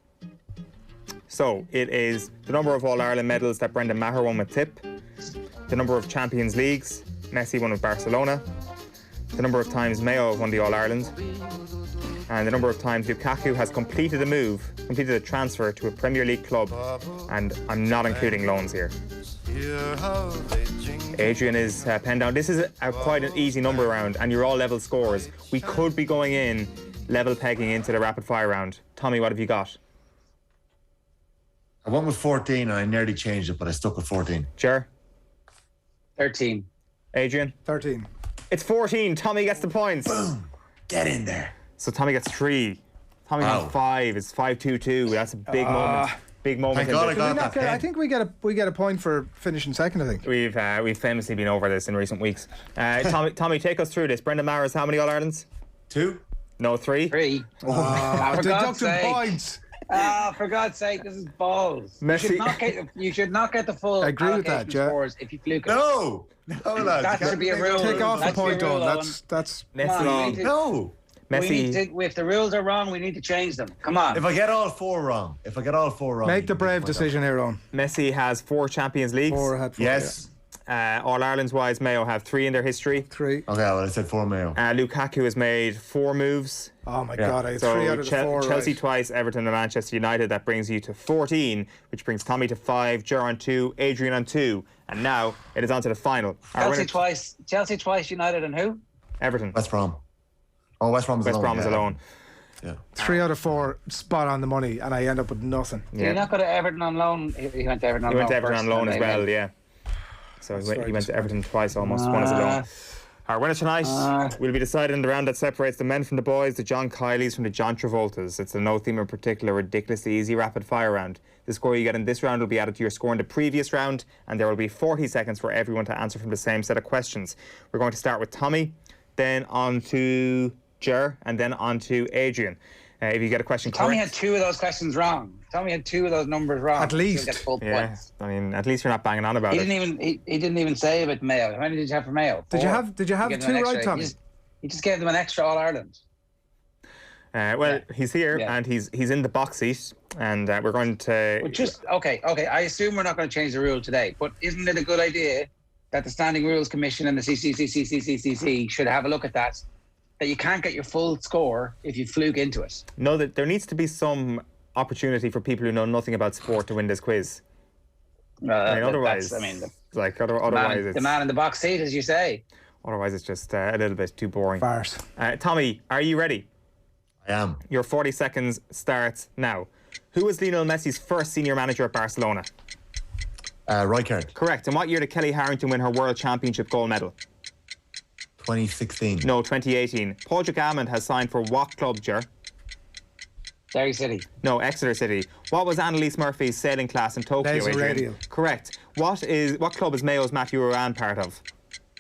So it is the number of All-Ireland medals that Brendan Maher won with Tip, the number of Champions Leagues Messi won with Barcelona, the number of times Mayo won the All-Ireland, and the number of times Lukaku has completed a transfer to a Premier League club, and I'm not including loans here. Adrian is penned down. This is quite an easy number round, and you're all level scores. We could be going in level pegging into the rapid fire round. Tommy, what have you got? I went with 14 and I nearly changed it, but I stuck with 14. Ger? 13. Adrian? 13. It's 14. Tommy gets the points. Boom. Get in there. So Tommy gets 3. Tommy has 5. It's 5-2-2. That's a big moment. Big moment. Thank God I got that. I think we get a point for finishing second, I think. We've famously been over this in recent weeks. Tommy, take us through this. Brendan Maher has how many All-Irelands? 2. No, 3. 3. Deducting points. For God's sake, this is balls. Messi. You should not get the full I agree with that, Jeff. scores if you fluke it. No, lads. That should be a rule. Take off That's the point, rule, though. That's Messi. wrong. Messi. If the rules are wrong, we need to change them. Come on. If I get all 4 wrong. Make the brave decision here, Eoin. Messi has 4 Champions Leagues. 4. Yes. All Ireland's wise, Mayo have 3 in their history. 3. Okay, well, I said 4 Mayo. Lukaku has made 4 moves. Oh my God, I had So 3 out of the 4. Chelsea right. twice, Everton and Manchester United. That brings you to 14, which brings Tommy to 5, Ger on 2, Adrian on 2, and now it is on to the final. Chelsea twice, United and who? Everton. West Brom. Oh, West Brom is alone. Yeah. 3 out of 4, spot on the money, and I end up with nothing. Did he not go to Everton on loan? He went to Everton on loan. He went to Everton on first, loan and as then well, yeah. So he went to Everton twice almost, one as a loan. Our winner tonight will be decided in the round that separates the men from the boys, the John Kileys from the John Travoltas. It's a no theme in particular, ridiculously easy rapid fire round. The score you get in this round will be added to your score in the previous round, and there will be 40 seconds for everyone to answer from the same set of questions. We're going to start with Tommy, then on to Ger, and then on to Adrian. If you get a question correct... Tommy had 2 of those questions wrong. Tommy had 2 of those numbers wrong. At least. Get full points. I mean, at least you're not banging on about He it. didn't even say about Mayo. How many did you have for Mayo? 4. Did you have 2 right, Tommy? He just gave them an extra All-Ireland. He's here and he's in the box seat, and we're going to... Okay. I assume we're not going to change the rule today, but isn't it a good idea that the Standing Rules Commission and the CCC should have a look at that you can't get your full score if you fluke into it? No, that there needs to be some opportunity for people who know nothing about sport to win this quiz. Otherwise, the man in the box seat, as you say. Otherwise, it's just a little bit too boring. Farce. Tommy, are you ready? I am. Your 40 seconds starts now. Who was Lionel Messi's first senior manager at Barcelona? Rijkaard. Correct. In what year did Kelly Harrington win her World Championship gold medal? 2016. No, 2018. Padraig Amond has signed for what club, Ger? Derry City. No, Exeter City. What was Annalise Murphy's sailing class in Tokyo? Laser Radio. Correct. What club is Mayo's Matthew Moran part of?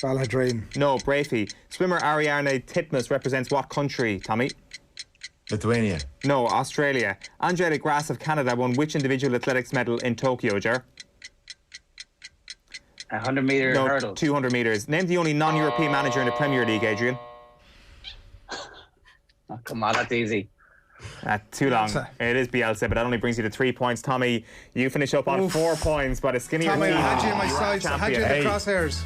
Balladrine. No, Brafey. Swimmer Ariarne Titmus represents what country, Tommy? Lithuania. No, Australia. Andrea de Grasse of Canada won which individual athletics medal in Tokyo, Ger? 100-metre No, hurdle. 200 metres. Name the only non-European manager in the Premier League, Adrian. Oh, come on, that's easy. Too long. It is Bielsa, but that only brings you to 3 points. Tommy, you finish up on 4 points, but a skinnier Tommy, team. I had you in my sights. I had you in the crosshairs.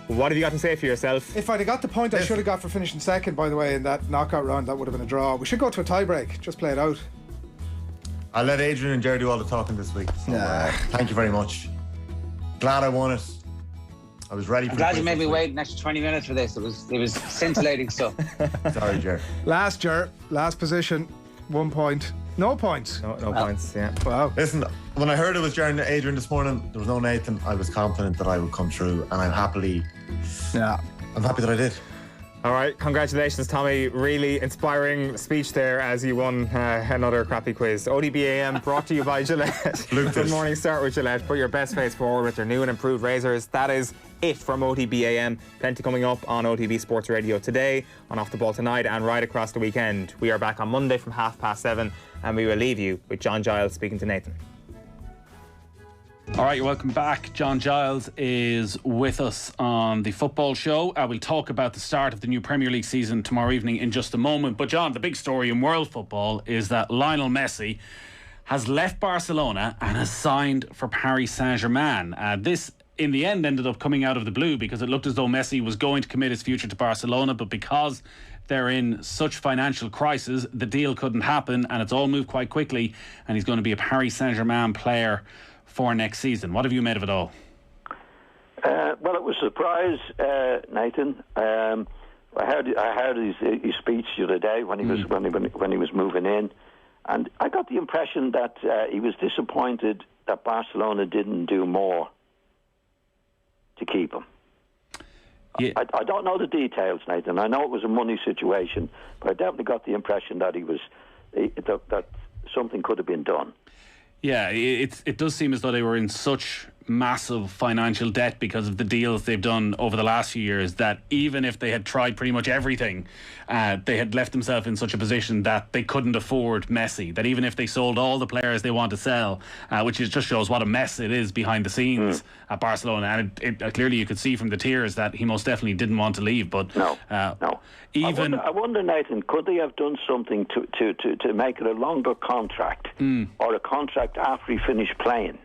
What have you got to say for yourself? If I'd have got the point I should have got for finishing second, by the way, in that knockout round, that would have been a draw. We should go to a tie-break. Just play it out. I'll let Adrian and Gerry do all the talking this week. So, thank you very much. Glad I won it. I was ready for I'm glad you made me wait an extra 20 minutes for this. It was scintillating stuff. Sorry, Gerry. Last position, 1 point. No points. No points, yeah. Wow. Listen, when I heard it was Gerry and Adrian this morning, there was no Nathan. I was confident that I would come through, and I'm happy that I did. All right, congratulations, Tommy. Really inspiring speech there as you won another crappy quiz. OTB AM brought to you by Gillette. Good morning, start with Gillette. Put your best face forward with their new and improved razors. That is it from OTB AM. Plenty coming up on OTB Sports Radio today, on Off the Ball tonight, and right across the weekend. We are back on Monday from 7:30, and we will leave you with John Giles speaking to Nathan. All right, you're welcome back. John Giles is with us on the football show. We'll talk about the start of the new Premier League season tomorrow evening in just a moment. But John, the big story in world football is that Lionel Messi has left Barcelona and has signed for Paris Saint-Germain. This, in the end, ended up coming out of the blue because it looked as though Messi was going to commit his future to Barcelona, but because they're in such financial crisis, the deal couldn't happen, and it's all moved quite quickly, and he's going to be a Paris Saint-Germain player for next season. What have you made of it all? Well, it was a surprise, Nathan. I heard his speech the other day when he was moving in, and I got the impression that he was disappointed that Barcelona didn't do more to keep him. Yeah. I don't know the details, Nathan. I know it was a money situation, but I definitely got the impression that that something could have been done. Yeah, it does seem as though they were in such massive financial debt because of the deals they've done over the last few years that even if they had tried pretty much everything, they had left themselves in such a position that they couldn't afford Messi. That even if they sold all the players they want to sell, which just shows what a mess it is behind the scenes at Barcelona. And clearly you could see from the tears that he most definitely didn't want to leave. But no. Even I wonder, Nathan, could they have done something to make it a longer contract or a contract after he finished playing?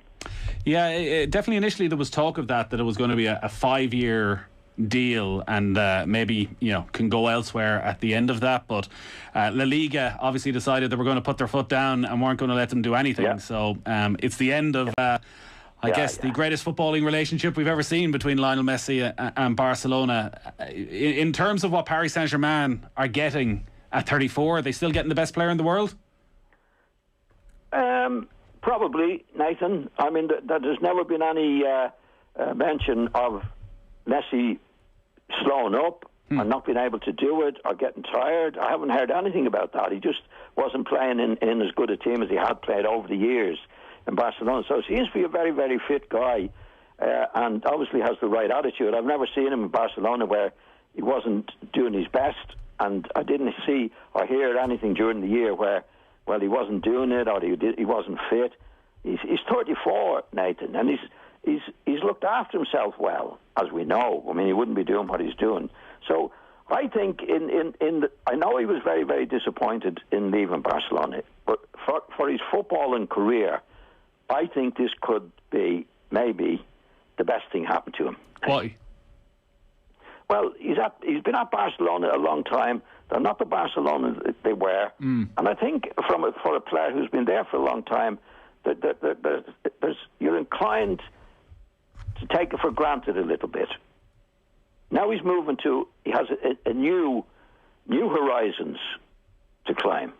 Yeah, definitely initially there was talk of that it was going to be a 5-year deal and maybe can go elsewhere at the end of that, but La Liga obviously decided they were going to put their foot down and weren't going to let them do anything. So it's the end of I guess the greatest footballing relationship we've ever seen between Lionel Messi and Barcelona. In terms of what Paris Saint-Germain are getting at 34, are they still getting the best player in the world? Probably, Nathan. I mean, there's never been any mention of Messi slowing up and not being able to do it or getting tired. I haven't heard anything about that. He just wasn't playing in as good a team as he had played over the years in Barcelona. So he seems to be a very, very fit guy and obviously has the right attitude. I've never seen him in Barcelona where he wasn't doing his best, and I didn't see or hear anything during the year where he wasn't doing it or he wasn't fit. He's 34, Nathan, and he's looked after himself well, as we know. I mean, he wouldn't be doing what he's doing. So I think I know he was very, very disappointed in leaving Barcelona, but for his footballing career, I think this could be maybe the best thing happened to him. Why? Well, he's been at Barcelona a long time. They're not the Barcelona that they were. And I think for a player who's been there for a long time, you're inclined to take it for granted a little bit. Now he has a new horizons to climb,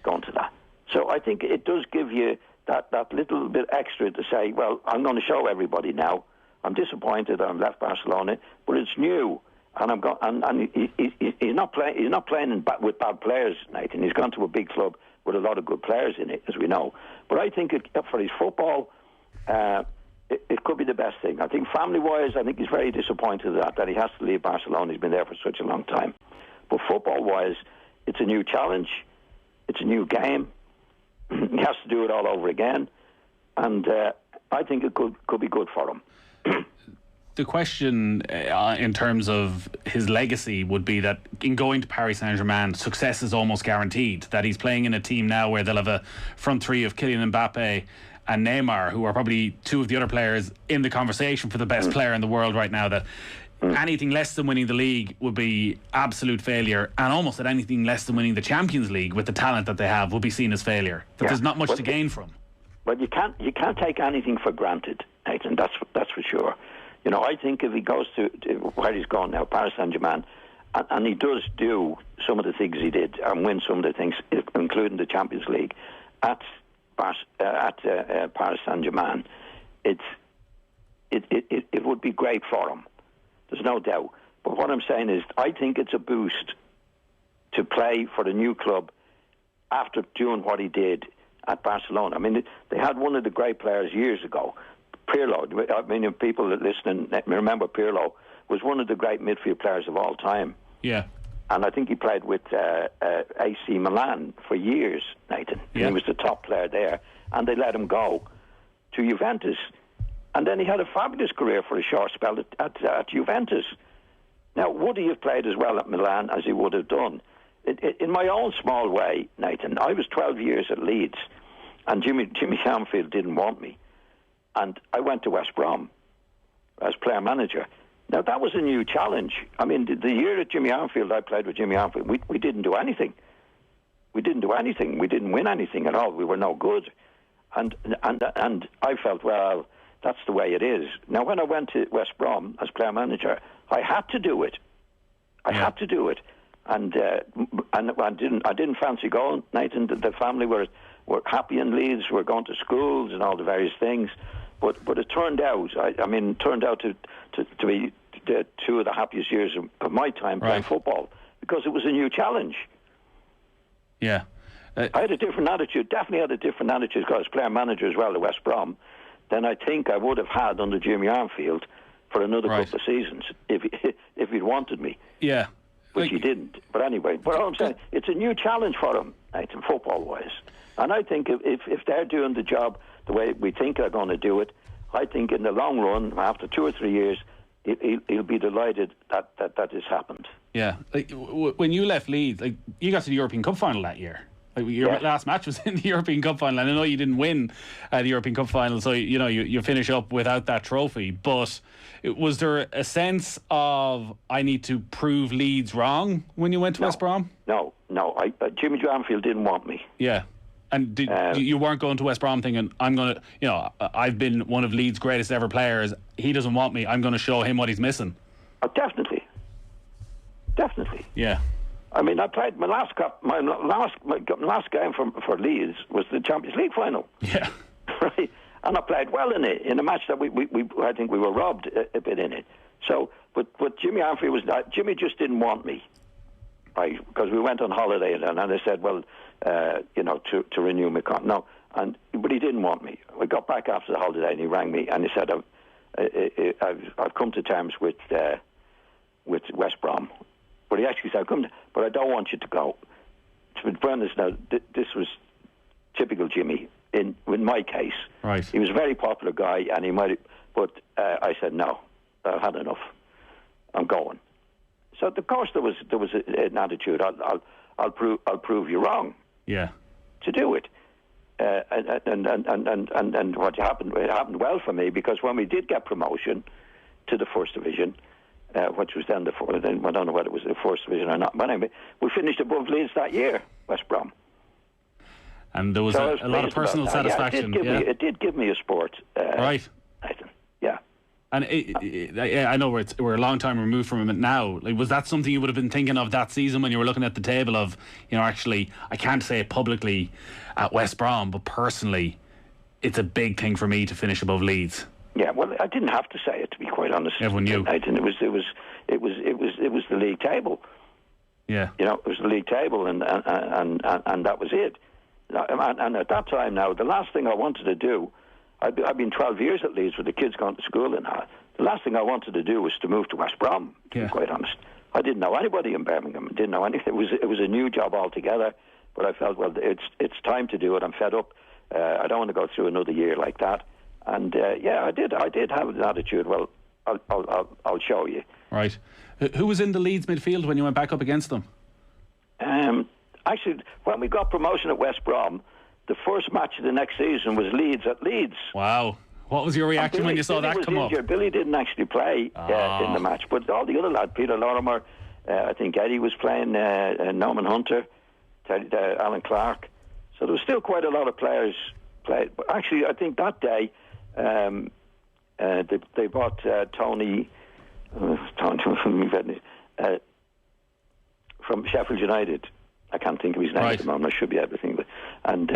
going to that. So I think it does give you that little bit extra to say, well, I'm going to show everybody now. I'm disappointed I've left Barcelona, but it's new, and I'm going. And he's not playing with bad players, Nathan. He's gone to a big club with a lot of good players in it, as we know. But I think for his football, it could be the best thing. I think family-wise, I think he's very disappointed that he has to leave Barcelona. He's been there for such a long time. But football-wise, it's a new challenge. It's a new game. He has to do it all over again, and I think it could be good for him. The question in terms of his legacy would be that in going to Paris Saint-Germain, success is almost guaranteed. That he's playing in a team now where they'll have a front three of Kylian Mbappe and Neymar, who are probably two of the other players in the conversation for the best player in the world right now, that anything less than winning the league would be absolute failure, and almost that anything less than winning the Champions League with the talent that they have will be seen as failure. That there's not much to gain from. Well, you can't take anything for granted, Nathan. That's for sure. You know, I think if he goes to where he's gone now, Paris Saint-Germain, and he does do some of the things he did and win some of the things, including the Champions League, at Paris Saint-Germain, it would be great for him. There's no doubt. But what I'm saying is, I think it's a boost to play for the new club after doing what he did at Barcelona. I mean, they had one of the great players years ago, Pirlo. I mean, if people listening remember, Pirlo was one of the great midfield players of all time. Yeah. And I think he played with AC Milan for years, Nathan. Yeah. He was the top player there. And they let him go to Juventus. And then he had a fabulous career for a short spell at Juventus. Now, would he have played as well at Milan as he would have done? In my own small way, Nathan, I was 12 years at Leeds, and Jimmy Anfield didn't want me. And I went to West Brom as player manager. Now, that was a new challenge. I mean, the year at Jimmy Anfield, I played with Jimmy Anfield, we didn't do anything. We didn't do anything. We didn't win anything at all. We were no good. And I felt, well, that's the way it is. Now, when I went to West Brom as player manager, I had to do it. I had to do it. And I didn't fancy going, Nathan. The family were happy in Leeds. We're going to schools and all the various things. But it turned out, to be two of the happiest years of my time playing football, because it was a new challenge. Yeah. I had a different attitude, definitely had a different attitude, because I was player manager as well at West Brom, than I think I would have had under Jimmy Anfield for another couple of seasons if he'd wanted me. Yeah. Which he didn't. But anyway, but all I'm saying, it's a new challenge for him, Nathan, football-wise. And I think if they're doing the job the way we think they're going to do it, I think in the long run, after 2 or 3 years, he'll be delighted that has happened. Yeah. Like, when you left Leeds, like, you got to the European Cup final that year. Like, your last match was in the European Cup final. And I know you didn't win the European Cup final, so you finish up without that trophy. But was there a sense of, I need to prove Leeds wrong when you went to West Brom? No. Jimmy Anfield didn't want me. Yeah. And you weren't going to West Brom thinking, I'm going to, I've been one of Leeds' greatest ever players. He doesn't want me. I'm going to show him what he's missing. Oh, definitely. Yeah. I mean, I played my last game for Leeds was the Champions League final. Yeah. Right. And I played well in it, in a match that I think we were robbed a bit in it. So, but Jimmy Anfield Jimmy just didn't want me, right? Because we went on holiday and I said, well, to renew my contract. No, but he didn't want me. We got back after the holiday and he rang me and he said, I've come to terms with West Brom. But he actually said, but I don't want you to go. To be honest, now, this was typical Jimmy in my case. Right. He was a very popular guy, and he might. But I said no. I've had enough. I'm going. So of course there was an attitude. I'll prove you wrong. Yeah. To do it. And what happened? It happened well for me, because when we did get promotion to the First Division, which was then I don't know whether it was the First Division or not. But anyway, we finished above Leeds that year, West Brom. And there was a lot of personal satisfaction. It did give me a sport. Right. Yeah. And I know we're a long time removed from it now. Like, was that something you would have been thinking of that season when you were looking at the table of, actually, I can't say it publicly at West Brom, but personally, it's a big thing for me to finish above Leeds. Yeah, well, I didn't have to say it, to be quite honest. Everyone knew. It was the league table. Yeah. It was the league table, and that was it. And at that time, now, the last thing I wanted to do, I've been 12 years at Leeds with the kids going to school and that. The last thing I wanted to do was to move to West Brom, to be quite honest. I didn't know anybody in Birmingham. I didn't know anything. It was a new job altogether. But I felt, well, it's time to do it. I'm fed up. I don't want to go through another year like that. And I did have an attitude. Well, I'll show you. Right. Who was in the Leeds midfield when you went back up against them? Actually, when we got promotion at West Brom, the first match of the next season was Leeds at Leeds. Wow. What was your reaction when you saw that come up? Billy didn't actually play in the match, but all the other lads, Peter Lorimer, I think Eddie was playing, Norman Hunter, Alan Clark. So there was still quite a lot of players played. But actually, I think that day they bought Tony from Sheffield United. I can't think of his name at the moment. I should be able to think of it. And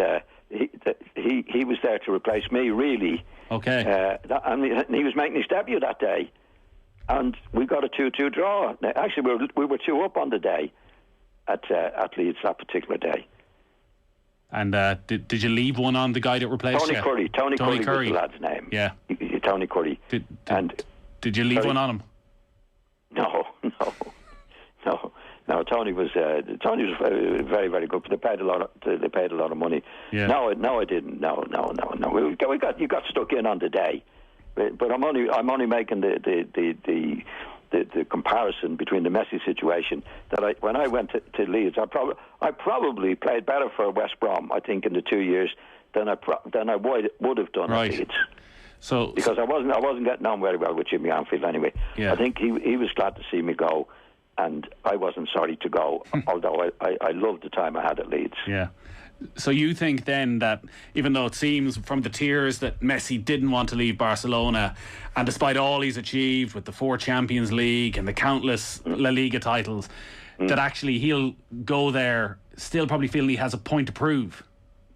he was there to replace me, really. Okay. And he was making his debut that day. And we got a 2-2 draw. Now, actually, we were 2 up on the day at Leeds that particular day. And did you leave one on the guy that replaced Tony you? Curry. Tony Curry was the lad's name. Yeah. Tony Curry. Did you leave one on him? No. Tony was very, very good. They paid a lot of money. Yeah. No, I didn't. No. You got stuck in on the day, but I'm only making the comparison between the Messi situation that when I went to Leeds, I probably played better for West Brom, I think, in the 2 years than I would have done at Leeds. So because I wasn't getting on very well with Jimmy Anfield anyway. Yeah. I think he was glad to see me go, and I wasn't sorry to go, although I loved the time I had at Leeds. Yeah. So you think then that even though it seems from the tears that Messi didn't want to leave Barcelona, and despite all he's achieved with the 4 Champions League and the countless La Liga titles, that actually he'll go there still probably feeling he has a point to prove?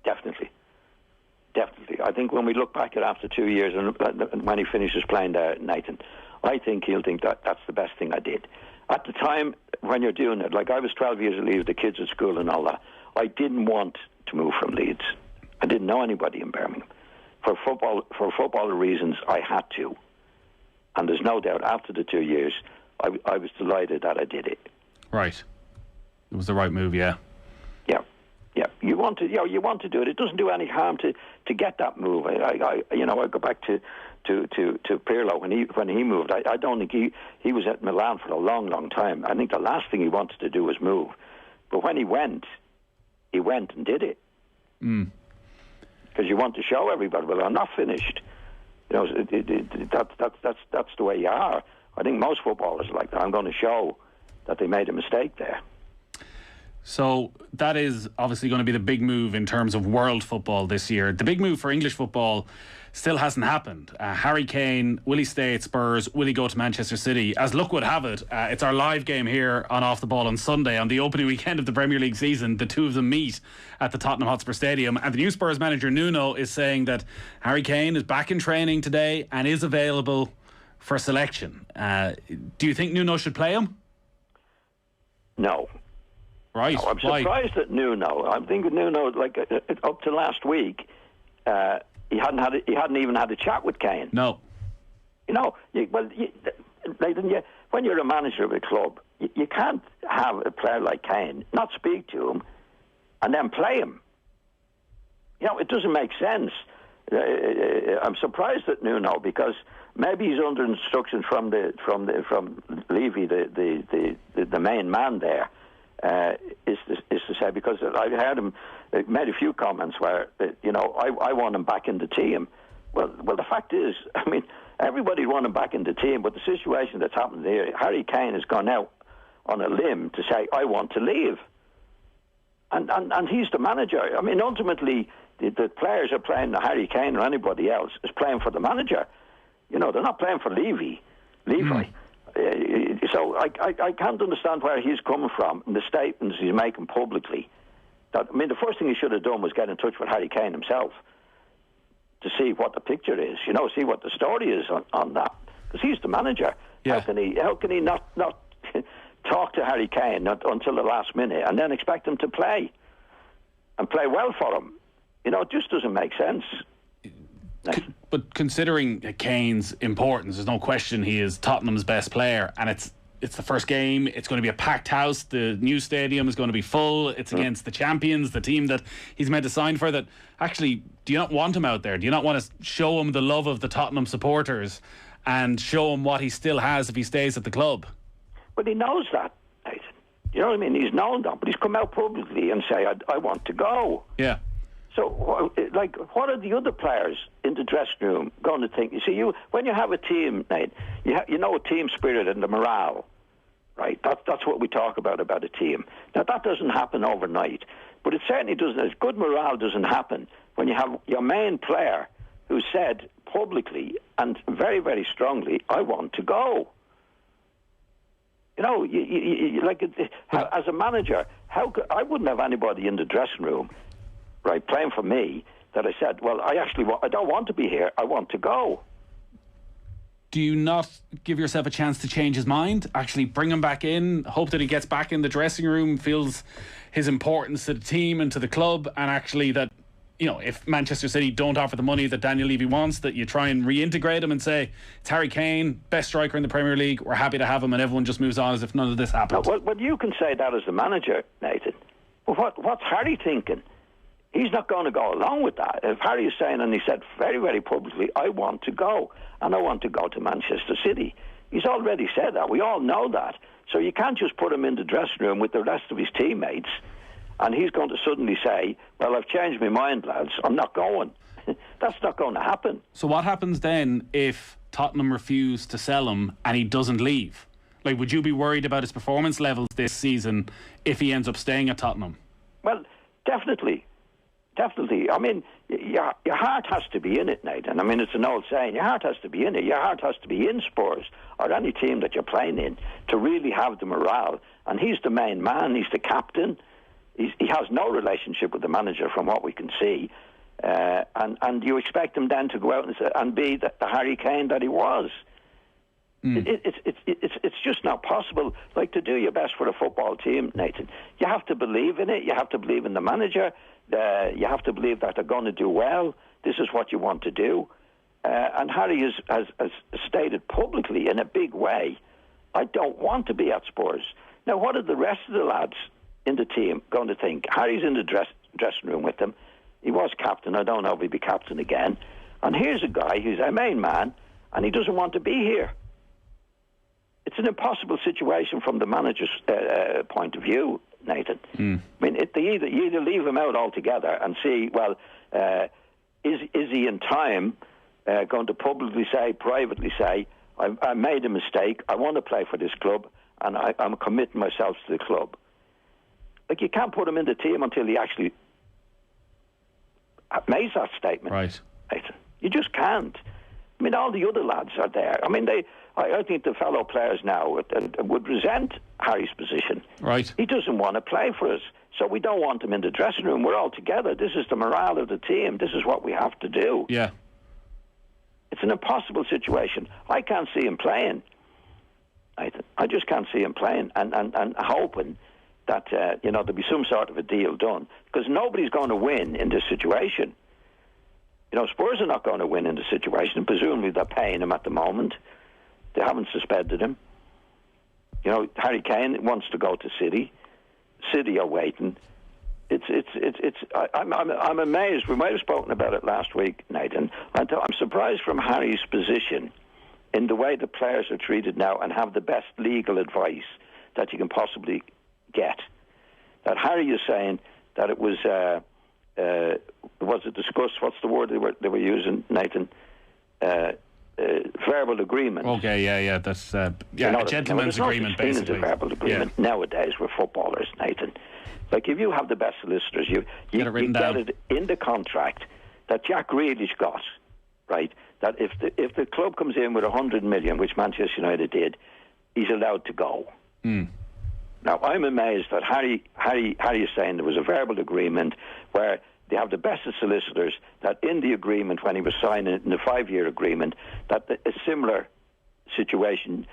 Definitely. I think when we look back at after 2 years and when he finishes playing there, Nathan, I think he'll think that that's the best thing I did. At the time when you're doing it, like I was 12 years of leave, the kids at school and all that, I didn't want to move from Leeds. I didn't know anybody in Birmingham. For football reasons, I had to. And there's no doubt after the 2 years, I was delighted that I did it. Right. It was the right move, yeah. Yeah. You want to do it. It doesn't do any harm to get that move. I go back to Pirlo when he moved. I don't think he was at Milan for a long time. I think the last thing he wanted to do was move. But when he went and did it. Because you want to show everybody, well, I'm not finished. That's the way you are. I think most footballers are like that. I'm going to show that they made a mistake there. So that is obviously going to be the big move in terms of world football this year. The big move for English football still hasn't happened. Harry Kane, will he stay at Spurs? Will he go to Manchester City? As luck would have it, it's our live game here on Off the Ball on Sunday, on the opening weekend of the Premier League season. The two of them meet at the Tottenham Hotspur Stadium, and the new Spurs manager Nuno is saying that Harry Kane is back in training today and is available for selection. Do you think Nuno should play him? No. Right. No, I'm surprised at Nuno. I'm thinking Nuno, like up to last week, he hadn't even had a chat with Kane. No. Nathan, when you're a manager of a club, you can't have a player like Kane not speak to him and then play him. It doesn't make sense. I'm surprised at Nuno because maybe he's under instruction from Levy, the main man there. Is to say, because I heard him made a few comments where I want him back in the team. Well, the fact is, I mean, everybody want him back in the team, but the situation that's happened here, Harry Kane has gone out on a limb to say I want to leave, and he's the manager. I mean, ultimately, the players are playing. Harry Kane or anybody else is playing for the manager. They're not playing for Levi. So I can't understand where he's coming from in the statements he's making publicly. The first thing he should have done was get in touch with Harry Kane himself to see what the picture is, see what the story is on that. Because he's the manager. Yeah. How can he not talk to Harry Kane until the last minute and then expect him to play and play well for him? It just doesn't make sense. But considering Kane's importance, there's no question he is Tottenham's best player, and it's it's the first game. It's going to be a packed house. The new stadium is going to be full. It's against the champions, the team that he's meant to sign for. That actually, do you not want him out there? Do you not want to show him the love of the Tottenham supporters and show him what he still has if he stays at the club? But he knows that, Nathan. You know what I mean? He's known that, but he's come out publicly and say, I want to go. Yeah. So, like, what are the other players in the dressing room going to think? You see, when you have a team, Nate, you know, team spirit and the morale, right? That's what we talk about a team. Now, that doesn't happen overnight, but it certainly doesn't. Good morale doesn't happen when you have your main player who said publicly and very, very strongly, I want to go. You know, as a manager, I wouldn't have anybody in the dressing room, right, playing for me, that I said, well, I don't want to be here, I want to go. Do you not give yourself a chance to change his mind? Actually bring him back in, hope that he gets back in the dressing room, feels his importance to the team and to the club, and actually that, you know, if Manchester City don't offer the money that Daniel Levy wants, that you try and reintegrate him and say, it's Harry Kane, best striker in the Premier League, we're happy to have him, and everyone just moves on as if none of this happened. No, well, you can say that as the manager, Nathan. But what's Harry thinking? He's not going to go along with that. If Harry is saying, and he said very, very publicly, I want to go, and I want to go to Manchester City. He's already said that. We all know that. So you can't just put him in the dressing room with the rest of his teammates, and he's going to suddenly say, well, I've changed my mind, lads, I'm not going. That's not going to happen. So what happens then if Tottenham refuse to sell him and he doesn't leave? Like, would you be worried about his performance levels this season if he ends up staying at Tottenham? Well, definitely. Definitely. I mean, your heart has to be in it, Nathan. I mean, it's an old saying. Your heart has to be in it. Your heart has to be in Spurs or any team that you're playing in to really have the morale. And he's the main man. He's the captain. He has no relationship with the manager from what we can see. And you expect him then to go out and be the Harry Kane that he was. It's just not possible. Like, to do your best for a football team, Nathan, you have to believe in it. You have to believe in the manager. You have to believe that they're going to do well. This is what you want to do. And Harry has stated publicly in a big way, I don't want to be at Spurs. Now, what are the rest of the lads in the team going to think? Harry's in the dressing room with them. He was captain. I don't know if he'll be captain again. And here's a guy who's a main man, and he doesn't want to be here. It's an impossible situation from the manager's point of view, Nathan. I mean, you either leave him out altogether and see, well, is he in time going to publicly say, privately say, I made a mistake, I want to play for this club, and I'm committing myself to the club. Like, you can't put him in the team until he actually makes that statement. Right. Nathan. You just can't. I mean, all the other lads are there. I mean, I think the fellow players now would resent Harry's position. Right. He doesn't want to play for us, so we don't want him in the dressing room. We're all together. This is the morale of the team. This is what we have to do. Yeah. It's an impossible situation. I can't see him playing. I just can't see him playing and hoping that there'll be some sort of a deal done, because nobody's going to win in this situation. You know, Spurs are not going to win in the situation. Presumably they're paying him at the moment. They haven't suspended him. You know, Harry Kane wants to go to City. City are waiting. I'm amazed. We might have spoken about it last week, Nathan. I'm surprised from Harry's position in the way the players are treated now and have the best legal advice that you can possibly get. That Harry is saying that it was it discussed? What's the word they were using, Nathan? Verbal agreement. Okay, yeah, that's a gentleman's agreement, basically. It's a verbal agreement nowadays with footballers, Nathan. Like, if you have the best solicitors, you get it in the contract that Jack Grealish got, right? That if the club comes in with 100 million, which Manchester United did, he's allowed to go. Now, I'm amazed that Harry is saying there was a verbal agreement where they have the best of solicitors, that in the agreement, when he was signing it, in the 5-year agreement, that a similar situation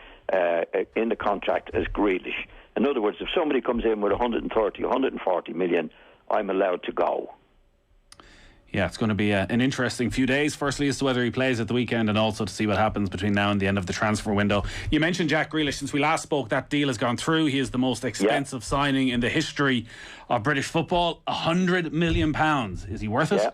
in the contract as Grealish. In other words, if somebody comes in with 130, 140 million, I'm allowed to go. Yeah, it's going to be an interesting few days. Firstly, as to whether he plays at the weekend, and also to see what happens between now and the end of the transfer window. You mentioned Jack Grealish. Since we last spoke, that deal has gone through. He is the most expensive signing in the history of British football. £100 million. Is he worth it?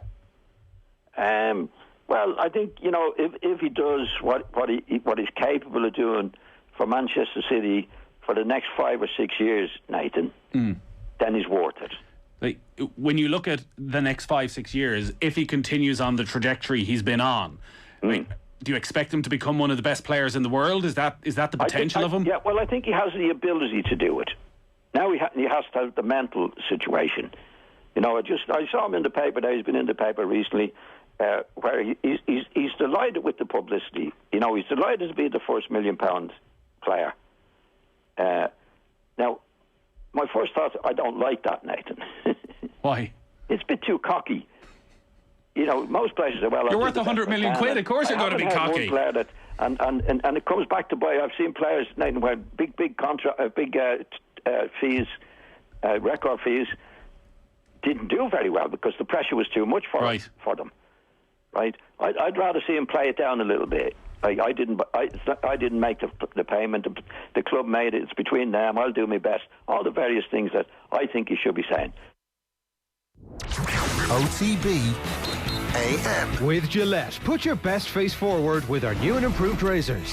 Yeah. Well, I think, you know, if he does what he's capable of doing for Manchester City for the next 5 or 6 years, Nathan, then he's worth it. Like, when you look at the next 5-6 years, if he continues on the trajectory he's been on, like, do you expect him to become one of the best players in the world? Is that the potential of him? Yeah, well, I think he has the ability to do it. Now he has to have the mental situation. You know, I saw him in the paper there. He's been in the paper recently, where he's delighted with the publicity. You know, he's delighted to be the first £1 million player. Now, my first thought, I don't like that, Nathan. Why? It's a bit too cocky. You know, most players say, well, you're worth 100 million quid. Of course, you're going to be cocky. And it comes back to I've seen players, Nathan, where big contract, big fees, record fees, didn't do very well because the pressure was too much for them. Right? I'd rather see him play it down a little bit. I didn't make the payment. The club made it. It's between them. I'll do my best. All the various things that I think he should be saying. OTB AM. With Gillette, put your best face forward with our new and improved razors.